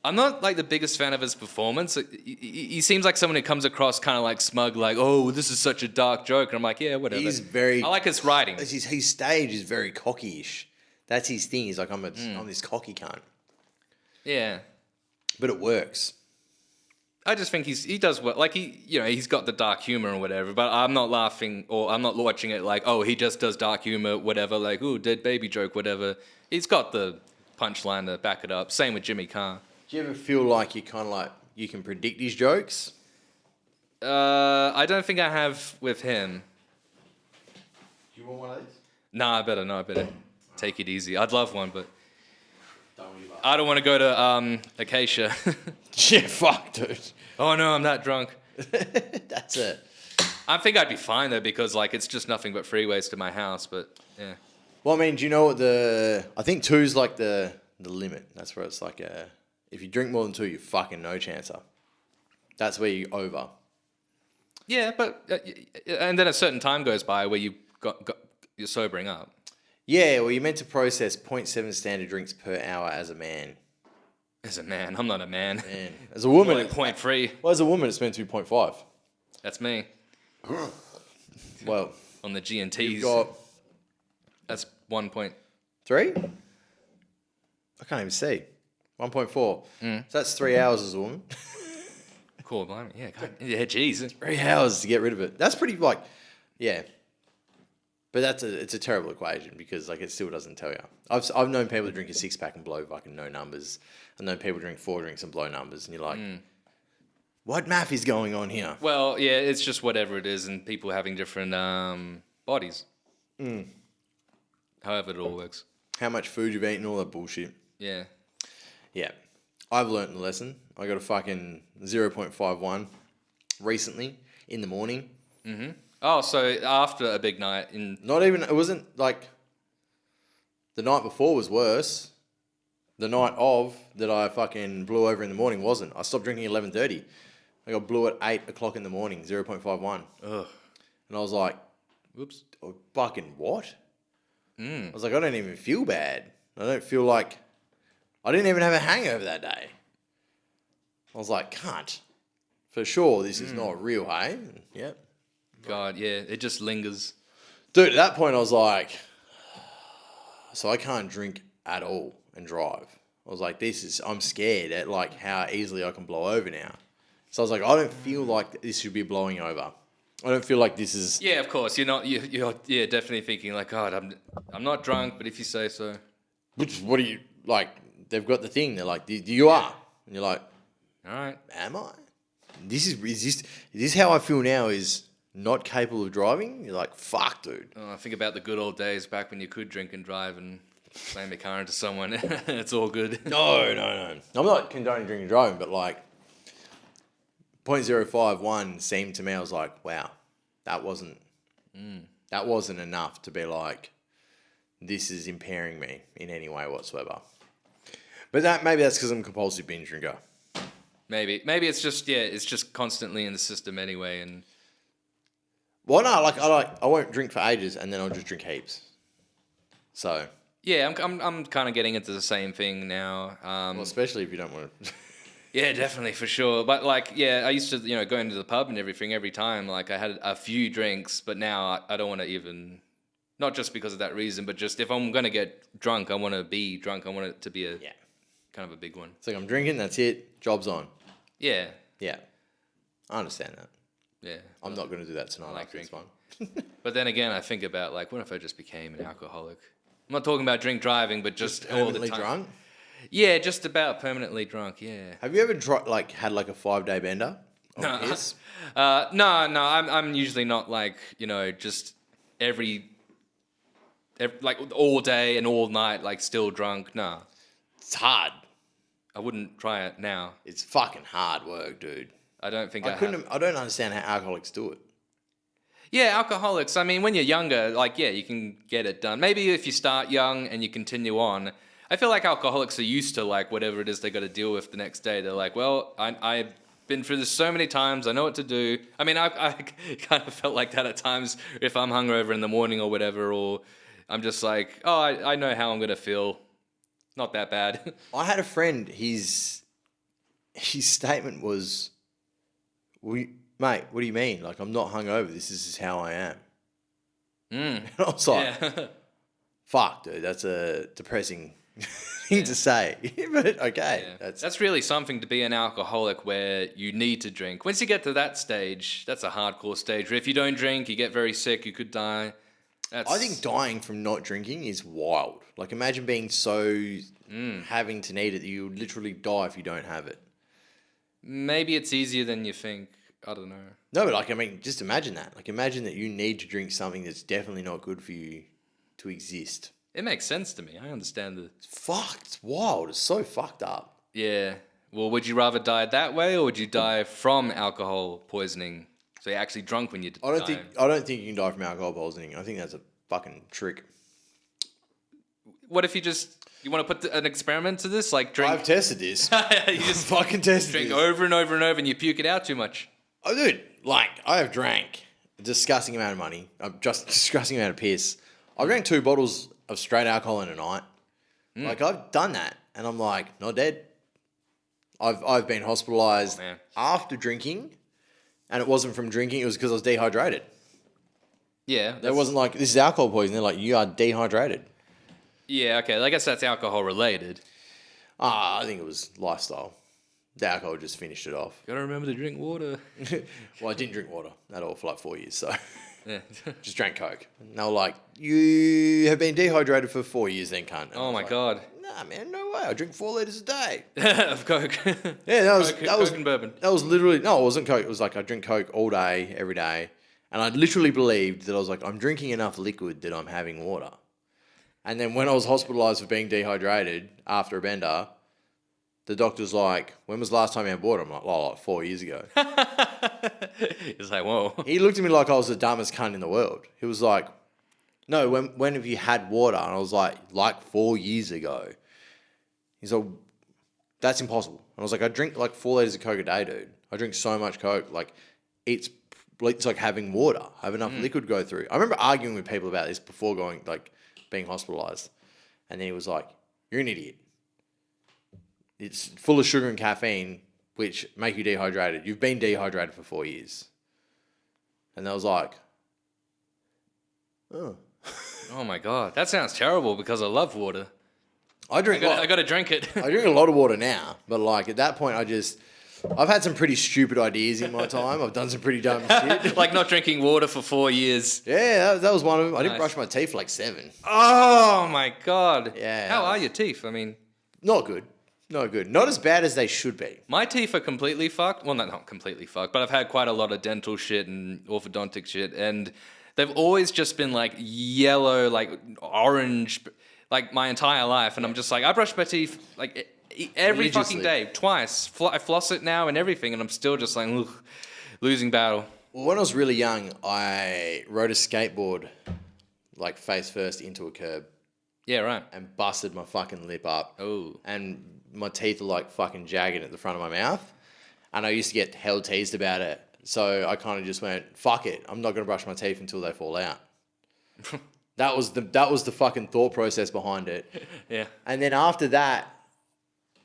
B: I'm not like the biggest fan of his performance. He seems like someone who comes across kind of like smug, like, oh, this is such a dark joke. And I'm like, yeah, whatever. I like his writing.
C: His stage is very cocky-ish. That's his thing. He's like, I'm this cocky cunt.
B: Yeah.
C: But it works.
B: I just think he does well. Like he's got the dark humor or whatever, but I'm not laughing or I'm not watching it like, oh, he just does dark humor, whatever, like, ooh, dead baby joke, whatever. He's got the punchline to back it up. Same with Jimmy Carr.
C: Do you ever feel like you kind of like, you can predict his jokes?
B: I don't think I have with him.
C: Do you want one of these?
B: Nah, I better take it easy. I'd love one, but
C: Don't give up.
B: I don't want to go to Acacia.
C: Yeah, fuck, dude.
B: Oh no, I'm that drunk.
C: That's it.
B: I think I'd be fine though, because like it's just nothing but freeways to my house. But yeah.
C: Well, I mean, do you know what I think 2's like the limit. That's where it's like if you drink more than 2, you're fucking no chancer. That's where you're over.
B: Yeah, but and then a certain time goes by where you're sobering up.
C: Yeah, well, you're meant to process 0.7 standard drinks per hour as a man.
B: As a man, I'm not a man.
C: Man. As a woman,
B: Like 0.3.
C: Well, as a woman, it's meant to be 0.5.
B: That's me
C: Well,
B: on the G and
C: you've
B: T's.
C: got
B: That's 1 point.
C: 3? I can't even see. 1.4. So that's 3 hours as a woman.
B: Cool, blimey. Yeah, God. Yeah, jeez.
C: 3 hours to get rid of it. That's pretty yeah. But it's a terrible equation because like it still doesn't tell you. I've known people drink a 6-pack and blow fucking no numbers. I've known people drink 4 drinks and blow numbers, and you're like, what math is going on here?
B: Well, yeah, it's just whatever it is, and people having different bodies. However it all works.
C: How much food you've eaten, all that bullshit.
B: Yeah.
C: Yeah. I've learnt the lesson. I got a fucking 0.51 recently in the morning.
B: Mm-hmm. Oh, so after a big night
C: Not even, it wasn't like, the night before was worse. The night of that I fucking blew over in the morning wasn't. I stopped drinking at 11:30. I got blew at 8 o'clock in the morning, 0.51.
B: Ugh.
C: And I was like,
B: Whoops.
C: oh, fucking what? I was like, I don't even feel bad. I don't feel like, I didn't even have a hangover that day. I was like, cunt. For sure, this is not real, hey? And, yep.
B: God, yeah, it just lingers.
C: Dude, at that point I was like, so I can't drink at all and drive. I was like, I'm scared at like how easily I can blow over now. So I was like, I don't feel like this should be blowing over. I don't feel like this is...
B: Yeah, of course. You're not. You're definitely thinking like, God, I'm not drunk, but if you say so.
C: Which, what do you... Like, they've got the thing. They're like, you are. And you're like,
B: All right.
C: am I? Is this how I feel now is not capable of driving? You're like, fuck, dude.
B: Oh, I think about the good old days back when you could drink and drive and slam your car into someone. It's all good.
C: No. I'm not condoning drinking and driving, but like 0.051 seemed to me, I was like, wow, that wasn't enough to be like, this is impairing me in any way whatsoever. But maybe that's because I'm a compulsive binge drinker.
B: Maybe it's just constantly in the system anyway, and
C: Well, no, I won't drink for ages and then I'll just drink heaps. So
B: Yeah, I'm kind of getting into the same thing now.
C: Well, especially if you don't want to.
B: Yeah, definitely, for sure. But like, yeah, I used to, go into the pub and everything every time. Like, I had a few drinks, but now I don't want to even, not just because of that reason, but just if I'm gonna get drunk, I want to be drunk. I want it to be a kind of a big one.
C: It's like I'm drinking, that's it, job's on.
B: Yeah,
C: Yeah, I understand that.
B: yeah.
C: I'm not going to do that tonight.
B: like
C: It's fun.
B: But then again, I think about like, what if I just became an alcoholic? I'm not talking about drink driving, but just all the
C: Permanently
B: time.
C: drunk.
B: Yeah, just about permanently drunk. Yeah.
C: Have you ever had like a 5-day bender?
B: No.
C: Piss?
B: No. I'm usually not like just every like all day and all night like still drunk. No,
C: It's hard.
B: I wouldn't try it now.
C: It's fucking hard work, dude.
B: I don't think
C: I
B: I have.
C: couldn't. I don't understand how alcoholics do it.
B: Yeah, alcoholics. I mean, when you're younger, like you can get it done. Maybe if you start young and you continue on. I feel like alcoholics are used to like whatever it is they got to deal with the next day. They're like, well, I've been through this so many times. I know what to do. I mean, I kind of felt like that at times if I'm hungover in the morning or whatever, or I'm just like, oh, I know how I'm gonna feel. Not that bad.
C: I had a friend. His statement was, "Mate, what do you mean? Like I'm not hungover. This is how I am." And I was like,
B: Yeah.
C: "Fuck, dude, that's a depressing thing to say." But okay,
B: Yeah. That's really something to be an alcoholic where you need to drink. Once you get to that stage, that's a hardcore stage where if you don't drink, you get very sick, you could die.
C: I think dying from not drinking is wild. Like imagine being so having to need it that you would literally die if you don't have it.
B: maybe it's easier than you think. I don't know.
C: No, but like I mean, just imagine that. Like imagine that you need to drink something that's definitely not good for you to exist.
B: It makes sense to me. I understand the...
C: It's fucked. It's wild. It's so fucked up.
B: Yeah. Well, would you rather die that way or would you die from alcohol poisoning? So you're actually drunk when you die?
C: I don't think you can die from alcohol poisoning. I think that's a fucking trick.
B: What if you want to put an experiment to this? Like drink...
C: I've tested this.
B: you just
C: fucking tested
B: drink
C: this.
B: over and over and over and you puke it out too much.
C: Oh, dude, like I have drank a disgusting amount of money. Just disgusting amount of piss. I drank 2 bottles of straight alcohol in a night. Like I've done that, and I'm like not dead. I've been hospitalized after drinking, and it wasn't from drinking. It was because I was dehydrated.
B: Yeah.
C: It wasn't like this is alcohol poisoning. They're like you are dehydrated.
B: Yeah, okay. I guess that's alcohol related.
C: I think it was lifestyle. The alcohol just finished it off.
B: Gotta remember to drink water.
C: Well, I didn't drink water at all for like 4 years, so
B: Yeah.
C: just drank Coke. And they were like, you have been dehydrated for 4 years then, cunt. And I
B: Oh
C: was
B: my
C: like,
B: God.
C: Nah, man, no way. I drink 4 liters a day.
B: Of Coke.
C: Yeah, that was
B: Coke and bourbon.
C: That was literally no, it wasn't Coke. It was like I drink Coke all day, every day, and I literally believed that I was like I'm drinking enough liquid that I'm having water. And then when I was hospitalized for being dehydrated after a bender, the doctor's like, "When was the last time you had water?" I'm like, "Oh, like 4 years ago."
B: It's like, whoa.
C: He looked at me like I was the dumbest cunt in the world. He was like, "No, when have you had water?" And I was like 4 years ago. He's like, "That's impossible." And I was like, "I drink like 4 liters of Coke a day, dude. I drink so much Coke. Like, it's like having water. I have enough liquid go through." I remember arguing with people about this before being hospitalized. And then he was like, "You're an idiot. It's full of sugar and caffeine, which make you dehydrated. You've been dehydrated for 4 years." And I was like, "Oh."
B: Oh my God. That sounds terrible because I love water.
C: I
B: gotta drink it.
C: I drink a lot of water now, but like at that point, I've had some pretty stupid ideas in my time. I've done some pretty dumb shit.
B: Like not drinking water for 4 years.
C: Yeah, that was one of them. I didn't
B: Nice.
C: brush my teeth for like 7.
B: Oh my God.
C: Yeah.
B: How are your teeth? I mean,
C: Not good. Not good. Not as bad as they should be.
B: my teeth are completely fucked. Well, not completely fucked, but I've had quite a lot of dental shit and orthodontic shit, and they've always just been like yellow, like orange, like my entire life. And I'm just like, I brush my teeth like every fucking
C: Religiously.
B: day, twice. I floss it now and everything, and I'm still just like, ugh, losing battle.
C: Well, when I was really young, I rode a skateboard like face first into a curb
B: Yeah, right.
C: and busted my fucking lip up.
B: Oh.
C: And my teeth are like fucking jagged at the front of my mouth. And I used to get hell teased about it. So I kind of just went, fuck it. I'm not going to brush my teeth until they fall out. That was the fucking thought process behind it.
B: Yeah.
C: And then after that,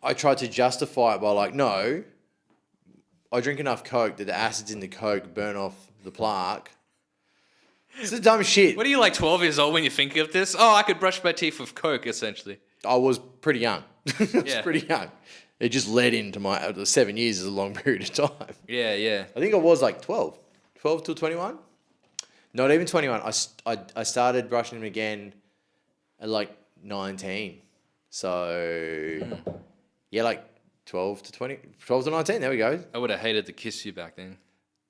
C: I tried to justify it by like, no, I drink enough Coke that the acids in the Coke burn off the plaque. It's the dumb shit.
B: What are you, like 12 years old when you think of this? Oh, I could brush my teeth with Coke, essentially.
C: I was pretty young. I was
B: Yeah.
C: pretty young. It just led into the 7 years is a long period of time.
B: Yeah.
C: I think I was like 12 till 21. Not even 21. I started brushing them again at like 19. So, yeah, like 12 to 19. There we go.
B: I would have hated to kiss you back then.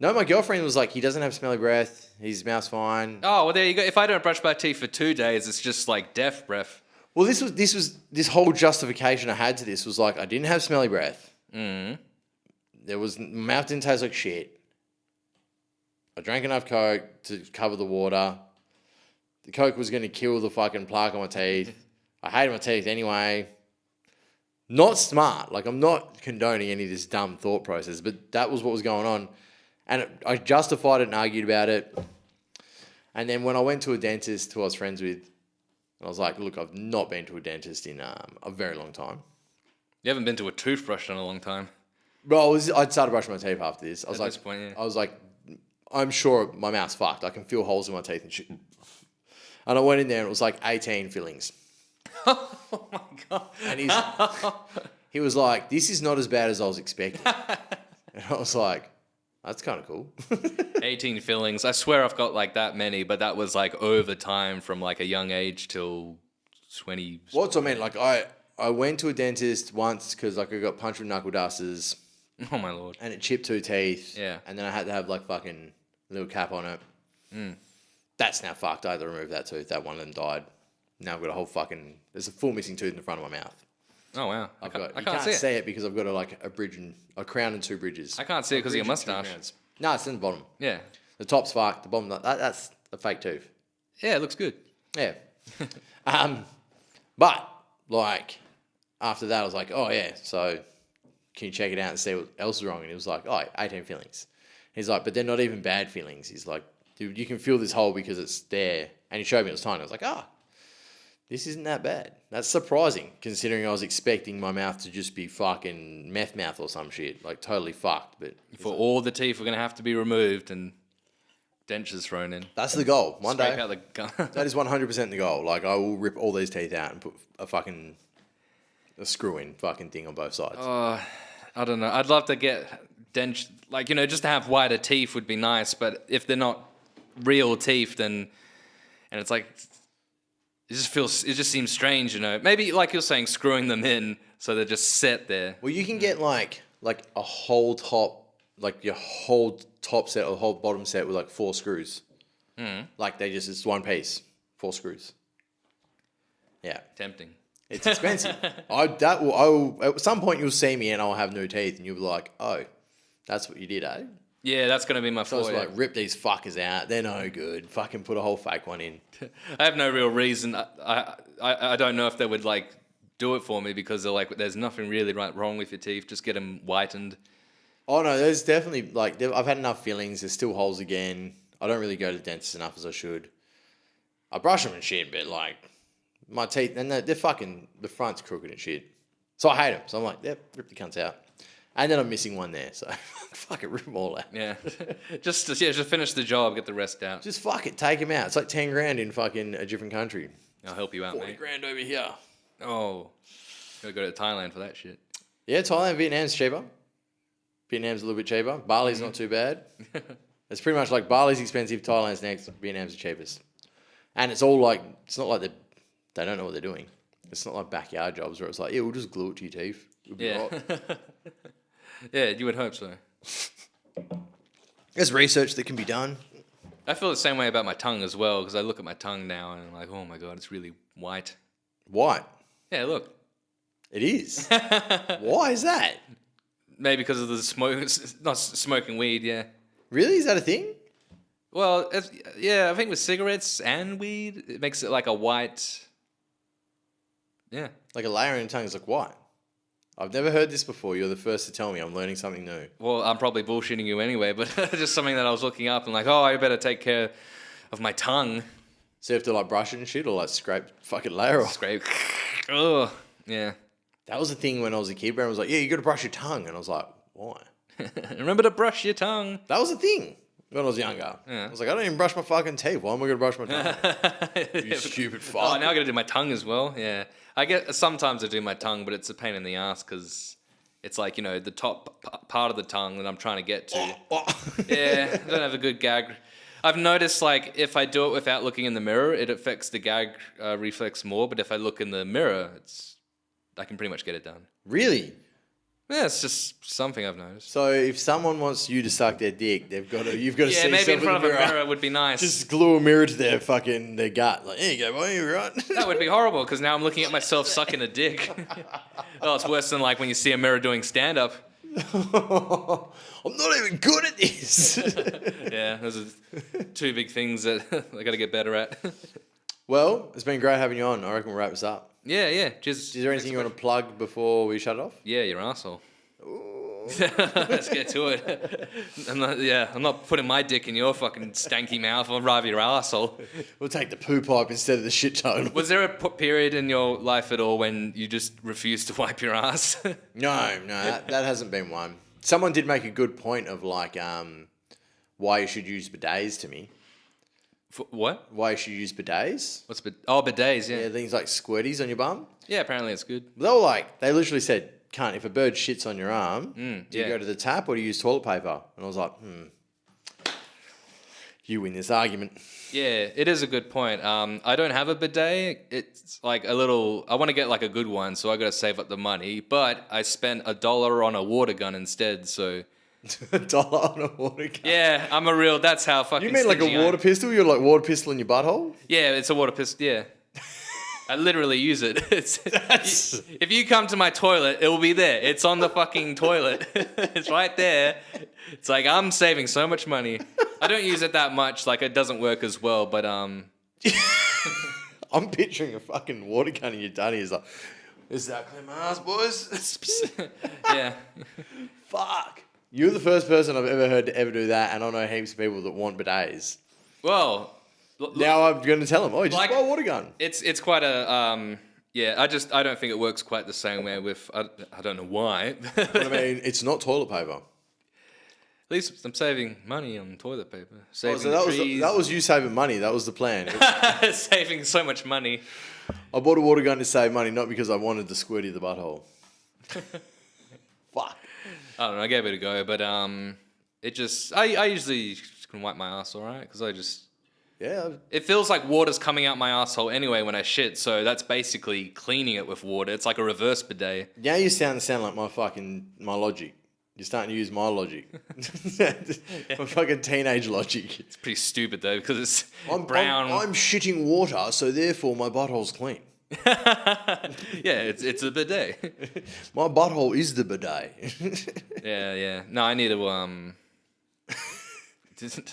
C: No, my girlfriend was like, he doesn't have smelly breath. His mouth's fine.
B: Oh, well, there you go. If I don't brush my teeth for 2 days, it's just like death breath.
C: Well, this whole justification I had to this was like, I didn't have smelly breath.
B: Mm.
C: My mouth didn't taste like shit. I drank enough Coke to cover the water. The Coke was going to kill the fucking plaque on my teeth. I hated my teeth anyway. Not smart. Like, I'm not condoning any of this dumb thought process, but that was what was going on. And I justified it and argued about it. And then when I went to a dentist who I was friends with, I was like, look, I've not been to a dentist in a very long time.
B: You haven't been to a toothbrush in a long time.
C: Bro, I'd started brushing my teeth after this.
B: At this point, yeah.
C: I was like, I'm sure my mouth's fucked. I can feel holes in my teeth and shit. And I went in there and it was like 18 fillings.
B: Oh my God.
C: And he was like, this is not as bad as I was expecting. And I was like, that's kind of cool.
B: 18 fillings. I swear I've got like that many, but that was like over time from like a young age till 20.
C: What's I mean? Like I went to a dentist once because like I got punched with knuckle dusters.
B: Oh my Lord.
C: And it chipped 2 teeth.
B: Yeah.
C: And then I had to have like fucking little cap on it.
B: Mm.
C: That's now fucked. I had to remove that tooth. That one of them died. Now I've got a whole fucking... There's a full missing tooth in the front of my mouth.
B: Oh wow.
C: I
B: can't
C: can't
B: see
C: see it because I've got a crown and 2 bridges.
B: I can't see it because of your mustache.
C: No, it's in the bottom.
B: Yeah.
C: The top's fucked. The bottom... That's a fake tooth.
B: Yeah, it looks good.
C: Yeah. But, like, after that, I was like, oh, yeah, so can you check it out and see what else is wrong? And he was like, oh, 18 fillings. He's like, but they're not even bad feelings. He's like, dude, you can feel this hole because it's there. And he showed me it was tiny. I was like, this isn't that bad. That's surprising, considering I was expecting my mouth to just be fucking meth mouth or some shit. Like, totally fucked. But
B: For all the teeth are going to have to be removed and dentures thrown in.
C: that's the goal. One
B: Scrape
C: day.
B: out the gun.
C: That is 100% the goal. Like, I will rip all these teeth out and put a screw-in fucking thing on both sides.
B: I don't know. I'd love to get dent, like, you know, just to have whiter teeth would be nice. But if they're not real teeth, then, and it's like, it just seems strange, you know. Maybe like you're saying, screwing them in so they're just set there.
C: Well, you can get like a whole top, like your whole top set or whole bottom set with like 4 screws. Like it's one piece, 4 screws. Yeah,
B: Tempting.
C: it's expensive. At some point you'll see me and I'll have new teeth and you'll be like, oh, that's what you did, eh?
B: Yeah, that's going to be my
C: So it's
B: foyer.
C: like, rip these fuckers out. They're no good. Fucking put a whole fake one in.
B: I have no real reason. I don't know if they would like do it for me because they're like, there's nothing really wrong with your teeth. Just get them whitened.
C: Oh no, there's definitely like I've had enough fillings. There's still holes again. I don't really go to the dentist enough as I should. I brush them and shit, but like my teeth, and they're fucking, the front's crooked and shit. So I hate them. So I'm like, rip the cunts out. And then I'm missing one there, so fuck it, rip them all out.
B: Yeah, just finish the job, get the rest out.
C: Just fuck it, take them out. It's like 10 grand in fucking a different country.
B: I'll help you out,
C: 40
B: mate.
C: grand over here.
B: Oh, gotta go to Thailand for that shit.
C: Yeah, Thailand, Vietnam's cheaper. Vietnam's a little bit cheaper. Bali's not too bad. It's pretty much like Bali's expensive, Thailand's next, Vietnam's the cheapest. And it's all like, it's not like they don't know what they're doing. It's not like backyard jobs where it's like, yeah, we'll just glue it to your teeth. It'll be
B: Yeah.
C: right.
B: Yeah, you would hope so.
C: There's research that can be done.
B: I feel the same way about my tongue as well because I look at my tongue now and I'm like, oh my God, it's really white.
C: White.
B: Yeah, look.
C: It is. Why is that?
B: Maybe because of the smoke, not smoking weed, yeah.
C: Really? Is that a thing?
B: Well, yeah, I think with cigarettes and weed, it makes it like a white. Yeah.
C: Like a layer in your tongue is like white. I've never heard this before. You're the first to tell me. I'm learning something new.
B: Well, I'm probably bullshitting you anyway, but just something that I was looking up and like, oh, I better take care of my tongue.
C: So you have to like brush it and shit, or like scrape fucking layer off.
B: Scrape. Oh, yeah.
C: That was the thing when I was a kid. Brandon was like, "Yeah, you got to brush your tongue," and I was like, "Why?"
B: Remember to brush your tongue.
C: That was the thing when I was younger.
B: Yeah.
C: I was like, I don't even brush my fucking teeth. Why am I going to brush my tongue? You stupid fuck.
B: Oh, now I got to do my tongue as well. Yeah, sometimes I do my tongue, but it's a pain in the ass because it's like, you know, the top part of the tongue that I'm trying to get to. Yeah, I don't have a good gag. I've noticed, like, if I do it without looking in the mirror, it affects the gag reflex more. But if I look in the mirror, I can pretty much get it done.
C: Really?
B: Yeah, it's just something I've noticed.
C: So if someone wants you to suck their dick, you've got to
B: Yeah,
C: see
B: maybe in
C: yourself
B: front of
C: the
B: a mirror would be nice.
C: Just glue a mirror to their gut. Like, there you go, boy, you're right.
B: That would be horrible because now I'm looking at myself sucking a dick. Oh, it's worse than like when you see a mirror doing stand-up.
C: I'm not even good at this.
B: Yeah, those are two big things that I got to get better at.
C: Well, it's been great having you on. I reckon we'll wrap this up.
B: Yeah. Just
C: Is there anything you want to plug before we shut it off?
B: Yeah, your asshole. Let's get to it. I'm not putting my dick in your fucking stanky mouth. I'll rather your asshole.
C: We'll take the poo pipe instead of the shit tone.
B: Was there a period in your life at all when you just refused to wipe your ass?
C: No, that hasn't been one. Someone did make a good point of like why you should use bidets to me.
B: What?
C: Why you should use bidets.
B: What's bidets, yeah.
C: Yeah, things like squirties on your bum.
B: Yeah, apparently it's good.
C: They literally said, "Cunt, if a bird shits on your arm, do you go to the tap or do you use toilet paper?" And I was like, you win this argument.
B: Yeah, it is a good point. I don't have a bidet. It's like a little... I want to get like a good one, so I got to save up the money. But I spent $1 on a water gun instead, so...
C: $1 on a water gun?
B: Yeah, I'm a real... That's how fucking
C: You mean like
B: stingy
C: a water pistol? You're like water pistol in your butthole?
B: Yeah, it's a water pistol, yeah. I literally use it. If you come to my toilet, it will be there. It's on the fucking toilet. It's right there. It's like, I'm saving so much money. I don't use it that much. Like, it doesn't work as well, but...
C: I'm picturing a fucking water gun in your dunny. He's like, is that clean my ass, boys?
B: Yeah.
C: Fuck. You're the first person I've ever heard to ever do that, and I know heaps of people that want bidets.
B: Well...
C: Now I'm going to tell them, just buy a water gun.
B: It's quite a... yeah, I don't think it works quite the same way with... I don't know why.
C: But I mean, it's not toilet paper.
B: At least I'm saving money on toilet paper. Saving
C: So that
B: trees.
C: was you saving money. That was the plan.
B: Saving so much money.
C: I bought a water gun to save money, not because I wanted the squirty the butthole. Fuck.
B: I don't know. I gave it a go, but it just... I usually can wipe my ass all right, because I just...
C: Yeah.
B: It feels like water's coming out my asshole anyway when I shit, so that's basically cleaning it with water. It's like a reverse bidet.
C: Now you sound like my logic. You're starting to use my logic. My fucking teenage logic.
B: It's pretty stupid though, because it's
C: brown. I'm shitting water, so therefore my butthole's clean.
B: Yeah, it's a bidet.
C: My butthole is the bidet.
B: Yeah. No, I need to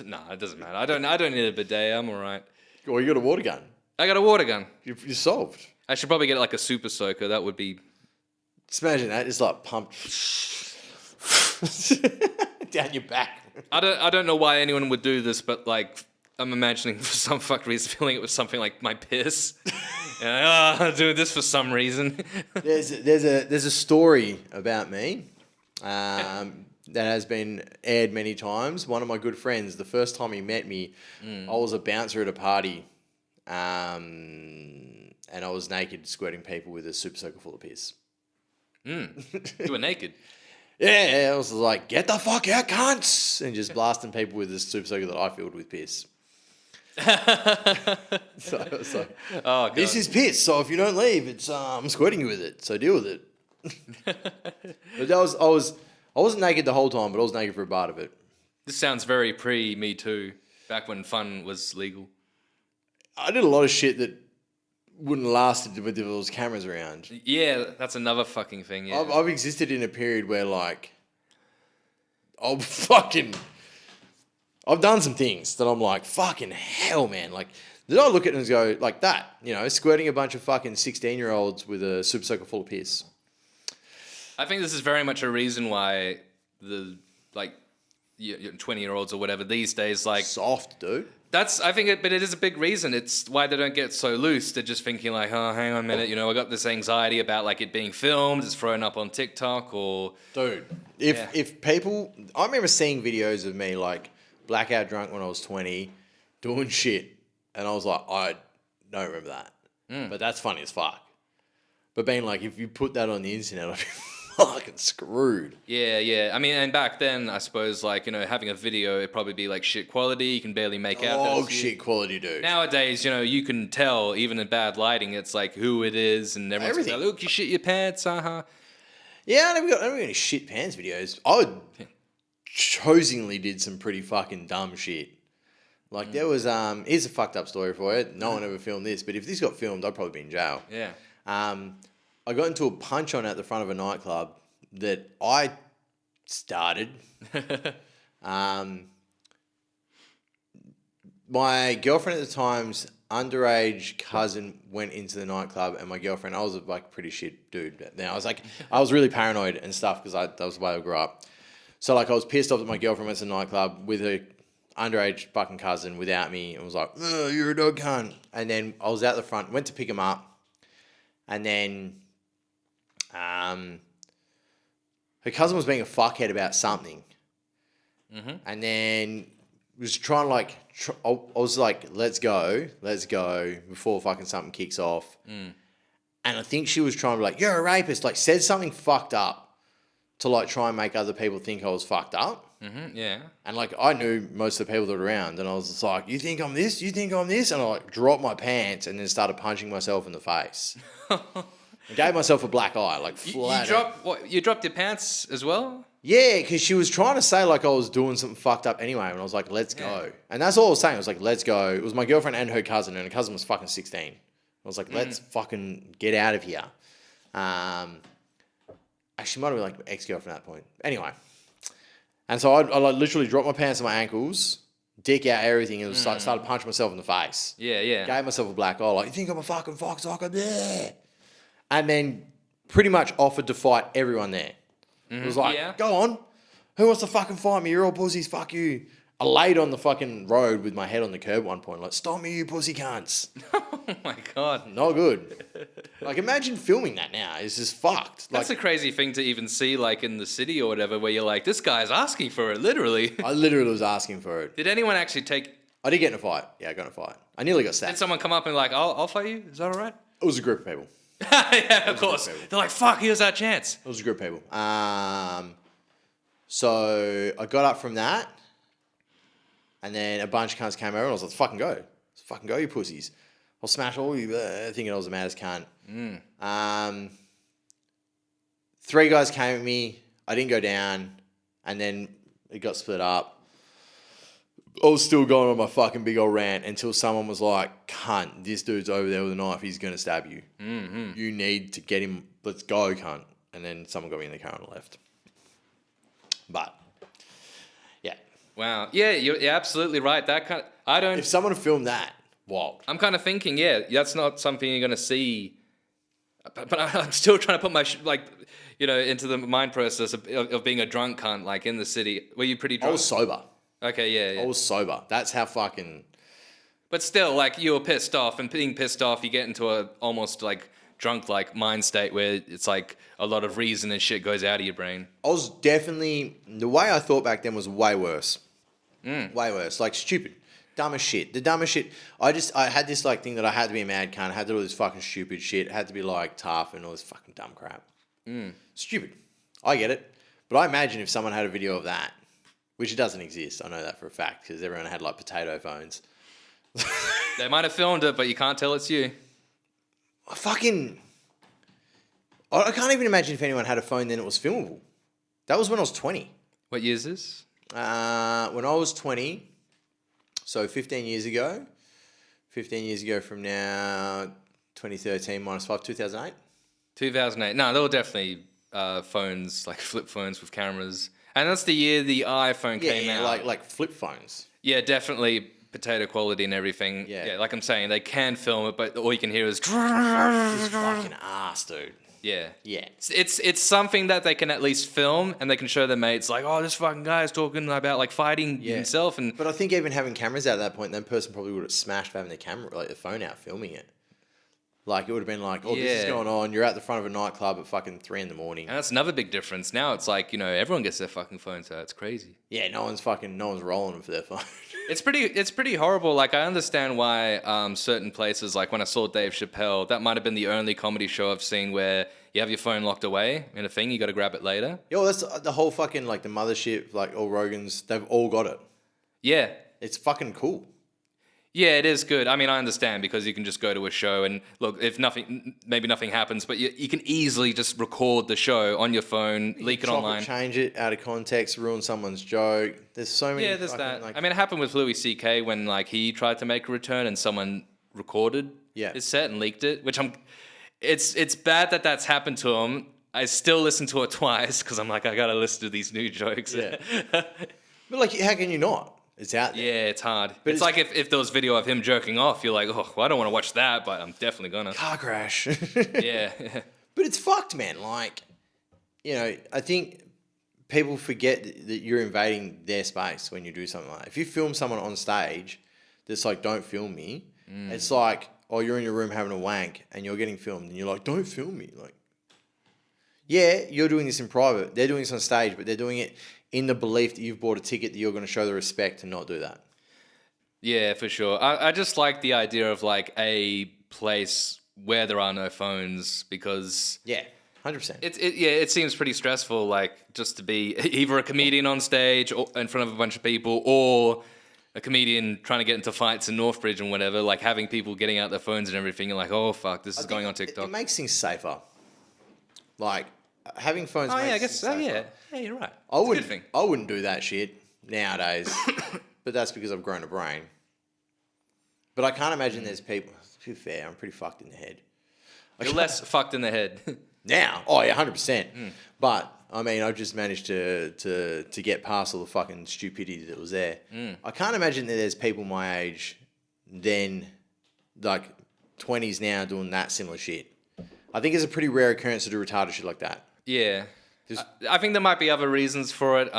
B: No, it doesn't matter. I don't need a bidet. I'm all right.
C: Well, you got a water gun.
B: I got a water gun.
C: You're solved.
B: I should probably get like a super soaker. That would be...
C: Just imagine that. It's like pumped down your back.
B: I don't know why anyone would do this, but like I'm imagining for some fucked reason filling it with something like my piss. And I'm doing this for some reason.
C: There's a story about me that has been aired many times. One of my good friends, the first time he met me, I was a bouncer at a party, and I was naked squirting people with a super soaker full of piss.
B: You were naked?
C: Yeah, I was like, get the fuck out, cunts! And just blasting people with this super soaker that I filled with piss. So I was like, oh, God. This is piss, so if you don't leave, it's I'm squirting you with it, so deal with it. But I wasn't naked the whole time, but I was naked for a part of it.
B: This sounds very pre-Me Too, back when fun was legal.
C: I did a lot of shit that wouldn't last if there was cameras around.
B: Yeah, that's another fucking thing, yeah.
C: I've existed in a period where, like, I've done some things that I'm like, fucking hell, man. Like, did I look at it and go, like that, you know, squirting a bunch of fucking 16-year-olds with a super soaker full of piss.
B: I think this is very much a reason why 20-year-olds or whatever these days, like
C: Soft, dude.
B: I think but it is a big reason. It's why they don't get so loose. They're just thinking like, oh, hang on a minute, I got this anxiety about like it being filmed, it's thrown up on TikTok or.
C: Dude, if people, I remember seeing videos of me like blackout drunk when I was 20, doing shit, and I was like, I don't remember that, but that's funny as fuck. But being like, if you put that on the internet, I'd be fucking screwed.
B: Yeah. I mean, and back then, I suppose, like, having a video, it'd probably be like shit quality. You can barely make out.
C: Dog shit quality, dude.
B: Nowadays, you can tell, even in bad lighting, it's like who it is, and everyone's like, look, you shit your pants,
C: Yeah, I never got any shit pants videos. I chosenly did some pretty fucking dumb shit. Like, there was, here's a fucked up story for you. No one ever filmed this, but if this got filmed, I'd probably be in jail.
B: Yeah.
C: I got into a punch-on at the front of a nightclub that I started. My girlfriend at the time's underage cousin went into the nightclub, and my girlfriend, I was like pretty shit dude. Now I was really paranoid and stuff because that was the way I grew up. So like I was pissed off that my girlfriend went to the nightclub with her underage fucking cousin without me and was like, "Oh, you're a dog cunt." And then I was out the front, went to pick him up, and then her cousin was being a fuckhead about something. Mm-hmm. And then was trying to I was like, let's go before fucking something kicks off. And I think she was trying to be like, you're a rapist, like said something fucked up to like try and make other people think I was fucked up.
B: Mm-hmm, yeah.
C: And like I knew most of the people that were around, and I was just like, you think I'm this? You think I'm this? And I like dropped my pants and then started punching myself in the face. I gave myself a black eye, like flat.
B: You dropped your pants as well?
C: Yeah, because she was trying to say like I was doing something fucked up anyway, and I was like, let's go. And that's all I was saying. I was like, let's go. It was my girlfriend and her cousin, and her cousin was fucking 16. I was like, let's fucking get out of here. Actually, might have been like ex-girlfriend at that point. Anyway. And so I like literally dropped my pants to my ankles, dick out everything, and started punching myself in the face.
B: Yeah.
C: Gave myself a black eye, like, you think I'm a fucking foxhocker? Yeah. And then pretty much offered to fight everyone there. It was like, go on. Who wants to fucking fight me? You're all pussies. Fuck you. I laid on the fucking road with my head on the curb at one point. Like, stop me, you pussy cunts.
B: Oh, my God.
C: Not good. Like, imagine filming that now. It's just fucked.
B: That's a crazy thing to even see, like, in the city or whatever, where you're like, this guy's asking for it, literally.
C: I literally was asking for it.
B: Did anyone actually take...
C: I did get in a fight. Yeah, I got in a fight. I nearly got stabbed.
B: Did someone come up and like, I'll fight you? Is that all right?
C: It was a group of people.
B: Yeah, of course. They're like, fuck, here's our chance.
C: It was a group of people. So I got up from that, and then a bunch of cunts came over, and I was like, fucking go. Let's fucking go, you pussies. I'll smash all you, thinking I was the maddest cunt. 3 guys came at me. I didn't go down, and then it got split up. I was still going on my fucking big old rant until someone was like, cunt, this dude's over there with a knife. He's going to stab you. Mm-hmm. You need to get him. Let's go, cunt. And then someone got me in the car and left. But, yeah.
B: Wow. Yeah, you're absolutely right. That kind of,
C: if someone filmed that, wild.
B: I'm kind of thinking, that's not something you're going to see. But I'm still trying to put my, into the mind process of being a drunk cunt, like in the city. Were you pretty drunk?
C: I was sober.
B: Okay, yeah.
C: I was sober. That's how fucking...
B: But still, like, you were pissed off, and being pissed off, you get into a almost, like, drunk-like mind state where it's, like, a lot of reason and shit goes out of your brain.
C: I was definitely... The way I thought back then was way worse. Way worse. Like, stupid. Dumb as shit. The dumbest shit. I had this, like, thing that I had to be a mad cunt. I had to do all this fucking stupid shit. I had to be, like, tough and all this fucking dumb crap. Stupid. I get it. But I imagine if someone had a video of that, which it doesn't exist. I know that for a fact because everyone had like potato phones.
B: They might have filmed it, but you can't tell it's you.
C: I can't even imagine if anyone had a phone then it was filmable. That was when I was 20.
B: What year is this?
C: When I was 20, so 15 years ago. 15 years ago from now, 2013 minus 5, 2008.
B: 2008. No, there were definitely phones, like flip phones with cameras. And that's the year the iPhone came out.
C: like flip phones.
B: Yeah, definitely potato quality and everything. Yeah, like I'm saying, they can film it, but all you can hear is...
C: This fucking ass, dude.
B: Yeah.
C: Yeah.
B: It's something that they can at least film and they can show their mates like, oh, this fucking guy is talking about like fighting himself. And
C: But I think even having cameras out at that point, that person probably would have smashed for having their camera, like the phone out, filming it. Like, it would have been like, oh, this is going on. You're at the front of a nightclub at fucking 3 a.m.
B: And that's another big difference. Now it's like, everyone gets their fucking phones out. It's crazy.
C: Yeah, no one's rolling them for their phone.
B: It's pretty horrible. Like, I understand why certain places, like when I saw Dave Chappelle, that might have been the only comedy show I've seen where you have your phone locked away in a thing, you got to grab it later.
C: Yo, that's the whole fucking, like, the mothership, like, all Rogans, they've all got it.
B: Yeah.
C: It's fucking cool.
B: Yeah, it is good. I mean, I understand because you can just go to a show and look, if maybe nothing happens, but you can easily just record the show on your phone, leak it online.
C: Change it out of context, ruin someone's joke. There's so many.
B: Yeah, there's
C: fucking,
B: that.
C: like,
B: I mean, it happened with Louis C.K. when like he tried to make a return and someone recorded his set and leaked it, which it's bad that that's happened to him. I still listen to it twice because I'm like, I gotta listen to these new jokes.
C: Yeah. But like, how can you not? It's out there.
B: Yeah, it's hard. But it's like if there was video of him jerking off, you're like, oh, well, I don't want to watch that, but I'm definitely gonna.
C: Car crash.
B: Yeah.
C: But it's fucked, man. Like, I think people forget that you're invading their space when you do something like that. If you film someone on stage that's like, don't film me, it's like, oh, you're in your room having a wank and you're getting filmed and you're like, don't film me. Like, yeah, you're doing this in private. They're doing this on stage, but they're doing it in the belief that you've bought a ticket that you're going to show the respect to not do that.
B: Yeah, for sure. I just like the idea of like a place where there are no phones because...
C: Yeah, 100%.
B: It seems pretty stressful, like just to be either a comedian on stage or in front of a bunch of people or a comedian trying to get into fights in Northbridge and whatever, like having people getting out their phones and everything. You're like, oh, fuck, this is going on TikTok.
C: It makes things safer. Like... having phones.
B: Oh
C: makes
B: yeah, I guess so.
C: safer.
B: Yeah, you're right.
C: I
B: It's a
C: wouldn't.
B: good thing.
C: I wouldn't do that shit nowadays, but that's because I've grown a brain. But I can't imagine there's people. To be fair, I'm pretty fucked in the head.
B: You're less fucked in the head.
C: Now. Oh yeah, 100%. But I mean, I've just managed to get past all the fucking stupidity that was there. I can't imagine that there's people my age, then, like 20s now, doing that similar shit. I think it's a pretty rare occurrence to do retarded shit like that.
B: Yeah. I think there might be other reasons for it.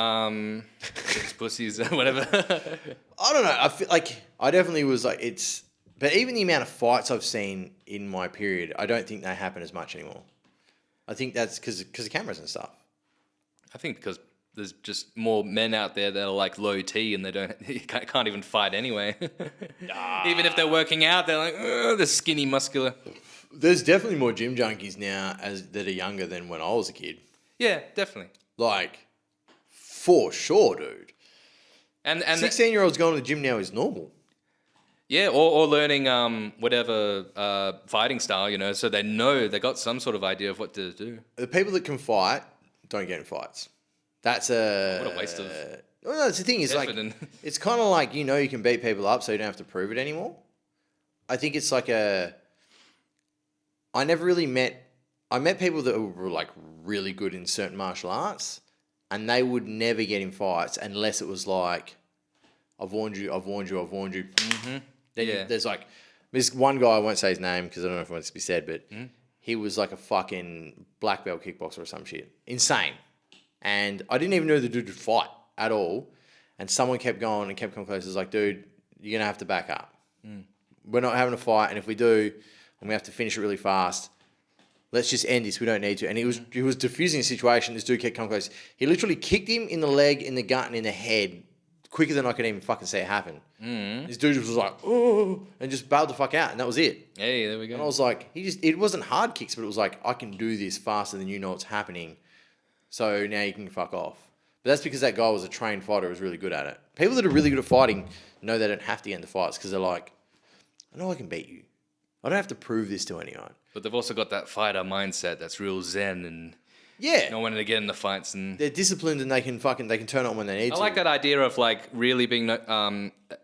B: Just pussies or whatever.
C: I don't know. I feel like I definitely was like it's. But even the amount of fights I've seen in my period, I don't think they happen as much anymore. I think that's because of cameras and stuff.
B: I think because there's just more men out there that are like low T and they can't even fight anyway. Even if they're working out, they're like, they're skinny, muscular.
C: There's definitely more gym junkies now that are younger than when I was a kid.
B: Yeah, definitely.
C: Like, for sure, dude.
B: And
C: 16-year-olds going to the gym now is normal.
B: Yeah, or learning whatever fighting style, so they know they got some sort of idea of what to do.
C: The people that can fight don't get in fights. That's
B: What a waste of.
C: Well, no, it's the thing is like it's kind of like you can beat people up, so you don't have to prove it anymore. I think it's like I met people that were like really good in certain martial arts, and they would never get in fights unless it was like, I've warned you. Mm-hmm. Then there's like this one guy, I won't say his name because I don't know if it wants to be said, but he was like a fucking black belt kickboxer or some shit. Insane. And I didn't even know the dude would fight at all. And someone kept going and kept coming close. It was like, dude, you're going to have to back up. We're not having a fight, and if we do, and we have to finish it really fast, let's just end this. We don't need to. And he was diffusing the situation. This dude kept coming close. He literally kicked him in the leg, in the gut, and in the head quicker than I could even fucking see it happen. This dude was like, oh, and just bailed the fuck out, and that was it.
B: Hey, there we go.
C: And I was like, it wasn't hard kicks, but it was like, I can do this faster than you know what's happening. So now you can fuck off. But that's because that guy was a trained fighter who was really good at it. People that are really good at fighting know they don't have to get into fights because they're like, I know I can beat you. I don't have to prove this to anyone.
B: But they've also got that fighter mindset that's real zen and not wanting to get in the fights. And
C: they're disciplined and they can turn on when they need to.
B: I like that idea of like really being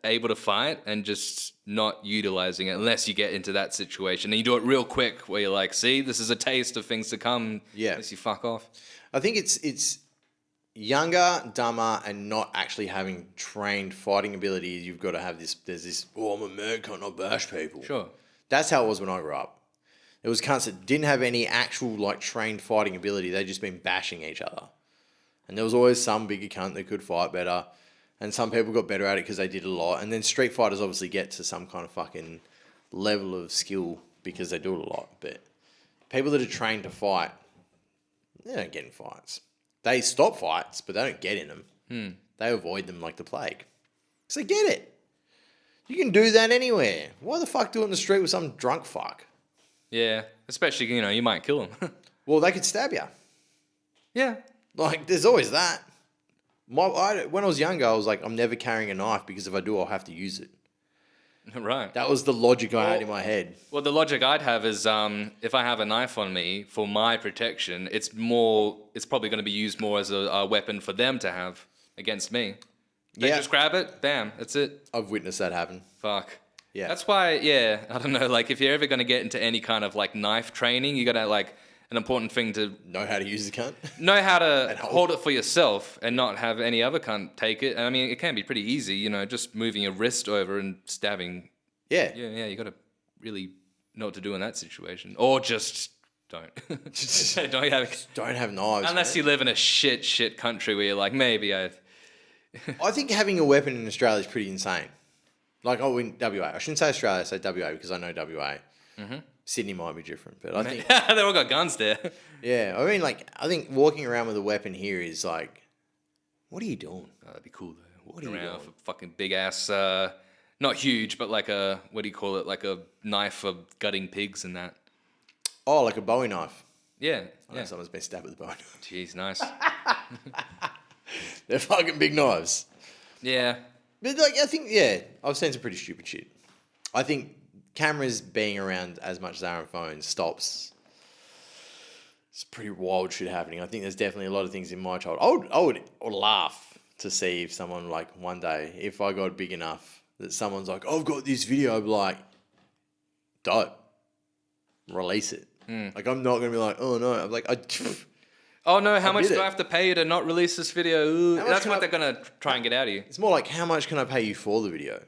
B: able to fight and just not utilizing it unless you get into that situation. And you do it real quick where you're like, see, this is a taste of things to come unless you fuck off.
C: I think it's younger, dumber, and not actually having trained fighting ability. You've got to have this, I'm a man, can't not bash people.
B: Sure.
C: That's how it was when I grew up. It was cunts that didn't have any actual like trained fighting ability. They'd just been bashing each other. And there was always some bigger cunt that could fight better. And some people got better at it because they did a lot. And then street fighters obviously get to some kind of fucking level of skill because they do it a lot. But people that are trained to fight, they don't get in fights. They stop fights, but they don't get in them. They avoid them like the plague. So get it. You can do that anywhere. Why the fuck do it in the street with some drunk fuck?
B: Yeah, especially, you might kill him.
C: Well, they could stab you.
B: Yeah.
C: Like, there's always that. When I was younger, I was like, I'm never carrying a knife because if I do, I'll have to use it.
B: Right.
C: That was the logic I had in my head.
B: Well, the logic I'd have is if I have a knife on me for my protection, it's probably going to be used more as a weapon for them to have against me. They just grab it, bam, that's it.
C: I've witnessed that happen.
B: Fuck.
C: Yeah.
B: That's why, I don't know, like if you're ever going to get into any kind of like knife training, you got to like an important thing to
C: Know how to use the cunt?
B: know how to hold it for yourself and not have any other cunt take it. I mean, it can be pretty easy, just moving your wrist over and stabbing.
C: Yeah.
B: Yeah, you got to really know what to do in that situation. Or just don't.
C: Don't have knives.
B: Unless you live in a shit country where you're like, maybe I
C: think having a weapon in Australia is pretty insane. Like, in WA. I shouldn't say Australia, I say WA because I know WA. Mm-hmm. Sydney might be different, but I think...
B: They've all got guns there.
C: Yeah, I mean, like, I think walking around with a weapon here is like, what are you doing?
B: Oh, that'd be cool though.
C: What are you
B: Around
C: doing?
B: with a fucking big ass, not huge, but like a, what do you call it? Like a knife for gutting pigs and that.
C: Oh, like a Bowie knife.
B: Yeah.
C: I know someone's been stabbed with a Bowie knife.
B: Jeez, nice.
C: They're fucking big knives.
B: Yeah.
C: But like, I think, yeah, I've seen some pretty stupid shit. I think cameras being around as much as they are on phones stops. It's pretty wild shit happening. I think there's definitely a lot of things in my child. I would laugh to see if someone like one day, if I got big enough that someone's like, I've got this video, I'd be like, dope. Release it. Like, I'm not going to be like, oh no. I'm like,
B: Oh no, how much
C: did
B: do
C: it.
B: I have to pay you to not release this video? Ooh,
C: much
B: that's
C: can
B: what
C: I-
B: they're going to try and get out of you.
C: It's more like, how much can I pay you for the video?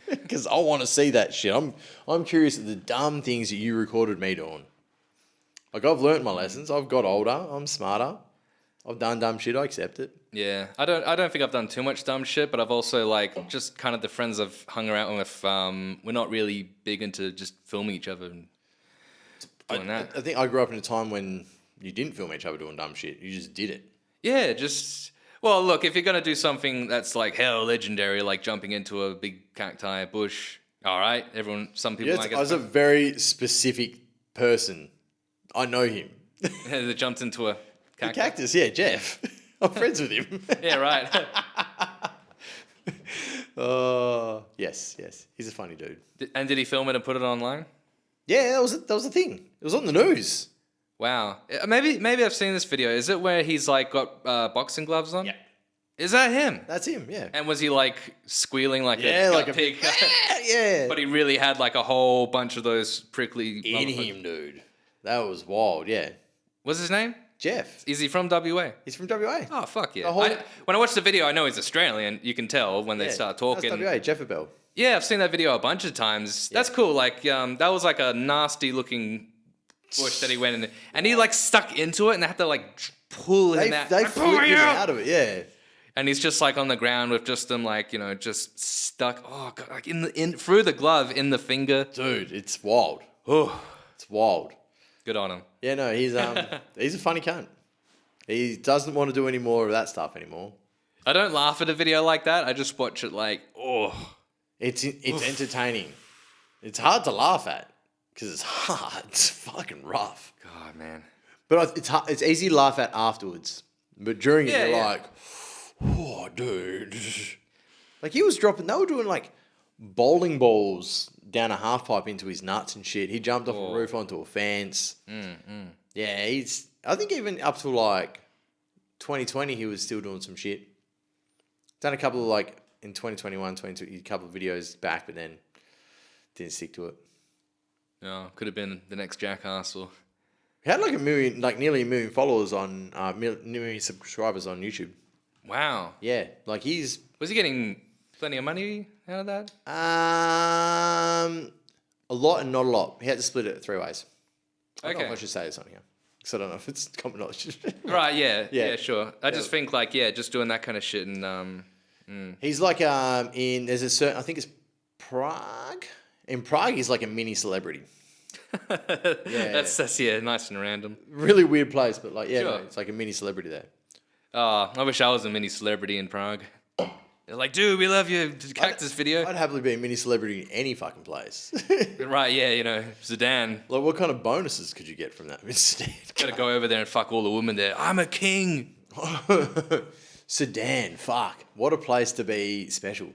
C: Because I want to see that shit. I'm curious at the dumb things that you recorded me doing. Like, I've learnt my lessons. I've got older. I'm smarter. I've done dumb shit. I accept it.
B: Yeah, I don't think I've done too much dumb shit, but I've also like just kind of the friends I've hung around with. We're not really big into just filming each other and doing that.
C: I think I grew up in a time when you didn't film each other doing dumb shit. You just did it.
B: Yeah, well, look, if you're gonna do something that's like hell legendary, like jumping into a big cacti bush, all right, some people might
C: I
B: get
C: was a very specific person. I know him.
B: that jumped into a
C: The
B: cacti.
C: cactus, yeah, Jeff. I'm friends with him.
B: Yeah, right.
C: Yes. He's a funny dude.
B: And did he film it and put it online?
C: Yeah, that was the thing. It was on the news.
B: Wow. Maybe I've seen this video. Is it where he's like got boxing gloves on?
C: Yeah.
B: Is that him?
C: That's him, yeah.
B: And was he like squealing like
C: Yeah,
B: a
C: like a
B: pig?
C: yeah.
B: But he really had like a whole bunch of those prickly.
C: In him, dude. That was wild, yeah.
B: What's his name?
C: Jeff.
B: Is he from WA?
C: He's from WA.
B: Oh fuck yeah!
C: The whole-
B: When I watch the video, I know he's Australian. You can tell when they
C: Yeah,
B: start talking.
C: That's WA, Jeffabel.
B: Yeah, I've seen that video a bunch of times. That's cool. Like that was like a nasty looking bush that he went in, and he like stuck into it, and they had to like pull him out.
C: They
B: Like, pull
C: flipped
B: me
C: him
B: out!
C: out of it, yeah.
B: And he's just like on the ground with just them like just stuck. Oh god, like in through the glove in the finger.
C: Dude, it's wild.
B: Oh,
C: It's wild.
B: good on him.
C: Yeah, no, he's a funny cunt. He doesn't want to do any more of that stuff anymore.
B: I don't laugh at a video like that. I just watch it like, oh.
C: It's entertaining. It's hard to laugh at because it's hard. It's fucking rough.
B: God, man.
C: But it's easy to laugh at afterwards. But during it,
B: Yeah,
C: you're
B: yeah.
C: like, oh, dude. Like, he was dropping, they were doing like bowling balls down a half pipe into his nuts and shit. He jumped off a roof onto a fence. Yeah, I think even up to like 2020, he was still doing some shit. Done a couple of like, in 2021, 2022, a couple of videos back, but then didn't stick to it.
B: No, could have been the next Jackass or.
C: He had like nearly 1 million followers on, million subscribers on YouTube.
B: Wow.
C: Yeah, like he's
B: Was he getting plenty of money out of that?
C: A lot and not a lot. He had to split it 3 ways. I don't know if I
B: Okay.
C: should say this on here. Because I don't know if it's common knowledge.
B: Right, yeah,
C: Yeah.
B: sure. I just think like, just doing that kind of shit and
C: He's like there's a certain, I think it's Prague. In Prague, he's like a mini celebrity.
B: that's nice and random.
C: Really weird place, but like, yeah,
B: Sure.
C: no, it's like a mini celebrity there.
B: I wish I was a mini celebrity in Prague. They're like, dude, we love your cactus video.
C: I'd happily be a mini celebrity in any fucking place.
B: Right, yeah, Zidane.
C: Like, what kind of bonuses could you get from that instead?
B: Gotta go over there and fuck all the women there. I'm a king.
C: Sudan, fuck. What a place to be special.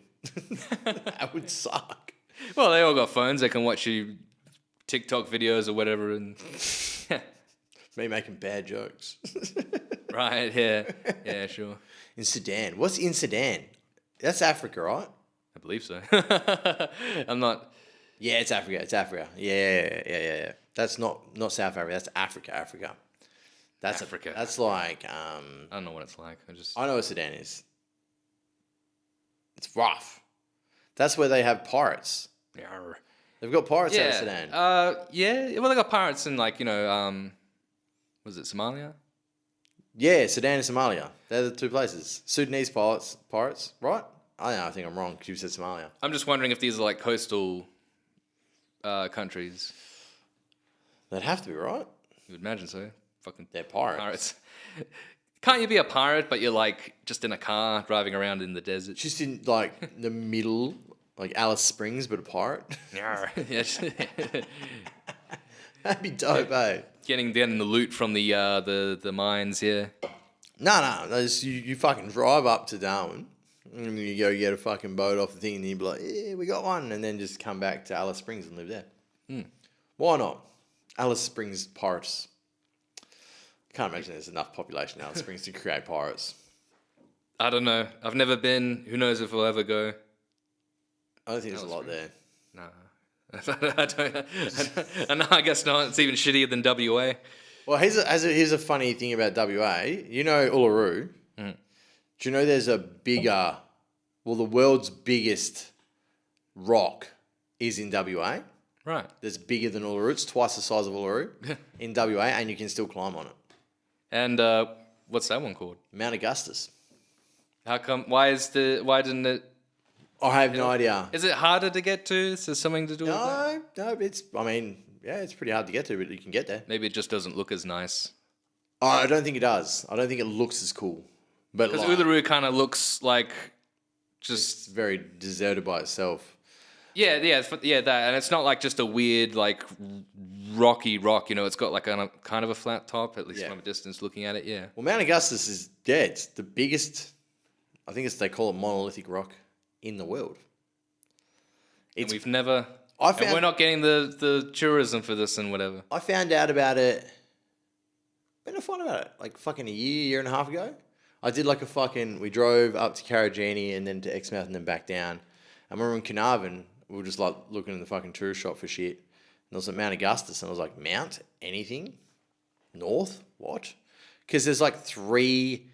C: That would suck.
B: Well, they all got phones. They can watch you TikTok videos or whatever. And
C: Me making bad jokes.
B: right, yeah, sure.
C: In Sudan. What's in Sudan? That's Africa, right?
B: I believe so. I'm not.
C: Yeah, it's Africa. It's Africa. Yeah. That's not South Africa. That's Africa. That's
B: Africa.
C: That's like
B: I don't know what it's like.
C: I know what Sudan is. It's rough. That's where they have pirates.
B: Yarr.
C: They've got pirates out of Sudan.
B: Yeah. Well, they got pirates in like was it Somalia?
C: Yeah, Sudan and Somalia. They're the two places. Sudanese pirates, right? I think I'm wrong because you said Somalia.
B: I'm just wondering if these are like coastal countries.
C: They'd have to be, right?
B: You would imagine so. Fucking
C: They're pirates.
B: pirates. Can't you be a pirate, but you're like just in a car driving around in the desert?
C: Just in like the middle, like Alice Springs, but a pirate.
B: Yarr. Yes.
C: That'd be dope, eh?
B: Getting the loot from the mines, yeah.
C: No. You fucking drive up to Darwin and you go get a fucking boat off the thing and you'd be like, yeah, we got one. And then just come back to Alice Springs and live there. Why not? Alice Springs pirates. Can't imagine there's enough population in Alice Springs to create pirates.
B: I don't know. I've never been. Who knows if we'll ever go?
C: I don't think there's a lot there.
B: No. I don't. I guess not. It's even shittier than WA.
C: Well, here's a funny thing about WA. You know Uluru? Do you know there's a bigger, the world's biggest rock is in WA?
B: Right.
C: That's bigger than Uluru. It's twice the size of Uluru in WA, and you can still climb on it.
B: And what's that one called?
C: Mount Augustus.
B: How come? Why didn't it?
C: I have no idea.
B: Is it harder to get to? Is there something to do with that?
C: No, it's pretty hard to get to, but you can get there.
B: Maybe it just doesn't look as nice.
C: Oh, I don't think it does. I don't think it looks as cool. But
B: Because
C: like,
B: Uluru kind of looks like just
C: it's very deserted by itself.
B: that, and it's not like just a weird like rocky rock. It's got like a kind of a flat top, at least
C: Yeah.
B: from a distance looking at it. Yeah.
C: Well, Mount Augustus is it's the biggest. I think they call it monolithic rock in the world.
B: And we've never.
C: I
B: And we're not getting the tourism for this and whatever.
C: I found out about it. When did I find out about it? Like fucking a year and a half ago. I did like we drove up to Karajini and then to Exmouth and then back down. I remember in Carnarvon, we were just like looking in the fucking tourist shop for shit. And I was at Mount Augustus and I was like, Mount anything? North? What? Because there's like 3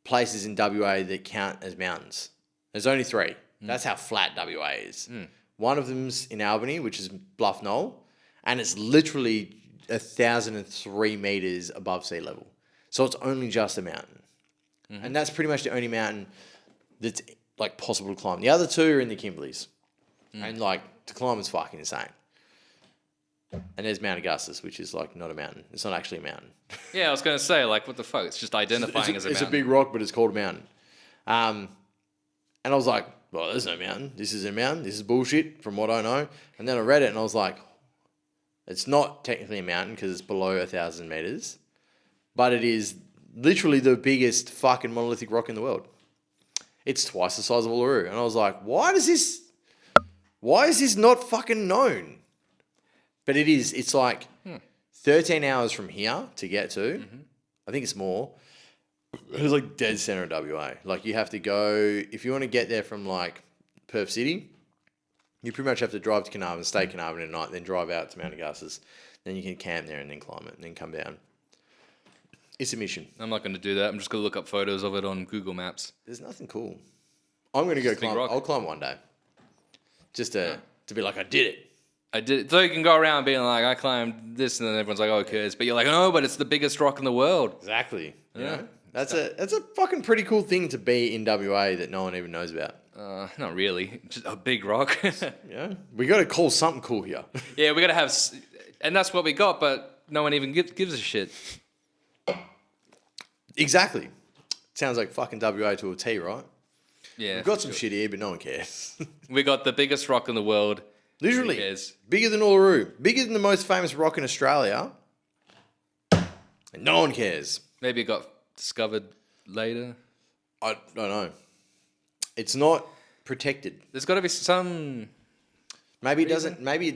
C: places in WA that count as mountains. There's only 3. That's how flat WA is. One of them's in Albany, which is Bluff Knoll, and it's literally 1,003 meters above sea level. So it's only just a mountain. And that's pretty much the only mountain that's like possible to climb. The other 2 are in the Kimberleys. And like to climb is fucking insane. And there's Mount Augustus, which is like not a mountain. It's not actually a mountain.
B: Yeah, I was going to say, like, what the fuck? It's just identifying as a
C: It's
B: mountain.
C: a big rock, but it's called a mountain. And I was like, well, there's no mountain. This is a mountain. This is bullshit from what I know. And then I read it and I was like, it's not technically a mountain because it's below 1,000 meters, but it is literally the biggest fucking monolithic rock in the world. It's twice the size of Uluru. And I was like, why is this not fucking known? But it is. It's like 13 hours from here to get to. I think it's more. It's like dead center of WA. Like you have to go, if you want to get there from like Perth City, you pretty much have to drive to Carnarvon, stay at Carnarvon at night, then drive out to Mount Augustus. Then you can camp there and then climb it and then come down. It's a mission.
B: I'm not going to do that. I'm just going to look up photos of it on Google Maps.
C: There's nothing cool. I'm going to go
B: Big
C: climb.
B: rock.
C: I'll climb one day. Just to be like, I did it.
B: I did. So you can go around being like, I climbed this, and then everyone's like, oh, who cares? But you're like, no, but it's the biggest rock in the world.
C: Exactly. You
B: Yeah.
C: know? That's a fucking pretty cool thing to be in WA that no one even knows about.
B: Not really. Just a big rock.
C: Yeah. We got to call something cool here.
B: Yeah, we got to have... And that's what we got, but no one even gives a shit.
C: Exactly. Sounds like fucking WA to a T, right?
B: Yeah.
C: We've got some shit here, but no one cares.
B: We got the biggest rock in the world.
C: Literally.
B: Who cares?
C: Bigger than Uluru. Bigger than the most famous rock in Australia. And no one cares.
B: Maybe it got discovered later.
C: I don't know. It's not protected.
B: There's got to be some...
C: Maybe it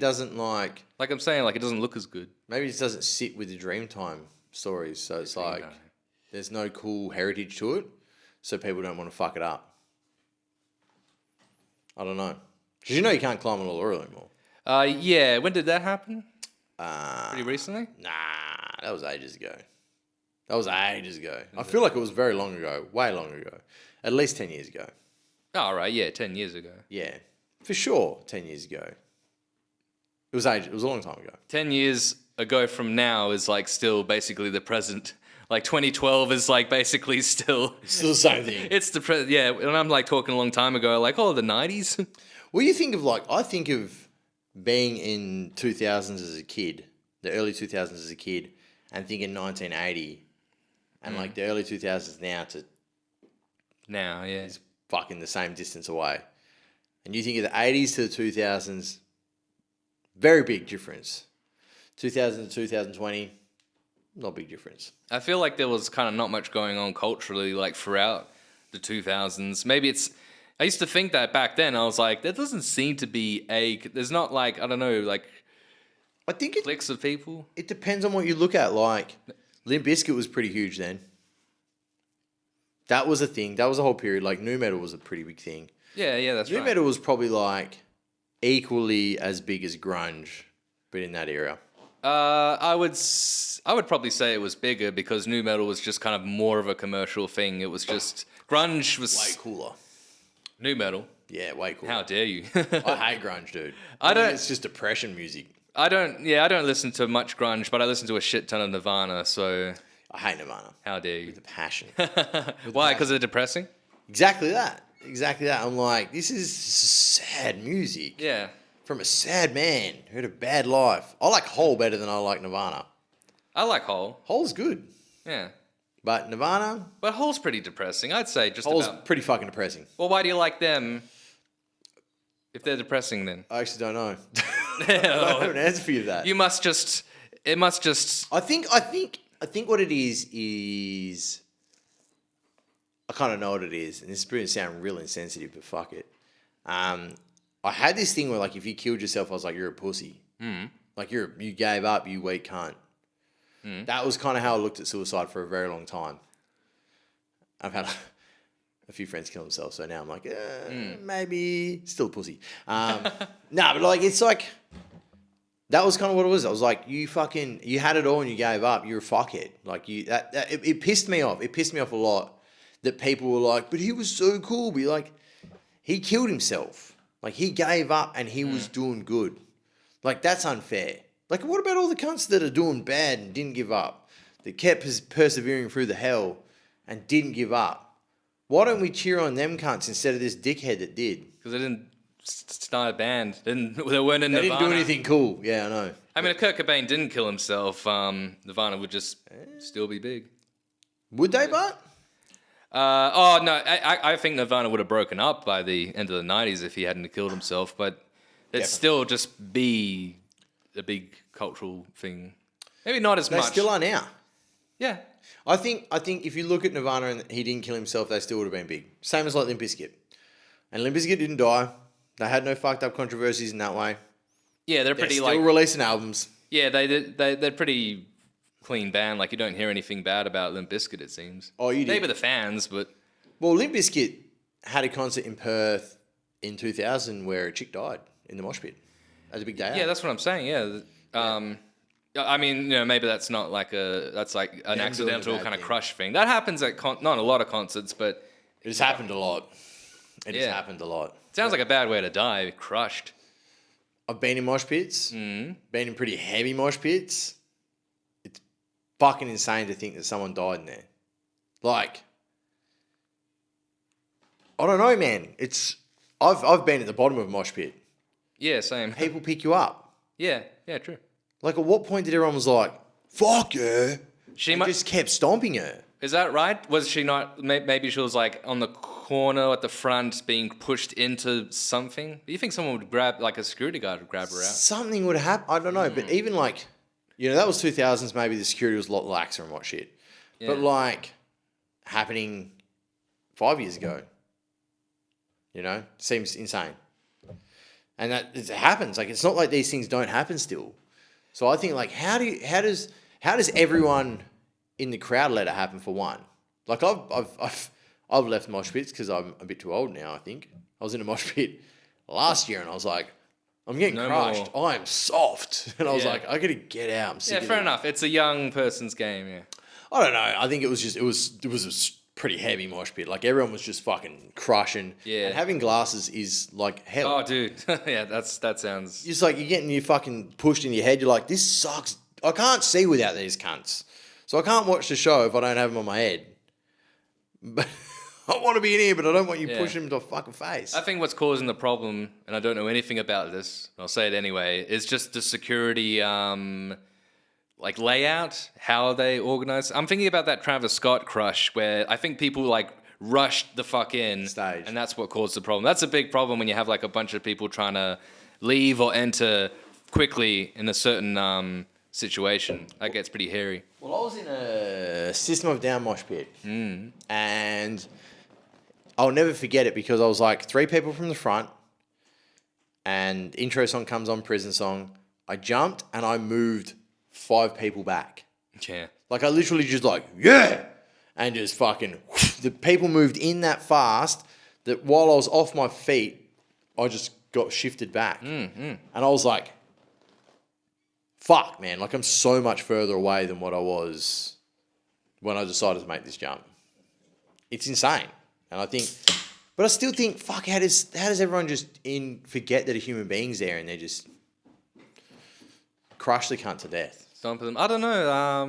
C: doesn't like...
B: Like I'm saying, like it doesn't look as good.
C: Maybe it just doesn't sit with the Dreamtime stories. So it's like... There's no cool heritage to it. So people don't want to fuck it up. I don't know. Because you know you can't climb on Uluru anymore.
B: Yeah. When did that happen? Pretty recently?
C: Nah, that was ages ago. I feel like it was very long ago. Way long ago. At least 10 years ago.
B: Oh, right. Yeah, 10 years ago.
C: Yeah. For sure, 10 years ago. It was a long time ago.
B: 10 years ago from now is like still basically the present. Like 2012 is like basically still...
C: Still the same thing.
B: It's the present. Yeah, and I'm like talking a long time ago, like, oh, the 90s?
C: Well, you think of like... I think of being in 2000s as a kid, the early 2000s as a kid, and thinking 1980, and like the early 2000s now to...
B: Now, yeah.
C: Is fucking the same distance away. And you think of the 80s to the 2000s, very big difference. 2000 to 2020, not big difference.
B: I feel like there was kind of not much going on culturally like throughout the 2000s. Maybe it's... I used to think that back then. I was like, there doesn't seem to be there's not like, I don't know, like...
C: I think
B: cliques of people.
C: It depends on what you look at. Like, Limp Bizkit was pretty huge then. That was a thing. That was a whole period. Like, nu metal was a pretty big thing.
B: Yeah, that's right.
C: Nu metal was probably like equally as big as grunge, but in that era.
B: I would probably say it was bigger because nu metal was just kind of more of a commercial thing. It was just grunge was
C: Way cooler.
B: Nu metal.
C: Yeah, way cooler.
B: How dare you?
C: I hate grunge, dude.
B: I don't.
C: It's just depression music.
B: I don't listen to much grunge, but I listen to a shit ton of Nirvana. So
C: I hate Nirvana.
B: how dare you?
C: With a passion.
B: Why? Because they're depressing.
C: Exactly that. I'm like, this is sad music.
B: Yeah.
C: From a sad man who had a bad life. I like Hole better than I like Nirvana.
B: I like Hole.
C: Hole's good.
B: Yeah.
C: But Nirvana,
B: But Hole's pretty depressing. I'd say just
C: Hole's
B: about.
C: pretty fucking depressing.
B: Well, why do you like them? If they're depressing, then
C: I actually don't know. I don't have an answer for you for that.
B: you must just. It must just.
C: I think what it is I kind of know what it is, and this is going to sound real insensitive, but fuck it. I had this thing where, like, if you killed yourself, I was like, you're a pussy. Like, you gave up, you weak cunt. That was kind of how I looked at suicide for a very long time. I've had a few friends kill themselves, so now I'm like, maybe still a pussy. Nah, but like, it's like, that was kind of what it was. I was like, you had it all and you gave up. You're a fuckhead. Like, it pissed me off. It pissed me off a lot that people were like, but he was so cool. But like, he killed himself. Like, he gave up and he was doing good. Like, that's unfair. Like, what about all the cunts that are doing bad and didn't give up? That kept persevering through the hell and didn't give up? Why don't we cheer on them cunts instead of this dickhead that did?
B: Because they didn't start a band. They weren't in Nirvana.
C: They didn't do anything cool. Yeah, I know.
B: I mean, if Kurt Cobain didn't kill himself, Nirvana would just still be big.
C: Would they, but?
B: I think Nirvana would have broken up by the end of the 90s if he hadn't killed himself, but it'd still just be a big cultural thing. Maybe not as much.
C: They still are now.
B: Yeah.
C: I think if you look at Nirvana and he didn't kill himself, they still would have been big. Same as like Limp Bizkit. And Limp Bizkit didn't die. They had no fucked up controversies in that way.
B: Yeah, they're pretty
C: still releasing albums.
B: Yeah, they're pretty clean band. Like, you don't hear anything bad about Limp Bizkit, it seems.
C: Oh, you did?
B: Maybe the fans, but...
C: Well, Limp Bizkit had a concert in Perth in 2000 where a chick died in the mosh pit. That was a big day out.
B: Yeah, that's what I'm saying, yeah. I mean, maybe that's not like that's like an accidental kind of crush thing. That happens at not a lot of concerts, but...
C: It has happened a lot. It has happened a lot.
B: Sounds like a bad way to die, crushed.
C: I've been in mosh pits. Been in pretty heavy mosh pits. It's fucking insane to think that someone died in there. Like, I don't know, man. I've been at the bottom of a mosh pit.
B: Yeah, same.
C: People pick you up.
B: Yeah, true.
C: Like, at what point did everyone was like, fuck yeah?
B: She
C: and just kept stomping her.
B: Is that right? Was she not? Maybe she was like on the corner at the front, being pushed into something. Do you think someone would grab, like a security guard would grab her out?
C: Something would happen. I don't know, but even like, that was 2000s. Maybe the security was a lot laxer and what shit.
B: Yeah.
C: But like, happening 5 years ago, seems insane. And that it happens. Like, it's not like these things don't happen still. So I think, like, how does everyone in the crowd let it happen, for one? Like, I've left mosh pits because I'm a bit too old now, I think. I was in a mosh pit last year and I was like, I'm getting crushed. I'm soft. And I was like, I gotta get out. I'm sick of
B: fair
C: it.
B: enough. It's a young person's game, yeah.
C: I don't know. I think it was a pretty heavy mosh pit. Like, everyone was just fucking crushing.
B: Yeah.
C: And having glasses is like hell.
B: Oh, dude. Yeah, that sounds...
C: It's like you're getting you fucking pushed in your head. You're like, this sucks. I can't see without these cunts. So I can't watch the show if I don't have them on my head. But I want to be in here, but I don't want you pushing them to a fucking face.
B: I think what's causing the problem, and I don't know anything about this, I'll say it anyway, is just the security, like, layout, how they organize. I'm thinking about that Travis Scott crush where I think people, like, rushed the fuck in.
C: Stage.
B: And that's what caused the problem. That's a big problem when you have, like, a bunch of people trying to leave or enter quickly in a certain situation. That gets pretty hairy.
C: Well, I was in a System of a Down mosh pit. And I'll never forget it because I was like 3 people from the front and the intro song comes on, prison song. I jumped and I moved 5 people back.
B: Yeah.
C: Like, I literally just like, yeah! And just fucking, the people moved in that fast that while I was off my feet, I just got shifted back. And I was like, fuck, man. Like, I'm so much further away than what I was when I decided to make this jump. It's insane. And I think, but I still think, fuck, how does everyone just forget that a human being's there and they just crush the cunt to death?
B: Stomp them. I don't know. I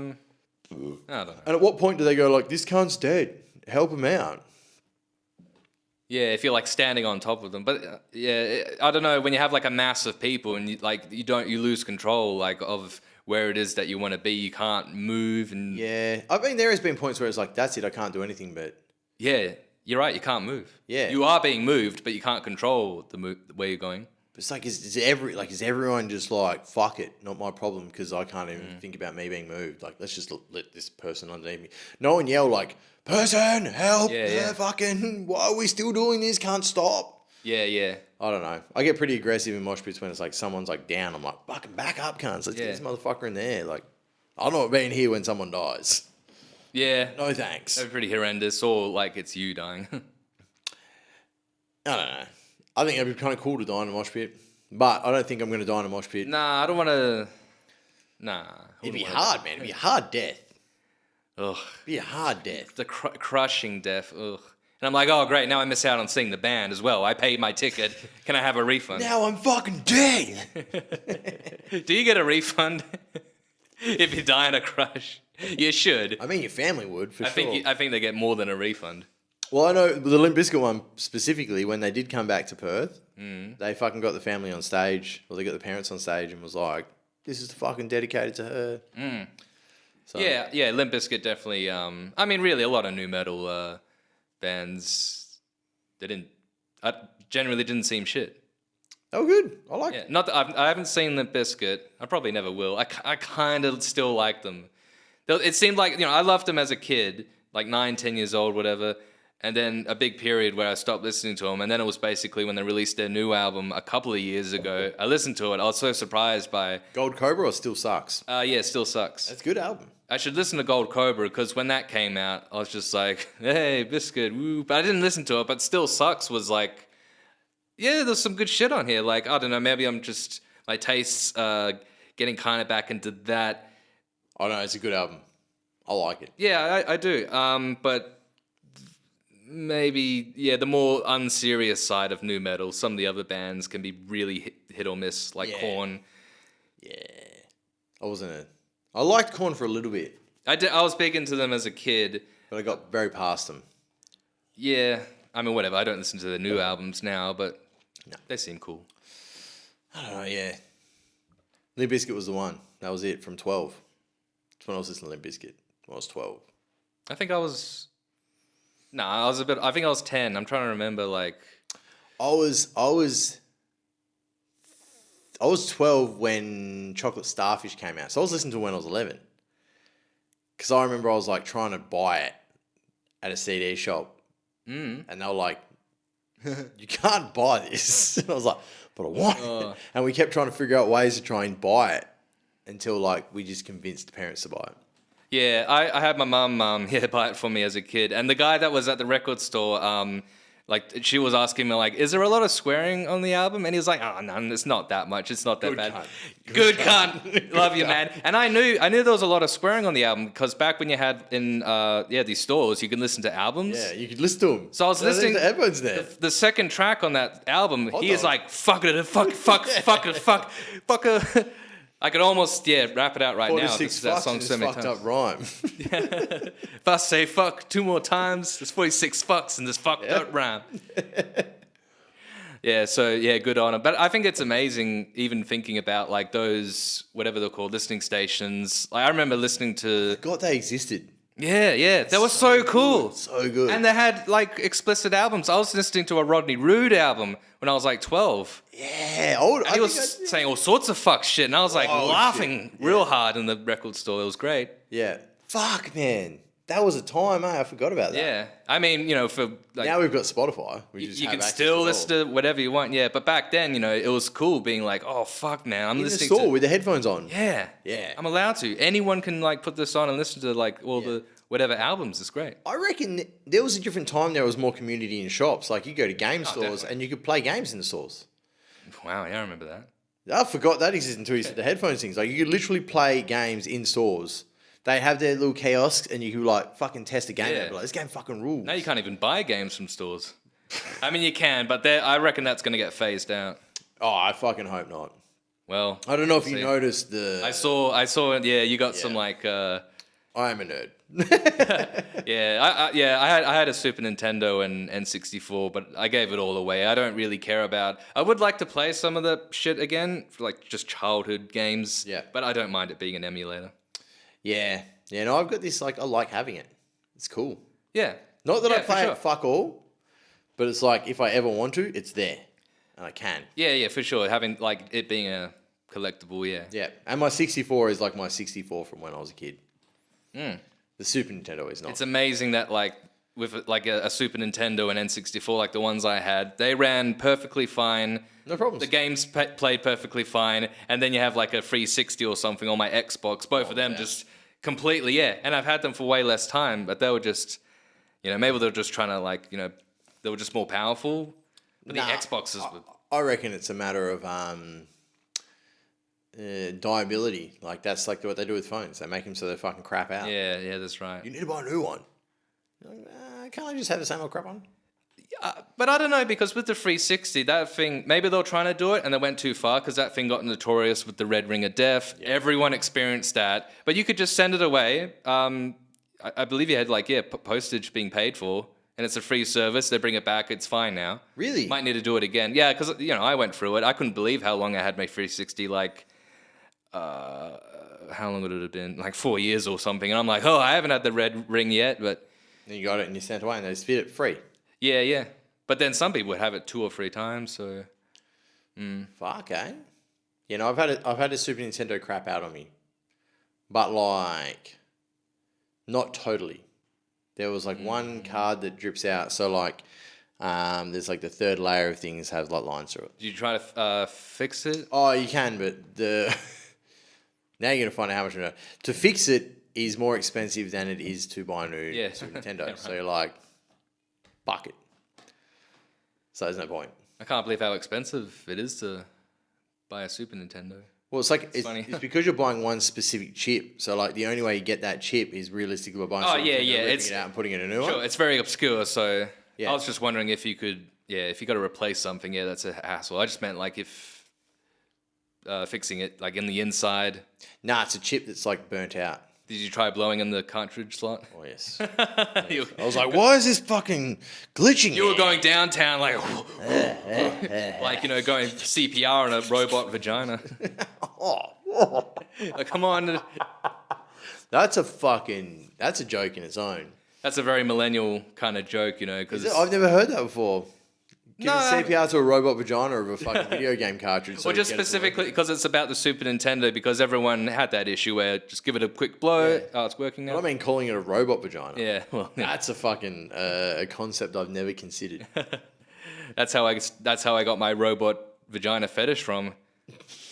B: don't know.
C: And at what point do they go like, this cunt's dead, help him out?
B: Yeah, if you're like standing on top of them, but I don't know. When you have like a mass of people and you lose control like of where it is that you want to be. You can't move and
C: Yeah, I mean, there has been points where it's like, that's it, I can't do anything. But
B: yeah, you're right. You can't move.
C: Yeah,
B: you are being moved, but you can't control the where you're going.
C: It's like, is everyone just like, fuck it, not my problem because I can't even think about me being moved. Like, let's just let this person underneath me. No one yell like, person, help!
B: Yeah.
C: Fucking, why are we still doing this? Can't stop.
B: Yeah.
C: I don't know. I get pretty aggressive in mosh pits when it's like someone's like down. I'm like, fucking back up, cunts. Let's get this motherfucker in there. Like, I'm not being here when someone dies.
B: Yeah.
C: No thanks.
B: That'd be pretty horrendous, or like it's you dying.
C: I don't know. I think it'd be kind of cool to die in a mosh pit, but I don't think I'm going to die in a mosh pit.
B: Nah, I don't want to. Nah.
C: It'd be hard, man. It'd be a hard death.
B: Ugh.
C: It'd be a hard death.
B: The crushing death. Ugh. And I'm like, oh, great. Now I miss out on seeing the band as well. I paid my ticket. Can I have a refund?
C: Now I'm fucking dead.
B: Do you get a refund if you die in a crush? You should.
C: I mean, your family would, for sure.
B: I think they get more than a refund.
C: Well, I know the Limp Bizkit one specifically, when they did come back to Perth, they fucking got the family on stage, or they got the parents on stage and was like, this is fucking dedicated to her. So.
B: Yeah, Limp Bizkit definitely, I mean, really, a lot of nu metal bands, generally didn't seem shit.
C: Oh, good. I like it.
B: Not that I haven't seen Limp Bizkit. I probably never will. I kind of still like them. It seemed like, I loved them as a kid, like 9, 10 years old, whatever. And then a big period where I stopped listening to them. And then it was basically when they released their new album a couple of years ago. I listened to it. I was so surprised by...
C: Gold Cobra or Still Sucks?
B: Yeah, Still Sucks.
C: That's a good album.
B: I should listen to Gold Cobra because when that came out, I was just like, hey, Biscuit, woo. But I didn't listen to it. But Still Sucks was like, yeah, there's some good shit on here. Like, I don't know, maybe I'm just... My tastes getting kind of back into that.
C: Oh, no, it's a good album. I like it.
B: Yeah, I do. But... maybe, yeah, the more unserious side of nu metal. Some of the other bands can be really hit or miss, like Korn.
C: Yeah. I liked Korn for a little bit,
B: I was big into them as a kid.
C: but I got very past them.
B: Yeah, I mean, whatever. I don't listen to the new albums now, but they seem cool.
C: I don't know, yeah. Limp Bizkit was the one. That was it from 12. That's when I was listening to Limp Bizkit. When I was 12.
B: I think I was... No, I think I was 10. I'm trying to remember, like...
C: I was 12 when Chocolate Starfish came out. So I was listening to it when I was 11. Because I remember I was like trying to buy it at a CD shop. And they were like, you can't buy this. And I was like, but I want it. And we kept trying to figure out ways to try and buy it until like we just convinced the parents to buy it.
B: Yeah, I had my mum buy it for me as a kid. And the guy that was at the record store, like, she was asking me, like, is there a lot of swearing on the album? And he was like, oh, no, it's not that much. It's not that bad. Good cunt. Love you, man. And I knew there was a lot of swearing on the album because back when you had in, these stores, you could listen to albums.
C: Yeah, you could listen to them.
B: So I was listening.
C: The headphones there.
B: The second track on that album, he is like, fuck it, fuck it. I could almost, wrap it out right
C: 4 to
B: now.
C: 6
B: that
C: fucks
B: song
C: in
B: so
C: this
B: many
C: fucked
B: times.
C: up rhyme.
B: If I say fuck 2 more times, there's 46 fucks in this fucked up rhyme. Yeah, so good on it. But I think it's amazing even thinking about like those, whatever they're called, listening stations. Like I remember listening to...
C: God, they existed.
B: Yeah, they were so cool.
C: So good.
B: And they had like explicit albums. I was listening to a Rodney Roode album when I was like 12.
C: Yeah.
B: And he was saying all sorts of fuck shit. And I was like laughing real hard in the record store. It was great.
C: Yeah. Fuck, man. That was a time, I forgot about that.
B: Yeah. I mean, you know, for like...
C: Now we've got Spotify. We just
B: you
C: have
B: can
C: access
B: still
C: to
B: listen to whatever you want, yeah. But back then, you know, it was cool being like, oh, fuck, man. I'm
C: in the
B: listening
C: store
B: to...
C: with the headphones on.
B: Yeah. I'm allowed to. Anyone can like put this on and listen to like all the whatever albums. It's great.
C: I reckon there was a different time. There was more community in shops. Like you go to game stores
B: definitely.
C: and you could play games in the stores.
B: Wow, yeah, I remember that.
C: I forgot that existed until you said the headphones things. Like you could literally play games in stores. They have their little kiosks and you could like fucking test a game.
B: Yeah.
C: Like, this game fucking rules.
B: Now you can't even buy games from stores. I mean, you can, but I reckon that's going to get phased out.
C: Oh, I fucking hope not.
B: Well,
C: I don't know if you noticed the...
B: I saw it. Yeah, you got some like...
C: I am a nerd.
B: I had a Super Nintendo and N64, but I gave it all away. I don't really care about... I would like to play some of the shit again, for like just childhood games.
C: Yeah.
B: But I don't mind it being an emulator.
C: Yeah. Yeah, no, I've got this, like, I like having it. It's cool.
B: Yeah.
C: Not that I
B: for
C: play
B: sure.
C: it fuck all, but it's like, if I ever want to, it's there. And I can.
B: Yeah, for sure. Having, like, it being a collectible, yeah.
C: Yeah. And my 64 is like my 64 from when I was a kid. The Super Nintendo is not.
B: It's amazing that, like, with like a Super Nintendo and N64, like the ones I had, they ran perfectly fine.
C: No problems.
B: The games played perfectly fine. And then you have like a 360 or something on my Xbox. Both of them just completely, And I've had them for way less time, but they were just, you know, maybe they were just trying to like, you know, they were just more powerful. But the Xboxes were...
C: I reckon it's a matter of dieability. Like, that's like what they do with phones. They make them so they fucking crap out.
B: Yeah, that's right.
C: You need to buy a new one. Can't I just have the same old crap on?
B: But I don't know, because with the 360, that thing, maybe they were trying to do it and they went too far because that thing got notorious with the red ring of death. Yeah. Everyone experienced that. But you could just send it away. I believe you had like, postage being paid for, and it's a free service. They bring it back. It's fine now.
C: Really?
B: Might need to do it again. Yeah, because, you know, I went through it. I couldn't believe how long I had my 360, like, how long would it have been? Like 4 years or something. And I'm like, I haven't had the red ring yet, but...
C: Then you got it and you sent it away and they just fit it free.
B: Yeah. But then some people would have it 2 or 3 times, so...
C: Fuck, eh? You know, I've had a Super Nintendo crap out on me. But, like, not totally. There was, like, one card that drips out. So, like, there's, like, the third layer of things have, like, lines through it.
B: Did you try to fix it?
C: Oh, you can, but the... Now you're going to find out how much... To fix it is more expensive than it is to buy a new Super Nintendo. Right. So, you're like, fuck it. So there's no point.
B: I can't believe how expensive it is to buy a Super Nintendo.
C: Well, it's like
B: funny.
C: It's because you're buying one specific chip. So like the only way you get that chip is realistically by buying something, ripping it out and putting it in a new one.
B: Sure, it's very obscure. So
C: Yeah.
B: I was just wondering if you could, if you got to replace something, that's a hassle. I just meant like if fixing it like in the inside.
C: Nah, it's a chip that's like burnt out.
B: Did you try blowing in the cartridge slot?
C: Oh, yes.
B: You,
C: I was like, why is this fucking glitching?
B: you were going downtown like, like, going CPR on a robot vagina. Like, come on.
C: That's a joke in its own.
B: That's a very millennial kind of joke, because
C: I've never heard that before. Giving
B: No.
C: CPR to a robot vagina of a fucking video game cartridge.
B: Well, just specifically because it's about the Super Nintendo, because everyone had that issue where just give it a quick blow.
C: Yeah.
B: Oh, it's working now.
C: I mean, calling it a robot vagina.
B: Yeah, well,
C: That's a fucking a concept I've never considered.
B: that's how I got my robot vagina fetish from.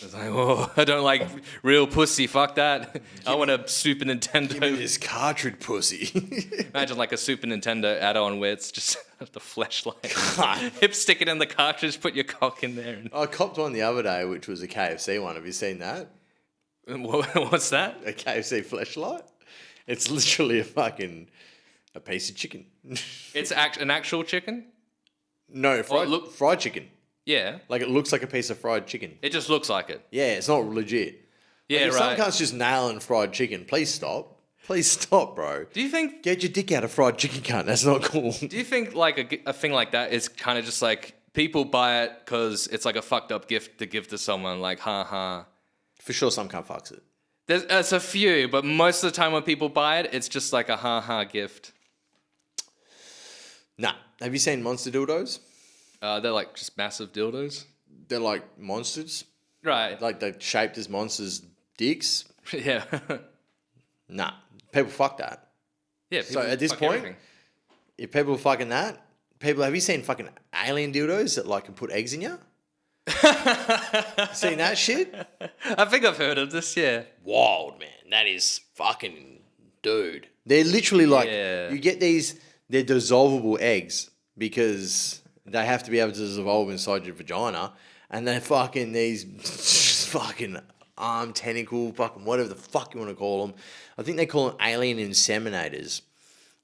B: I was like, oh, I don't like real pussy. Fuck that. I want a Super
C: Give me
B: Nintendo.
C: this cartridge pussy.
B: Imagine like a Super Nintendo add-on where it's just the fleshlight. Hip, stick it in the cartridge, put your cock in there. And
C: I copped one the other day, which was a KFC one. Have you seen that?
B: what's that?
C: A KFC fleshlight? It's literally a piece of chicken.
B: It's an actual chicken?
C: No, fried chicken.
B: Yeah.
C: Like it looks like a piece of fried chicken.
B: It just looks like it.
C: Yeah, it's not legit.
B: Yeah,
C: If some
B: right.
C: cunt's just nailing fried chicken, please stop. Please stop, bro.
B: Do you think
C: Get your dick out of fried chicken, cunt. That's not cool.
B: Do you think like a thing like that is kind of just like people buy it because it's like a fucked up gift to give to someone, like ha?
C: For sure, some cunt fucks it.
B: There's a few, but most of the time when people buy it, it's just like a ha gift.
C: Nah. Have you seen monster dildos?
B: They're like just massive dildos.
C: They're like monsters.
B: Right.
C: Like they're shaped as monsters' dicks.
B: Yeah.
C: Nah. People fuck that.
B: Yeah.
C: So
B: people
C: at this
B: fuck
C: point,
B: everything.
C: if people are fucking that, have you seen fucking alien dildos that like can put eggs in you? Seen that shit?
B: I think I've heard of this. Yeah.
C: Wild, man. That is fucking dude. They're literally like,
B: Yeah.
C: you get they're dissolvable eggs because they have to be able to dissolve inside your vagina. And they're fucking these fucking arm tentacle, fucking whatever the fuck you want to call them. I think they call them alien inseminators.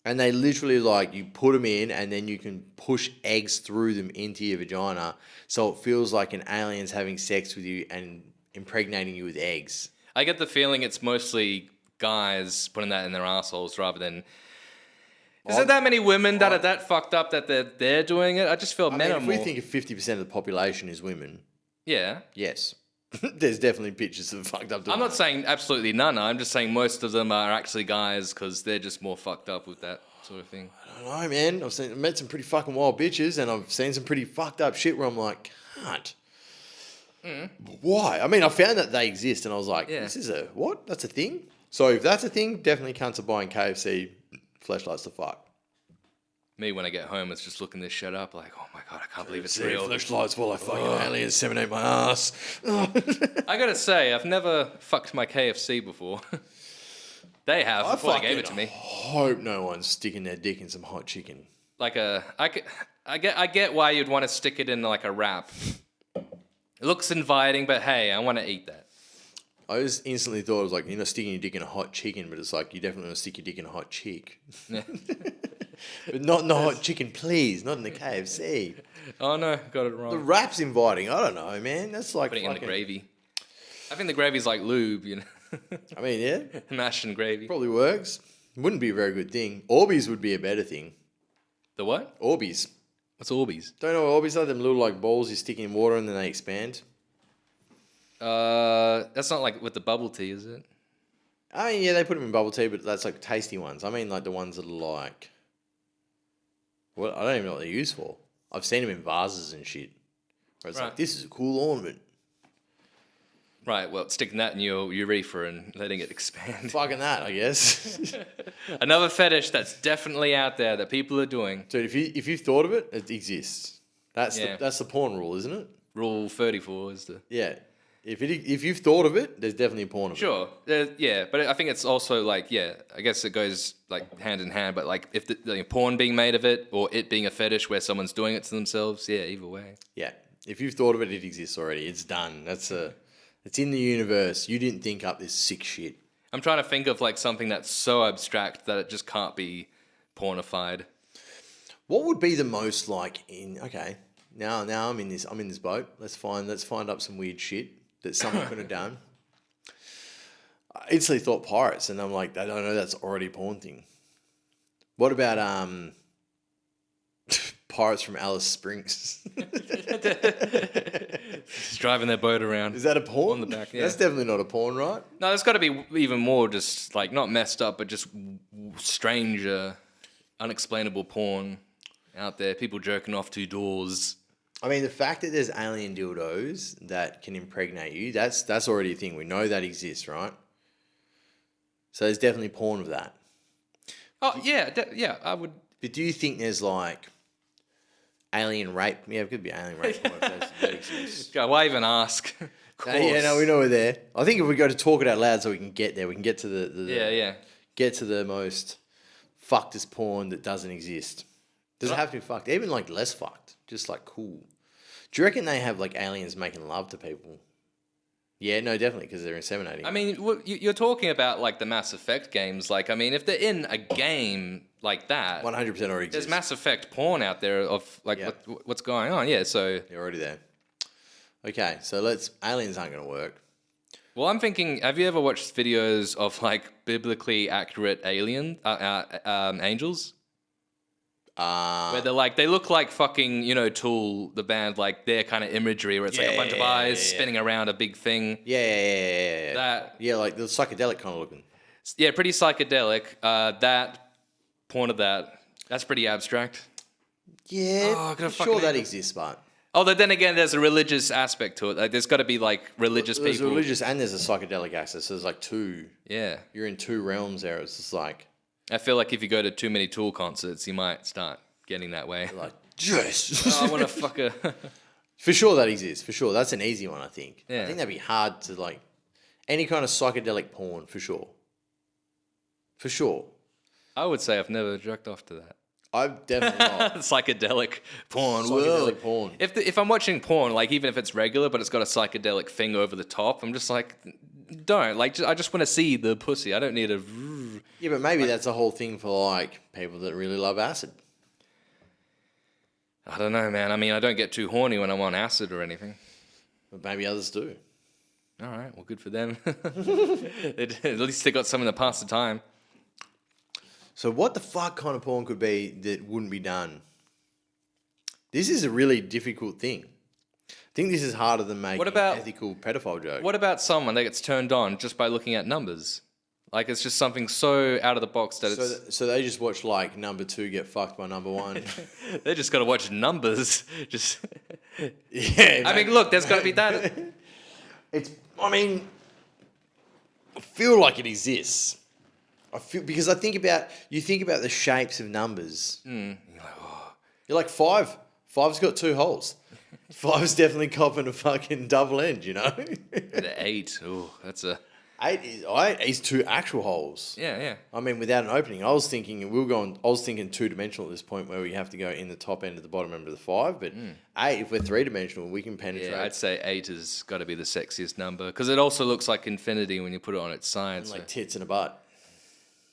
C: And they literally like, you put them in and then you can push eggs through them into your vagina. So it feels like an alien's having sex with you and impregnating you with eggs.
B: I get the feeling it's mostly guys putting that in their assholes rather than. Is there that many women that are that fucked up that they're doing it? I just feel men are
C: If
B: more.
C: we think if 50% of the population is women,
B: Yeah.
C: yes. There's definitely pictures of fucked up.
B: I'm not saying absolutely none. I'm just saying most of them are actually guys because they're just more fucked up with that sort of thing.
C: I don't know, man. I've met some pretty fucking wild bitches and I've seen some pretty fucked up shit where I'm like, can't. Why? I mean, I found that they exist and I was like,
B: Yeah.
C: this is what? That's a thing? So if that's a thing, definitely cunts are buying KFC fleshlights to fuck.
B: Me, when I get home, it's just looking this shit up like, oh my God, I can't believe it's
C: See
B: real.
C: fleshlights while I fucking alien inseminate my ass.
B: I gotta say, I've never fucked my KFC before. They have before they gave it to me.
C: Hope no one's sticking their dick in some hot chicken.
B: Like I get why you'd want to stick it in like a wrap. It looks inviting, but hey, I want to eat that.
C: I just instantly thought it was like, you're not sticking your dick in a hot chicken, but it's like, you definitely want to stick your dick in a hot chick. But not in the hot chicken, please. Not in the KFC.
B: Oh no, got it
C: The
B: wrong.
C: wrap's inviting. I don't know, man. That's like
B: Putting it in the
C: fucking-
B: gravy. I think the gravy's like lube,
C: I mean, yeah,
B: Mash and gravy.
C: probably works. Wouldn't be a very good thing. Orbeez would be a better thing.
B: The what?
C: Orbeez.
B: What's Orbeez?
C: Don't know what Orbeez are? Them little like balls you stick in water and then they expand.
B: That's not like with the bubble tea, is it?
C: I mean, yeah, they put them in bubble tea, but that's like tasty ones. I mean, like the ones that are like, well, I don't even know what they're used for. I've seen them in vases and shit. Where it's like,
B: Right.
C: this is a cool ornament.
B: Right, well, sticking that in your urethra and letting it expand.
C: Fucking that, I guess.
B: Another fetish that's definitely out there that people are doing.
C: Dude, if you've thought of it, it exists. That's
B: Yeah.
C: that's the porn rule, isn't it?
B: Rule 34 is the...
C: Yeah. If you've thought of it, there's definitely a porn of it.
B: Sure, yeah, but I think it's also like, yeah, I guess it goes like hand in hand, but like if the porn being made of it or it being a fetish where someone's doing it to themselves, yeah, either way.
C: Yeah. If you've thought of it, it exists already. It's done. It's in the universe. You didn't think up this sick shit.
B: I'm trying to think of like something that's so abstract that it just can't be pornified.
C: What would be the most like in okay, now I'm in this boat. Let's find up some weird shit that someone could have done. I instantly thought pirates, and I'm like, I don't know, that's already a porn thing. What about pirates from Alice Springs?
B: Just driving their boat around.
C: Is that a porn?
B: On the back, yeah.
C: That's definitely not a porn, right?
B: No, there's got to be even more just like not messed up, but just strange, unexplainable porn out there. People jerking off to doors.
C: I mean, the fact that there's alien dildos that can impregnate you, that's already a thing. We know that exists, right? So there's definitely porn of that.
B: Oh, yeah, yeah, I would.
C: But do you think there's like alien rape? Yeah, it could be alien rape. That exists.
B: God, why even ask? Of course.
C: Yeah, no, we know we're there. I think if we go to talk it out loud so we can get there, we can get to get to the most fuckedest porn that doesn't exist. Does it have to be fucked? Even like less fucked, just like cool. Do you reckon they have like aliens making love to people? Yeah, no, definitely, because they're inseminating.
B: I mean, you're talking about like the Mass Effect games. Like, I mean, if they're in a game like that,
C: 100% already exists.
B: There's Mass Effect porn out there of like what's going on. Yeah, so
C: you're already there. Okay, so aliens aren't going to work.
B: Well, I'm thinking, have you ever watched videos of like biblically accurate angels? Where they're like, they look like fucking, Tool, the band, like their kind of imagery where it's like a bunch of eyes spinning around a big thing.
C: Yeah.
B: That.
C: Yeah, like the psychedelic kind of looking.
B: Yeah, pretty psychedelic. That porn of that's pretty abstract.
C: Yeah, sure that exists, but.
B: Although then again, there's a religious aspect to it. Like, there's got to be like religious people.
C: There's religious and there's a psychedelic access. So there's like two.
B: Yeah.
C: You're in two realms there. It's just like.
B: I feel like if you go to too many Tool concerts, you might start getting that way.
C: Like, yes.
B: I want to fuck a...
C: For sure that exists. For sure. That's an easy one, I think.
B: Yeah.
C: I think that'd be hard to like... Any kind of psychedelic porn, for sure. For sure.
B: I would say I've never jerked off to that.
C: I've definitely not.
B: Psychedelic porn.
C: Psychedelic porn.
B: If I'm watching porn, like even if it's regular, but it's got a psychedelic thing over the top, I'm just like, don't. Like, I just want to see the pussy. I don't need a...
C: Yeah, but maybe that's a whole thing for like people that really love acid.
B: I don't know, man. I mean, I don't get too horny when I'm on acid or anything.
C: But maybe others do.
B: All right, well, good for them. At least they got something to pass the time.
C: So what the fuck kind of porn could be that wouldn't be done? This is a really difficult thing. I think this is harder than making ethical pedophile jokes.
B: What about someone that gets turned on just by looking at numbers? Like, it's just something so out of the box that
C: So they just watch, like, number 2 get fucked by number 1.
B: They just got to watch numbers. Just...
C: Yeah.
B: I mean, look, there's got to be that.
C: I feel like it exists. Because you think about the shapes of numbers.
B: Mm.
C: You're like 5. 5's got 2 holes. 5's definitely copping a fucking double end, you know?
B: The 8. Oh, that's a...
C: 8 is 2 actual holes.
B: Yeah.
C: I mean, without an opening. I was thinking 2-dimensional at this point where we have to go in the top end of the bottom end of the 5. But 8, if we're 3-dimensional, we can penetrate.
B: Yeah, I'd say 8 has got to be the sexiest number because it also looks like infinity when you put it on its side.
C: And like tits and a butt.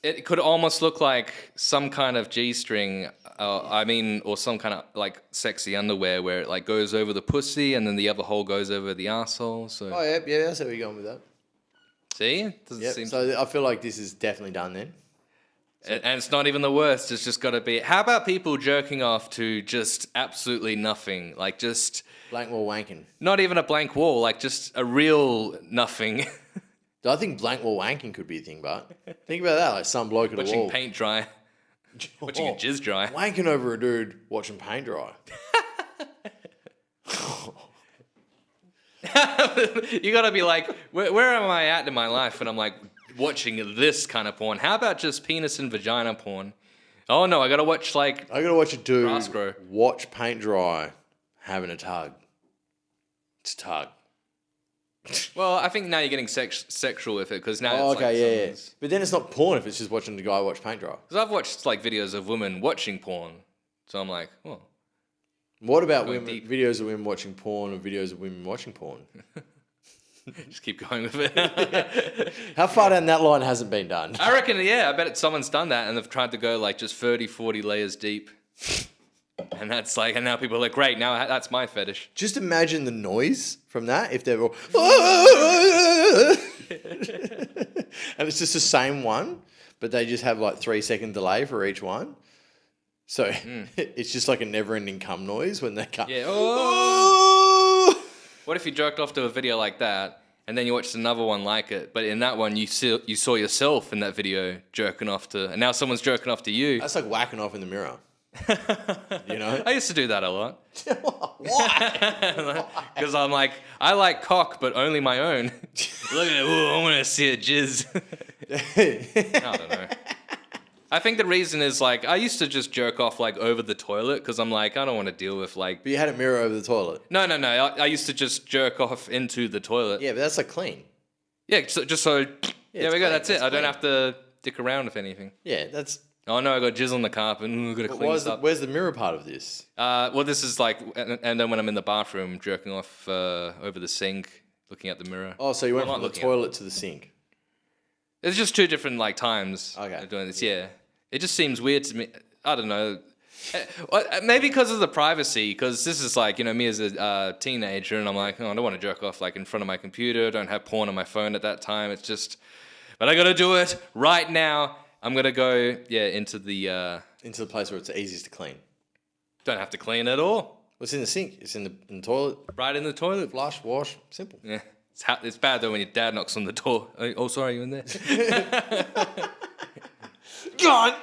B: It could almost look like some kind of G-string, or some kind of like sexy underwear where it like goes over the pussy and then the other hole goes over the asshole. So.
C: Oh yeah, that's how we're going with that.
B: See?
C: So I feel like this is definitely done then.
B: And it's not even the worst. It's just got to be. How about people jerking off to just absolutely nothing, like just
C: blank wall wanking?
B: Not even a blank wall, like just a real nothing.
C: I think blank wall wanking could be a thing, but think about that, like some bloke at a wall.
B: Watching paint dry. Watching a jizz dry.
C: Wanking over a dude watching paint dry.
B: You gotta be like, where am I at in my life when I'm like watching this kind of porn? How about just penis and vagina porn? Oh no, I gotta watch a dude
C: watch paint dry having a tug. It's a tug.
B: Well, I think now you're getting sexual with it because now it's
C: yeah. But then it's not porn if it's just watching the guy watch paint dry.
B: Because I've watched like videos of women watching porn, so I'm like, oh.
C: What about videos of women watching porn or videos of women watching porn?
B: Just keep going with it.
C: How far down that line hasn't been done?
B: I reckon, yeah. I bet someone's done that and they've tried to go like just 30, 40 layers deep. And that's like, and now people are like, great, now that's my fetish.
C: Just imagine the noise from that if they're all, and it's just the same one, but they just have like 3-second delay for each one. So it's just like a never-ending cum noise when they come.
B: Yeah. Oh. What if you jerked off to a video like that, and then you watched another one like it, but in that one you saw yourself in that video jerking off to, and now someone's jerking off to you.
C: That's like whacking off in the mirror. You know?
B: I used to do that a lot.
C: Why?
B: Because I'm like, I like cock, but only my own. Look at it. Ooh, I want to see a jizz. I don't know. I think the reason is like, I used to just jerk off like over the toilet because I'm like, I don't want to deal with like.
C: But you had a mirror over the toilet.
B: No. I used to just jerk off into the toilet.
C: Yeah, but that's like clean.
B: Yeah, just so. There we go.
C: clean.
B: That's it.
C: That's
B: I don't
C: clean.
B: have to dick around with anything.
C: Yeah, that's.
B: Oh no, I got jizz on the carpet. I've got to clean this up.
C: Where's the mirror part of this?
B: Well, this is like, and then when I'm in the bathroom, jerking off over the sink, looking at the mirror.
C: Oh, so you went
B: Well,
C: from
B: not
C: the
B: looking at
C: toilet to the sink.
B: It's just two different like times
C: Okay.
B: of doing this. Yeah, it just seems weird to me. I don't know. Maybe because of the privacy. Because this is like, you know, me as a teenager, and I'm like, oh, I don't want to jerk off like in front of my computer. Don't have porn on my phone at that time. It's just, but I got to do it right now. I'm gonna go, into the.
C: Into the place where it's easiest to clean.
B: Don't have to clean at all.
C: Well, it's in the sink. It's in the toilet.
B: Right in the toilet.
C: Flush, wash, simple.
B: Yeah. It's bad though when your dad knocks on the door. Oh, sorry, you in there?
C: God!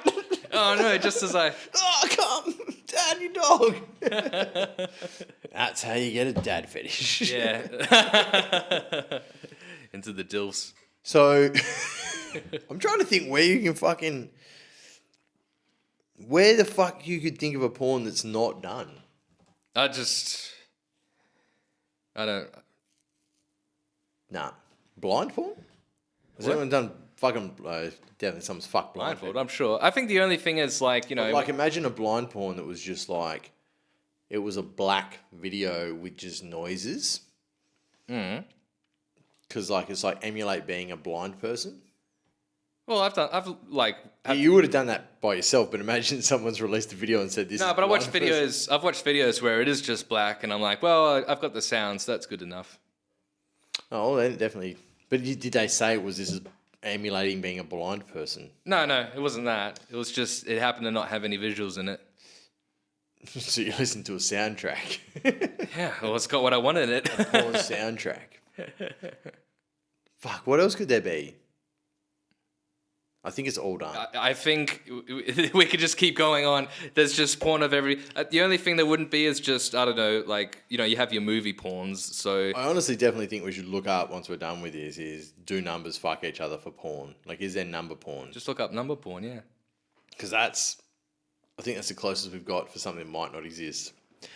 B: Oh no, just as I.
C: Oh, come! Dad, you dog! That's how you get a dad fetish.
B: Yeah. Into the dilfs.
C: So, I'm trying to think where you can fucking. Where the fuck you could think of a porn that's not done?
B: I don't.
C: Nah. Blind porn? Has
B: What?
C: anyone done fucking. Definitely someone's fucked
B: Blindfold,
C: blindfold.
B: I'm sure. I think the only thing is like, you know.
C: Like, imagine a blind porn that was just like. It was a black video with just noises.
B: Mm.
C: Because, like, it's like emulate being a blind person.
B: Well,
C: You would have done that by yourself, but imagine someone's released a video and said this.
B: No,
C: is
B: but I watch
C: blind person.
B: videos. I've watched videos where it is just black, and I'm like, well, I've got the sounds. That's good enough.
C: Oh, then definitely. But did they say this is emulating being a blind person?
B: No, it wasn't that. It was just it happened to not have any visuals in it.
C: So you listen to a soundtrack.
B: Yeah, well, it's got what I wanted in it.
C: Porn soundtrack. Fuck, what else could there be? I think it's all done.
B: I think we could just keep going on. There's just porn of every. The only thing there wouldn't be is just, I don't know, like, you know, you have your movie porns. So
C: I honestly definitely think we should look up once we're done with this is do numbers fuck each other for porn? Like, is there number porn?
B: just look up number porn, yeah.
C: Because I think that's the closest we've got for something that might not exist.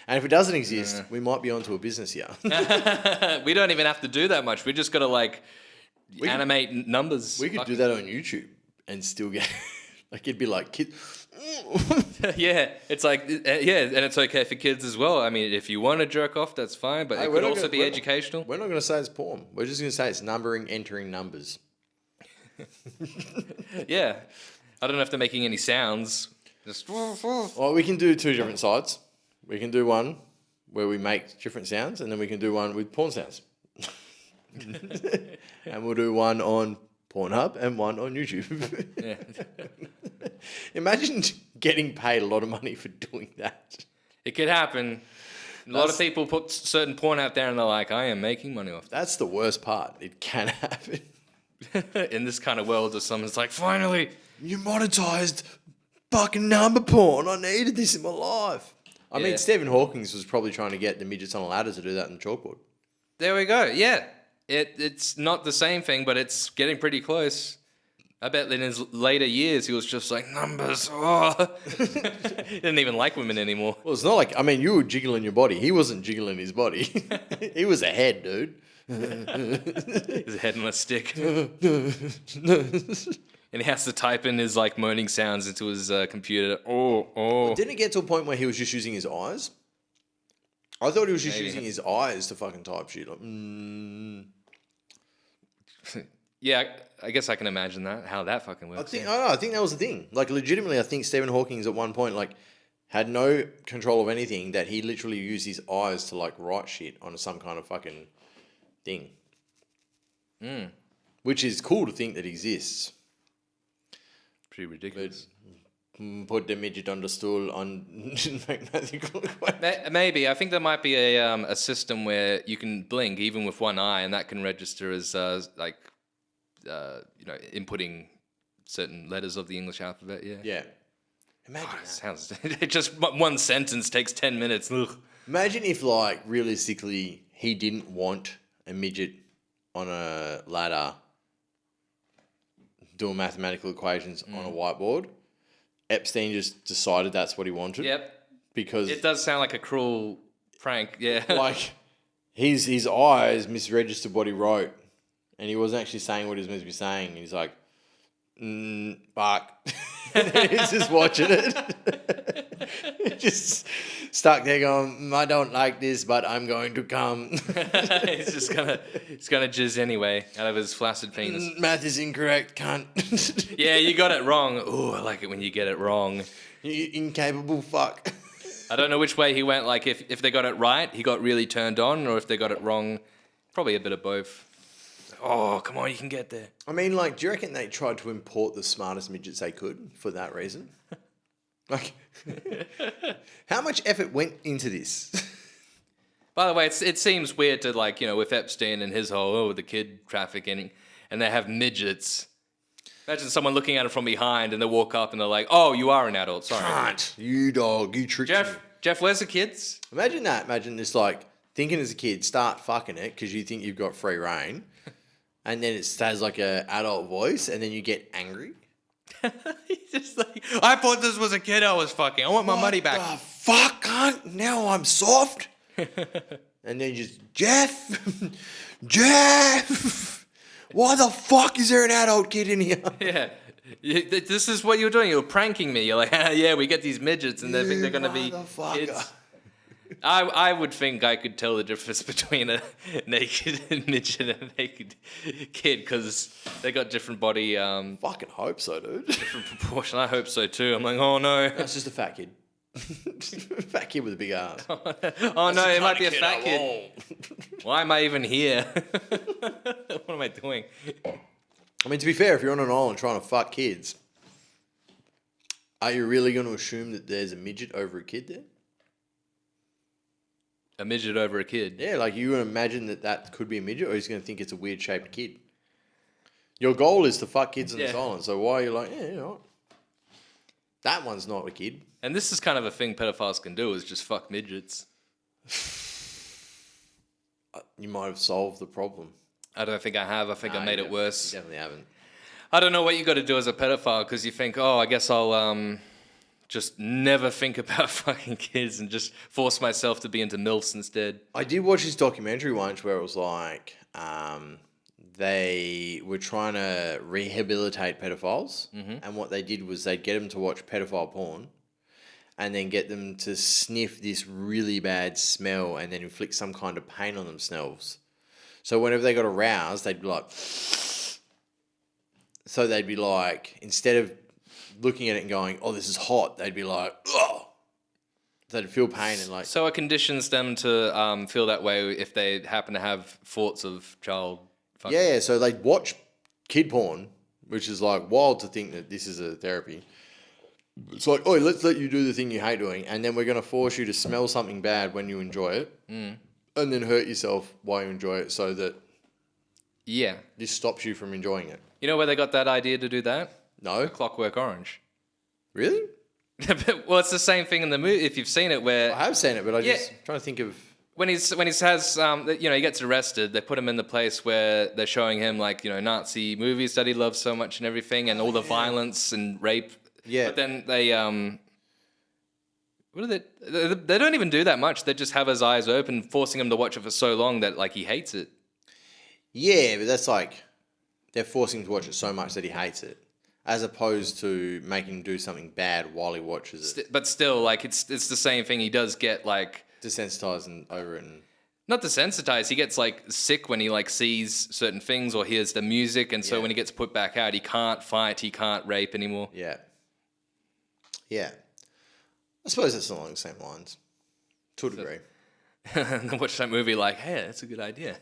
C: And if it doesn't exist, we might be onto a business here.
B: We don't even have to do that much. We just got to, like, animate numbers.
C: We could do that on YouTube and still get like it'd be like kid.
B: Yeah, it's like and it's okay for kids as well. I mean, if you want to jerk off, that's fine, but
C: Hey,
B: it
C: we're
B: could
C: not
B: also
C: gonna-
B: be
C: we're-
B: educational.
C: We're not going to say it's porn. We're just going to say it's numbering, entering numbers.
B: Yeah, I don't know if they're making any sounds. Just
C: Well, we can do two different sides. We can do one where we make different sounds, and then we can do one with porn sounds. And we'll do one on Pornhub and one on YouTube.
B: yeah.
C: Imagine getting paid a lot of money for doing that.
B: It could happen. A lot of people put certain porn out there and they're like, I am making money off
C: That's the worst part. It can happen.
B: that. In this kind of world where someone's like, finally.
C: You monetized fucking number porn. I needed this in my life. I
B: Yeah.
C: mean, Stephen Hawking was probably trying to get the midgets on a ladder to do that in the chalkboard.
B: There we go. Yeah. It's not the same thing, but it's getting pretty close. I bet in his later years, he was just like, numbers. Oh. He didn't even like women anymore.
C: Well, it's not like, I mean, you were jiggling your body. He wasn't jiggling his body. He was a head, dude.
B: His head on a stick. And he has to type in his like moaning sounds into his computer. Oh.
C: Didn't it get to a point where he was just using his eyes? I thought he was just
B: Maybe.
C: using his eyes to fucking type shit. Like,
B: Yeah, I guess I can imagine that, how that fucking works.
C: I think that was the thing. Like, legitimately, I think Stephen Hawking's at one point, like, had no control of anything, that he literally used his eyes to like write shit on some kind of fucking thing. Which is cool to think that exists.
B: Pretty ridiculous.
C: Put the midget on the stool on mathematical equation.
B: Maybe. I think there might be a system where you can blink even with one eye, and that can register as inputting certain letters of the English alphabet. Yeah.
C: Yeah. Imagine that.
B: Sounds just one sentence takes 10 minutes. Ugh.
C: Imagine if, like, realistically, he didn't want a midget on a ladder doing mathematical equations on a whiteboard. Epstein just decided that's what he wanted.
B: Yep.
C: Because
B: it does sound like a cruel prank. Yeah.
C: like his eyes misregistered what he wrote, and he wasn't actually saying what he was meant to be saying. He's like, fuck. And he's just watching it. Just stuck there going, I don't like this, but I'm going to come.
B: He's gonna jizz anyway out of his flaccid penis.
C: Math is incorrect, cunt.
B: Yeah, you got it wrong. Ooh, I like it when you get it wrong.
C: You incapable fuck.
B: I don't know which way he went. Like if they got it right, he got really turned on, or if they got it wrong, probably a bit of both. Oh, come on, you can get there.
C: I mean, like, do you reckon they tried to import the smartest midgets they could for that reason? Like, how much effort went into this?
B: By the way, it seems weird to, like, with Epstein and his whole, the kid trafficking, and they have midgets. Imagine someone looking at it from behind, and they walk up and they're like, oh, you are an adult, sorry.
C: Can't. You dog, you tricked me.
B: Jeff, where's the kids?
C: Imagine that. Imagine this, like, thinking as a kid, start fucking it because you think you've got free reign. And then it says like a adult voice, and then you get angry.
B: He's just like, I thought this was a kid I was fucking. I want my money back.
C: What the fuck, cunt? Now I'm soft. And then just, Jeff, why the fuck is there an adult kid in here?
B: Yeah. This is what you're doing. You're pranking me. You're like, yeah, we get these midgets, and they think they're going to be kids. I would think I could tell the difference between a naked midget and a naked kid because they got different body.
C: Fucking hope so, dude.
B: Different proportion. I hope so too. I'm like, oh no.
C: That's just a fat kid. Fat kid with a big ass.
B: Oh no, it might be a fat kid. Why am I even here? What am I doing?
C: I mean, to be fair, if you're on an island trying to fuck kids, are you really going to assume that there's a midget over a kid there?
B: A midget over a kid.
C: Yeah, like you would imagine that could be a midget, or he's going to think it's a weird shaped kid. Your goal is to fuck kids on this island, so why are you like, yeah, you know what? That one's not a kid.
B: And this is kind of a thing pedophiles can do, is just fuck midgets.
C: You might have solved the problem.
B: I don't think I have. I think I made it worse.
C: You definitely haven't.
B: I don't know what you got to do as a pedophile because you think, oh, I guess I'll just never think about fucking kids and just force myself to be into MILFs instead.
C: I did watch this documentary once where it was like they were trying to rehabilitate pedophiles, and what they did was they'd get them to watch pedophile porn and then get them to sniff this really bad smell and then inflict some kind of pain on themselves. So whenever they got aroused, they'd be like... So they'd be like, instead of looking at it and going, oh, this is hot, they'd be like, oh. They'd feel pain and like...
B: So it conditions them to feel that way if they happen to have thoughts of child fucking.
C: Yeah, so they'd watch kid porn, which is like wild to think that this is a therapy. It's like, oh, let's let you do the thing you hate doing, and then we're going to force you to smell something bad when you enjoy it, and then hurt yourself while you enjoy it so that this stops you from enjoying it.
B: You know where they got that idea to do that?
C: No.
B: Clockwork Orange.
C: Really?
B: Well, it's the same thing in the movie, if you've seen it, where...
C: I have seen it, but I'm just trying to think of...
B: When he gets arrested, they put him in the place where they're showing him, like, Nazi movies that he loves so much and everything, and all the violence and rape.
C: Yeah.
B: But then they... What are they don't even do that much. They just have his eyes open, forcing him to watch it for so long that, like, he hates it.
C: Yeah, but that's like... They're forcing him to watch it so much that he hates it, as opposed to making him do something bad while he watches it.
B: But still, like, it's the same thing. He does get, like...
C: Desensitized and over it. And...
B: Not desensitized. He gets, like, sick when he, like, sees certain things or hears the music. And so when he gets put back out, he can't fight. He can't rape anymore.
C: Yeah. Yeah. I suppose that's along the same lines, to a degree.
B: And then watch that movie like, hey, that's a good idea.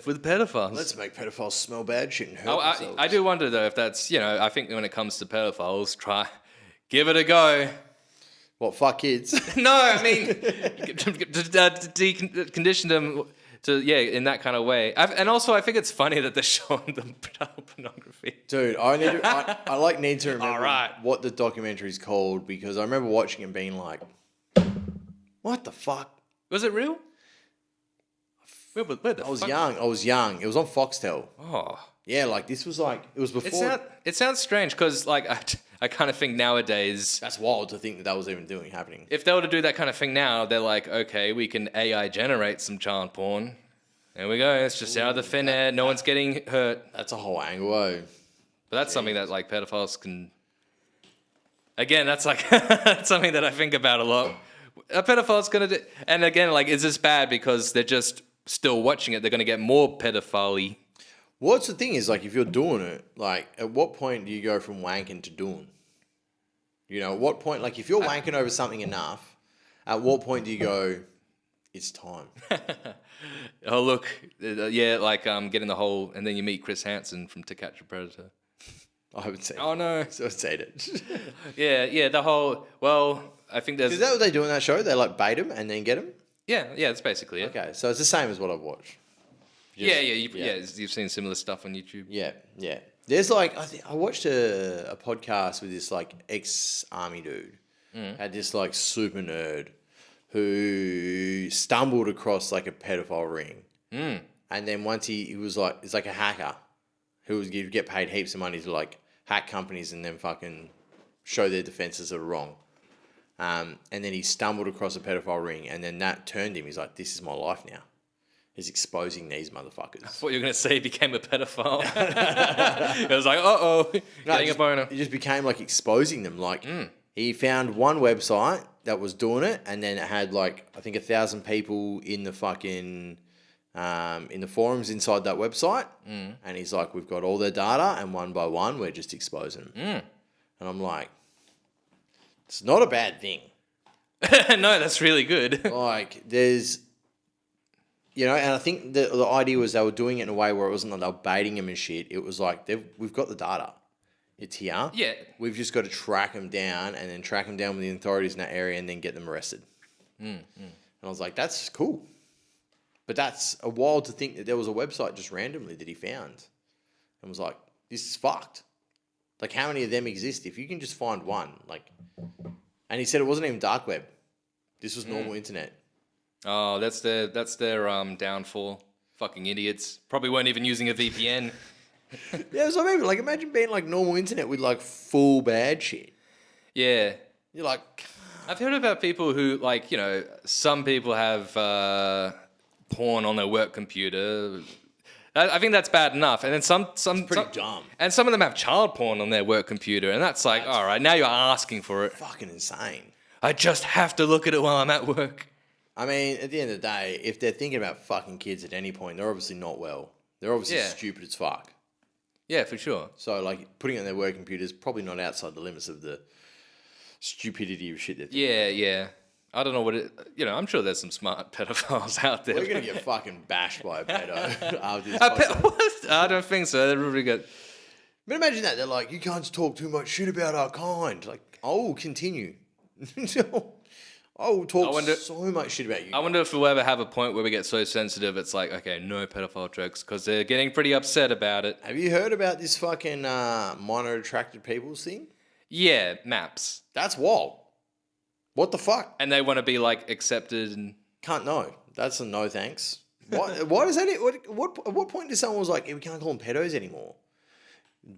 B: With pedophiles.
C: Let's make pedophiles smell bad shit and hurt
B: Oh,
C: themselves.
B: I do wonder though if that's, I think when it comes to pedophiles, give it a go.
C: What, fuck kids?
B: No, I mean, condition them to, in that kind of way. And also, I think it's funny that they're showing them child pornography.
C: Dude, I need to remember
B: All right.
C: what the documentary is called, because I remember watching it and being like, what the fuck?
B: Was it real? Where the
C: I was
B: fuck?
C: young. It was on Foxtel.
B: Oh.
C: Yeah, like this was like, it was before.
B: It sounds strange because, like, I kind of think nowadays,
C: That's wild to think that was even happening.
B: if they were to do that kind of thing now, they're like, okay, we can AI generate some child porn. There we go. It's just out of the thin air. No one's getting hurt.
C: That's a whole angle, eh?
B: But that's something that, like, pedophiles can... Again, that's like that's something that I think about a lot. A pedophile's going to do... And again, like, is this bad because they're just still watching it? They're going to get more pedophile-y.
C: What's the thing is, like, if you're doing it, like, at what point do you go from wanking to doing? At what point, like, if you're wanking over something enough, at what point do you go, it's time?
B: Oh, look. Getting the whole... And then you meet Chris Hansen from To Catch a Predator.
C: I haven't seen it.
B: Oh, no.
C: So I've seen it.
B: Yeah, the whole... Well, I think there's...
C: Is that what they do in that show? They, like, bait them and then get them?
B: Yeah, that's basically it.
C: Okay, so it's the same as what I've watched.
B: You've seen similar stuff on YouTube.
C: Yeah. There's like, I watched a podcast with this like ex-army dude. Had this like super nerd who stumbled across like a pedophile ring. And then once he was like, it's like a hacker who would get paid heaps of money to like hack companies and then fucking show their defenses that are wrong. And then he stumbled across a pedophile ring, and then that turned him. He's like, this is my life now. He's exposing these motherfuckers.
B: I thought you were going to say he became a pedophile. It was like, uh-oh, getting a boner.
C: He just became like exposing them. Like he found one website that was doing it, and then it had like, I think 1,000 people in the fucking, in the forums inside that website. And he's like, we've got all their data, and one by one, we're just exposing them. And I'm like, it's not a bad thing.
B: No, that's really good.
C: Like, there's, and I think the idea was they were doing it in a way where it wasn't like they were baiting him and shit. It was like, we've got the data. It's here.
B: Yeah.
C: We've just got to track them down and then track them down with the authorities in that area and then get them arrested. And I was like, that's cool. But that's a wild to think that there was a website just randomly that he found and was like, this is fucked. Like, how many of them exist? If you can just find one, like, and he said it wasn't even dark web. This was normal internet.
B: Oh, that's their downfall. Fucking idiots. Probably weren't even using a VPN.
C: Yeah, so maybe like imagine being like normal internet with like full bad shit.
B: Yeah.
C: You're like,
B: I've heard about people who, like, some people have porn on their work computer. I think that's bad enough. And then some
C: pretty dumb.
B: And some of them have child porn on their work computer. And that's like, all right, now you're asking for it.
C: Fucking insane.
B: I just have to look at it while I'm at work.
C: I mean, at the end of the day, if they're thinking about fucking kids at any point, they're obviously not well. They're obviously stupid as fuck.
B: Yeah, for sure.
C: So, like, putting it on their work computer is probably not outside the limits of the stupidity of shit they're thinking.
B: Yeah. I don't know what it... I'm sure there's some smart pedophiles out there.
C: We're going to get fucking bashed by a pedo after this podcast.
B: What? I don't think so. They're really good.
C: But imagine that. They're like, you can't talk too much shit about our kind. Like, I will continue. I will talk so much shit about you.
B: I wonder if we'll ever have a point where we get so sensitive, it's like, okay, no pedophile jokes, because they're getting pretty upset about it.
C: Have you heard about this fucking minor attracted peoples thing?
B: Yeah, maps.
C: That's wild. What the fuck?
B: And they want to be, like, accepted and...
C: Can't know. That's a no thanks. Why does that... At what point did someone was like, we can't call them pedos anymore?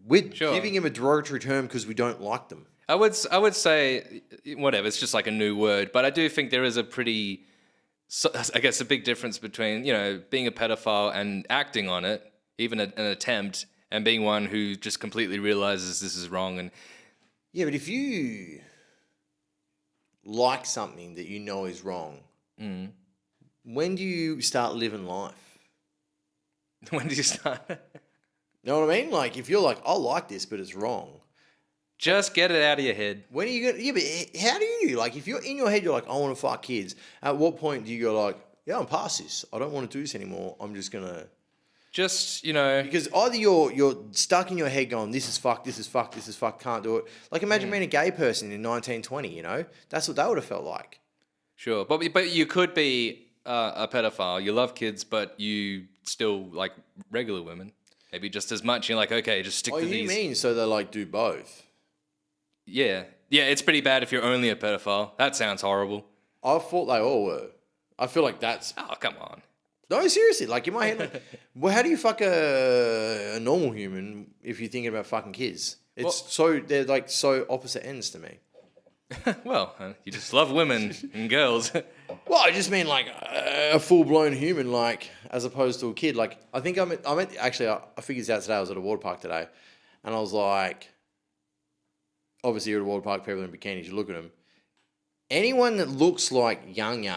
C: We're giving him a derogatory term because we don't like them.
B: I would say, whatever, it's just like a new word, but I do think there is a pretty, I guess, a big difference between, being a pedophile and acting on it, even an attempt, and being one who just completely realizes this is wrong. And
C: yeah, but if you like something that you know is wrong, when do you start living life?
B: When do you start?
C: You know what I mean? Like, if you're like, I like this, but it's wrong.
B: Just get it out of your head.
C: When are you gonna? Yeah, but how do you like if you're in your head? You're like, I want to fuck kids. At what point do you go like, yeah, I'm past this. I don't want to do this anymore. I'm just gonna.
B: Just, you know.
C: Because either you're stuck in your head going, this is fuck, this is fuck, this is fuck, can't do it. Like imagine being a gay person in 1920. You know, that's what they would have felt like.
B: Sure, but you could be a pedophile. You love kids, but you still like regular women. Maybe just as much. You're like, okay, just stick to
C: You
B: these.
C: mean so they like do both?
B: Yeah. Yeah, it's pretty bad if you're only a pedophile. That sounds horrible.
C: I thought they all were. I feel like that's...
B: Oh, come on.
C: No, seriously. Like, in my head, like, well, how do you fuck a normal human if you're thinking about fucking kids? They're like so opposite ends to me.
B: Well, you just love women and girls.
C: Well, I just mean like a full-blown human, like, as opposed to a kid. Like, I think I figured this out today. I was at a water park today, and I was like... Obviously, you're at a water park, people in bikinis, you look at them. Anyone that looks like young,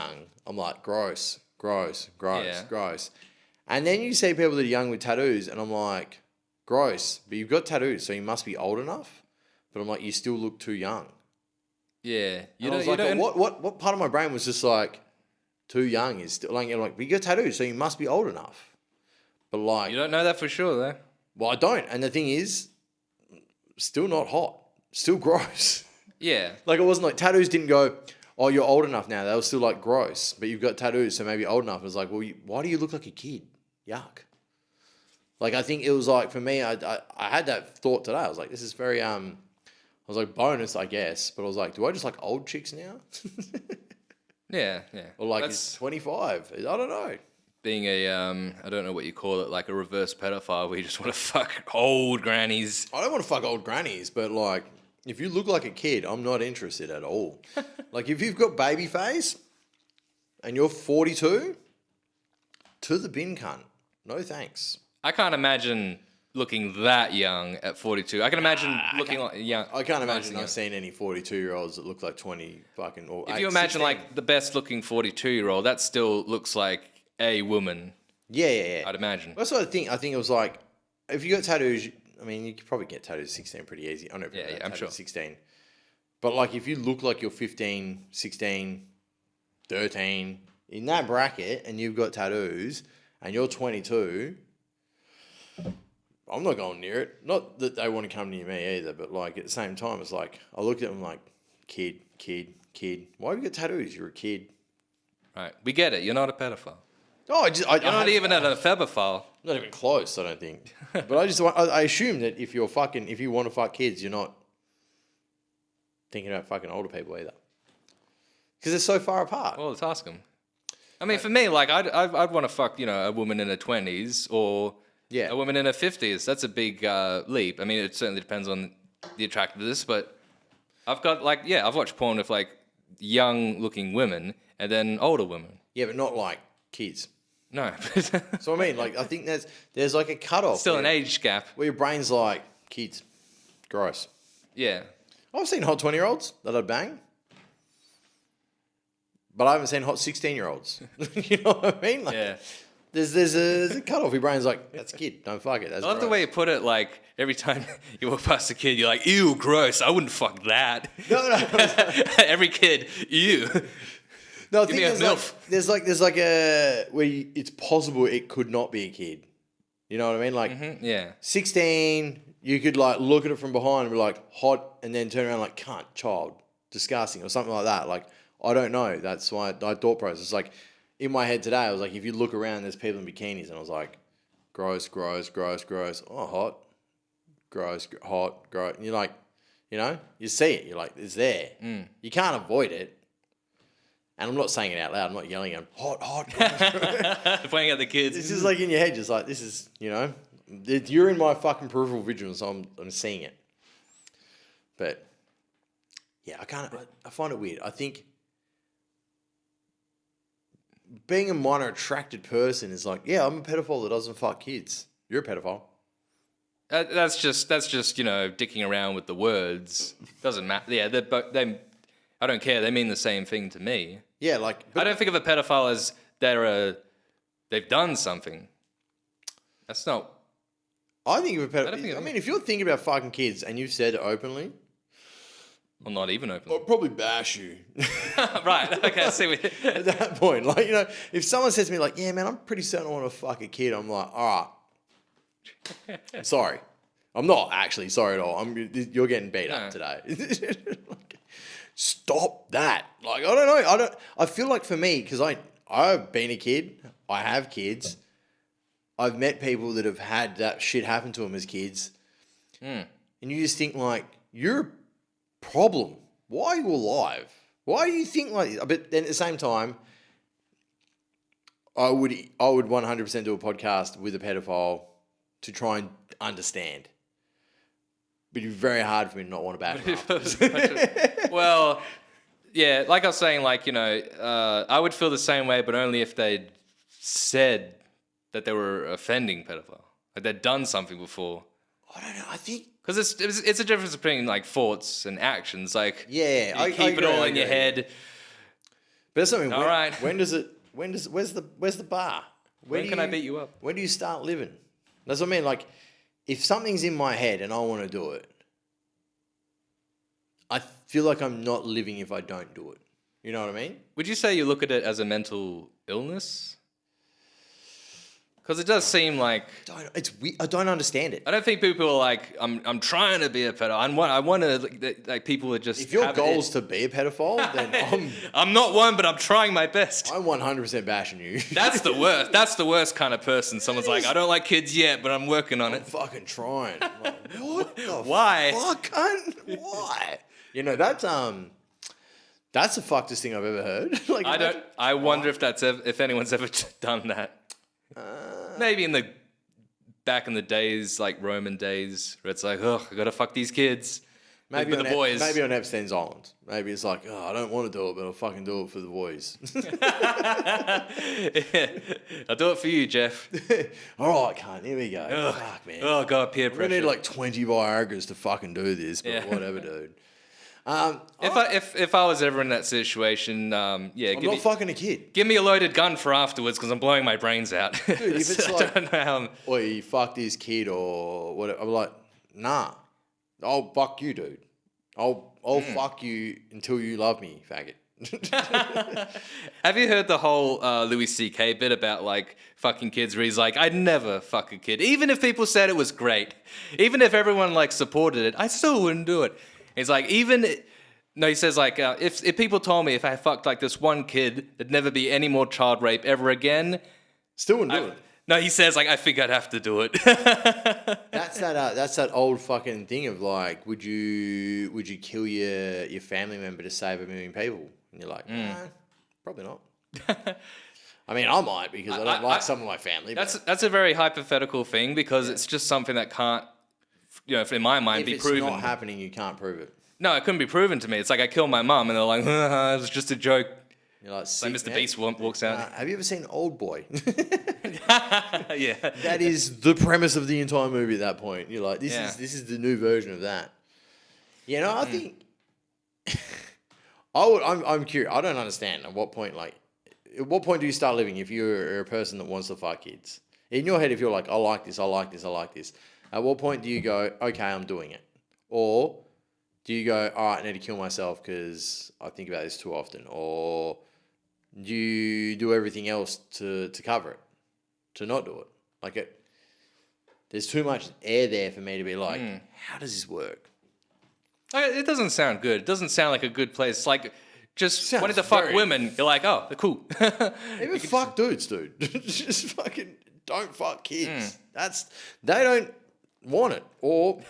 C: I'm like, gross. And then you see people that are young with tattoos, and I'm like, gross. But you've got tattoos, so you must be old enough. But I'm like, you still look too young.
B: Yeah.
C: What part of my brain was just like, too young is still like, but you got tattoos, so you must be old enough. But like...
B: You don't know that for sure, though.
C: Well, I don't. And the thing is, still not hot. Still gross.
B: Yeah.
C: Like, it wasn't like tattoos didn't go, oh, you're old enough now. They were still like gross, but you've got tattoos, so maybe old enough. It was like, well, why do you look like a kid? Yuck. Like, I think it was like, for me, I had that thought today. I was like, this is very, I was like, bonus, I guess. But I was like, do I just like old chicks now?
B: Yeah.
C: Or like, it's 25. I don't know.
B: Being I don't know what you call it, like a reverse pedophile where you just want to fuck old grannies.
C: I don't want to fuck old grannies, but like, if you look like a kid, I'm not interested at all. Like, if you've got baby face and you're 42, to the bin, cunt. No thanks.
B: I can't imagine looking that young at 42. I can imagine looking like young.
C: I can't imagine I've seen any 42-year-olds that look like 20 fucking... Or
B: if you imagine
C: 16.
B: like the best looking 42-year-old, that still looks like a woman.
C: Yeah.
B: I'd imagine.
C: That's what I think. I think it was like, if you got tattoos, I mean, you could probably get tattoos at 16 pretty easy. I know people
B: I'm sure.
C: 16. But like, if you look like you're 15, 16, 13, in that bracket, and you've got tattoos, and you're 22, I'm not going near it. Not that they want to come near me either, but like, at the same time, it's like, I looked at them like, kid. Why have you got tattoos? You're a kid.
B: Right. We get it. You're not a pedophile.
C: Oh,
B: You're not even a febophile.
C: Not even close, I don't think. But I assume that if you want to fuck kids, you're not thinking about fucking older people either. Because they're so far apart.
B: Well, let's ask them. I mean, for me, like, I'd want to fuck, a woman in her 20s or a woman in her 50s. That's a big leap. I mean, it certainly depends on the attractiveness, but I've got, like, I've watched porn with, like, young-looking women and then older women.
C: Yeah, but not like kids.
B: No.
C: So I mean, like, I think there's like a cutoff.
B: Still an age gap.
C: Where your brain's like, kids, gross.
B: Yeah.
C: I've seen hot 20-year-olds that I'd bang. But I haven't seen hot 16-year-olds. You know what I mean? Like,
B: Yeah.
C: There's a cutoff. Your brain's like, that's a kid. Don't fuck it. That's
B: I love the
C: gross.
B: way you put it, like, every time you walk past a kid, you're like, ew, gross. I wouldn't fuck that.
C: No.
B: Every kid, ew.
C: No, I
B: Give
C: think
B: me a
C: there's like a where it's possible it could not be a kid. You know what I mean? Like,
B: Yeah.
C: 16, you could like look at it from behind and be like hot, and then turn around like cunt, child, disgusting, or something like that. Like, I don't know. That's why I thought process. Like, in my head today, I was like, if you look around, there's people in bikinis, and I was like, gross. Oh, hot, gross, hot, gross. And you're like, you see it. You're like, it's there. You can't avoid it. And I'm not saying it out loud. I'm not yelling at them, hot.
B: Pointing at the kids.
C: It's just like in your head, just like, this is, you're in my fucking peripheral vision, so I'm seeing it. But, yeah, I find it weird. I think being a minor attracted person is like, yeah, I'm a pedophile that doesn't fuck kids. You're a pedophile.
B: That's just dicking around with the words. Doesn't matter. Yeah, they I don't care. They mean the same thing to me.
C: Yeah, like...
B: I don't think of a pedophile as they've done something. That's not...
C: I think of a pedophile... I mean, if you're thinking about fucking kids and you've said it openly,
B: Or not even openly.
C: I'd probably bash you.
B: Right. Okay. See.
C: At that point, like, you know, if someone says to me like, yeah, man, I'm pretty certain I want to fuck a kid, I'm like, all right, I'm sorry. I'm not actually sorry at all. You're getting beat up today. Like, stop that. Like, I don't know. I feel like for me, because I've been a kid, I have kids, I've met people that have had that shit happen to them as kids, and you just think like, you're a problem. Why are you alive? Why do you think like? But then at the same time, I would 100% do a podcast with a pedophile to try and understand. But it'd be very hard for me to not want to bash him.
B: Well, yeah, like I was saying, like, you know, I would feel the same way, but only if they'd said that they were offending pedophile, like they'd done something before.
C: I don't know. I think
B: because it's a difference between like thoughts and actions. Like,
C: yeah,
B: you keep it all in your head.
C: But that's something.
B: All right.
C: Where's the bar?
B: When can I beat you up?
C: When do you start living? That's what I mean. Like, if something's in my head and I want to do it, I feel like I'm not living if I don't do it. You know what I mean?
B: Would you say you look at it as a mental illness? Because it does seem like
C: It's weird. I don't understand it.
B: I don't think people are like, I'm trying to be a pedophile. I want to like people are just.
C: If your goal's to be a pedophile, then
B: I'm not one, but I'm trying my best.
C: I'm 100% bashing you.
B: That's the worst. That's the worst kind of person. Someone's like, I don't like kids yet, but I'm working on
C: I'm
B: it.
C: fucking trying. I'm like, what the
B: Why?
C: fuck, cunt? Why? You know, that's the fuckedest thing I've ever heard. Like,
B: I wonder if anyone's ever done that. Maybe back in the days, like Roman days, where it's like, oh, I gotta fuck these kids.
C: Maybe
B: with the boys.
C: Maybe on Epstein's Island. Maybe it's like, oh, I don't want to do it, but I'll fucking do it for the boys.
B: I'll do it for you, Jeff.
C: All right, cunt. Here we go.
B: Ugh.
C: Fuck, man.
B: Oh god, peer
C: We
B: pressure.
C: need like 20 Viagra's to fucking do this, but whatever, dude.
B: If I was ever in that situation,
C: I'm not fucking a kid.
B: give me a loaded gun for afterwards because I'm blowing my brains out.
C: Dude, if it's
B: I
C: like,
B: don't know how
C: or you fuck this kid or whatever, I'm like, nah. I'll fuck you, dude. I'll fuck you until you love me, faggot.
B: Have you heard the whole Louis C.K. bit about like fucking kids where he's like, I'd never fuck a kid. Even if people said it was great. Even if everyone like supported it, I still wouldn't do it. He's like, he says like, if people told me if I fucked like this one kid, there'd never be any more child rape ever again.
C: Still wouldn't do it.
B: No, he says like, I think I'd have to do it.
C: That's that old fucking thing of like, would you kill your family member to save 1 million people? And you're like, nah, probably not. I mean, I might because I don't like some of my family.
B: That's a very hypothetical thing because it's just something that can't, in my mind, be proven.
C: If it's not happening, you can't prove it.
B: No, it couldn't be proven to me. It's like I killed my mum, and they're like, it was just a joke.
C: You're like,
B: Like Mr. Beast walks out.
C: have you ever seen Old Boy?
B: Yeah.
C: That is the premise of the entire movie at that point. You're like, this is the new version of that. You know, I think I'm curious. I don't understand at what point do you start living if you're a person that wants to fuck kids? In your head, if you're like, I like this, at what point do you go, okay, I'm doing it? Or do you go, all right, I need to kill myself because I think about this too often? Or do you do everything else to cover it, to not do it? Like, there's too much air there for me to be like, how does this work?
B: It doesn't sound good. It doesn't sound like a good place. Like, just
C: Sounds
B: wanting to fuck
C: very-
B: women. You're like, oh, they're cool.
C: Even fuck dudes, dude. Just fucking don't fuck kids. They don't want it. Or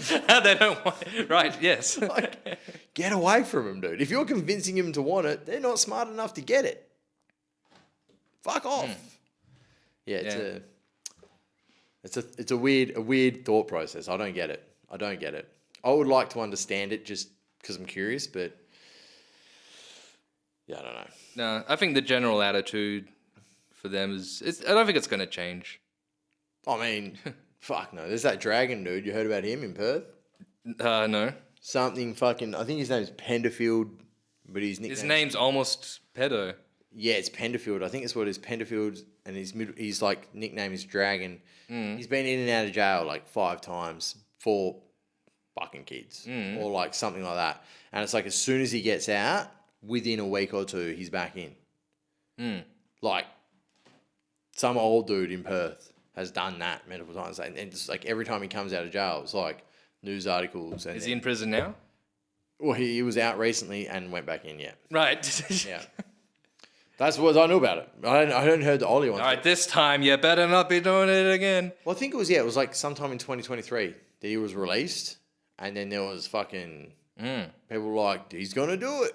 B: They don't want it. Right, yes.
C: like, get away from them, dude. If you're convincing them to want it, they're not smart enough to get it. Fuck off. Yeah, it's a weird thought process. I don't get it. I would like to understand it just because I'm curious, but yeah, I don't know.
B: No, I think the general attitude for them I don't think it's going to change.
C: I mean, fuck no. There's that dragon dude. You heard about him in Perth?
B: No.
C: Something fucking. I think his name's Penderfield, but his
B: name's almost pedo.
C: Yeah, it's Penderfield. I think it's what it is. Penderfield, and his like nickname is Dragon. He's been in and out of jail like 5 times for fucking kids or like something like that. And it's like as soon as he gets out, within a week or two, he's back in. Like some old dude in Perth has done that multiple times. And it's like every time he comes out of jail, it's like news articles. And
B: Is he in prison now?
C: Well, he was out recently and went back in, yeah.
B: Right.
C: Yeah. That's what I know about it. I hadn't heard the Ollie one.
B: All right, this time you better not be doing it again.
C: Well, I think it was like sometime in 2023 that he was released. And then there was fucking people were like, he's going to do it.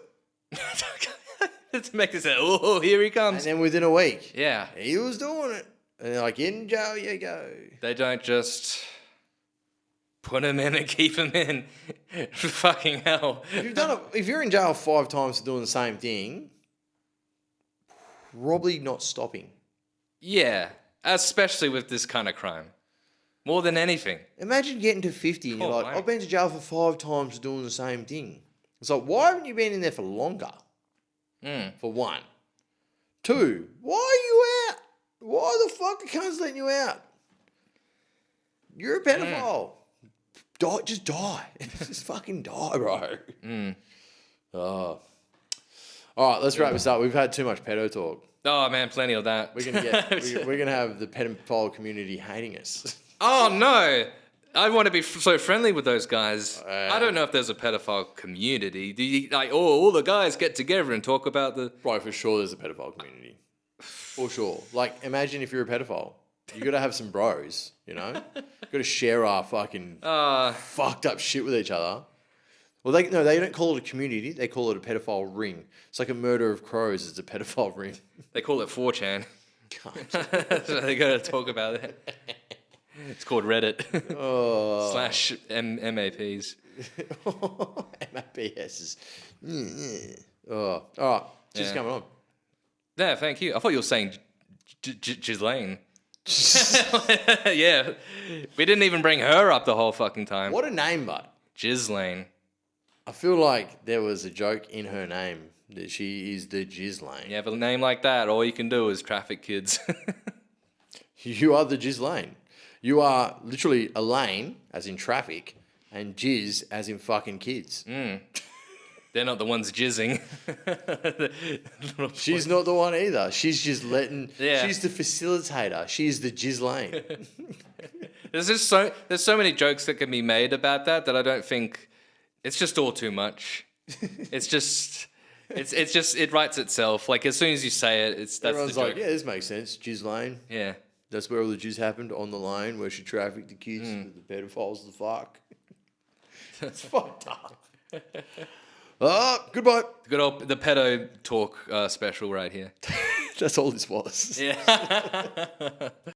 B: To make it say, oh, here he
C: And
B: comes.
C: then within a week,
B: Yeah.
C: he was doing it. And they're like, in jail you go.
B: They don't just put him in and keep him in. Fucking hell.
C: If you're in jail 5 times for doing the same thing, probably not stopping.
B: Yeah, especially with this kind of crime. More than anything.
C: Imagine getting to 50 and you're like, I've been to jail for 5 times for doing the same thing. It's like, why haven't you been in there for longer? For 1. 2, why are you out? Why the fuck are cunts letting you out? You're a pedophile. Die, just die. Just fucking die, bro. Oh. All right, let's wrap this up. We've had too much pedo talk.
B: Oh man, plenty of that.
C: We're gonna have the pedophile community hating us.
B: Oh no! I want to be so friendly with those guys. I don't know if there's a pedophile community. Do you, like, all the guys get together and talk about the...
C: Right, for sure there's a pedophile community. For sure. Like, imagine if you're a pedophile. You got to have some bros, you know? You got to share our fucking fucked up shit with each other. Well, they don't call it a community. They call it a pedophile ring. It's like a murder of crows. It's a pedophile ring.
B: They call it 4chan. So they got to talk about it. It's called Reddit. / MAPs.
C: MAPS. All right. Just coming on.
B: Yeah, thank you. I thought you were saying Ghislaine. Yeah. We didn't even bring her up the whole fucking time.
C: What a name, bud.
B: Ghislaine.
C: I feel like there was a joke in her name that she is the Ghislaine.
B: You have a name like that, all you can do is traffic kids.
C: You are the Ghislaine. You are literally a lane, as in traffic, and jizz, as in fucking kids.
B: They're not the ones jizzing.
C: She's not the one either. She's just letting...
B: Yeah.
C: She's the facilitator. She's the Ghislaine.
B: There's so many jokes that can be made about that I don't think... It's just all too much. It's just... It writes itself. Like, as soon as you say it, that's
C: Everyone's
B: the joke.
C: like, yeah, this makes sense. Ghislaine.
B: Yeah.
C: That's where all the jizz happened, on the lane, where she trafficked the kids, the pedophiles, the fuck. It's fucked up. Goodbye.
B: Good old the pedo talk special right here.
C: That's all this was.
B: Yeah.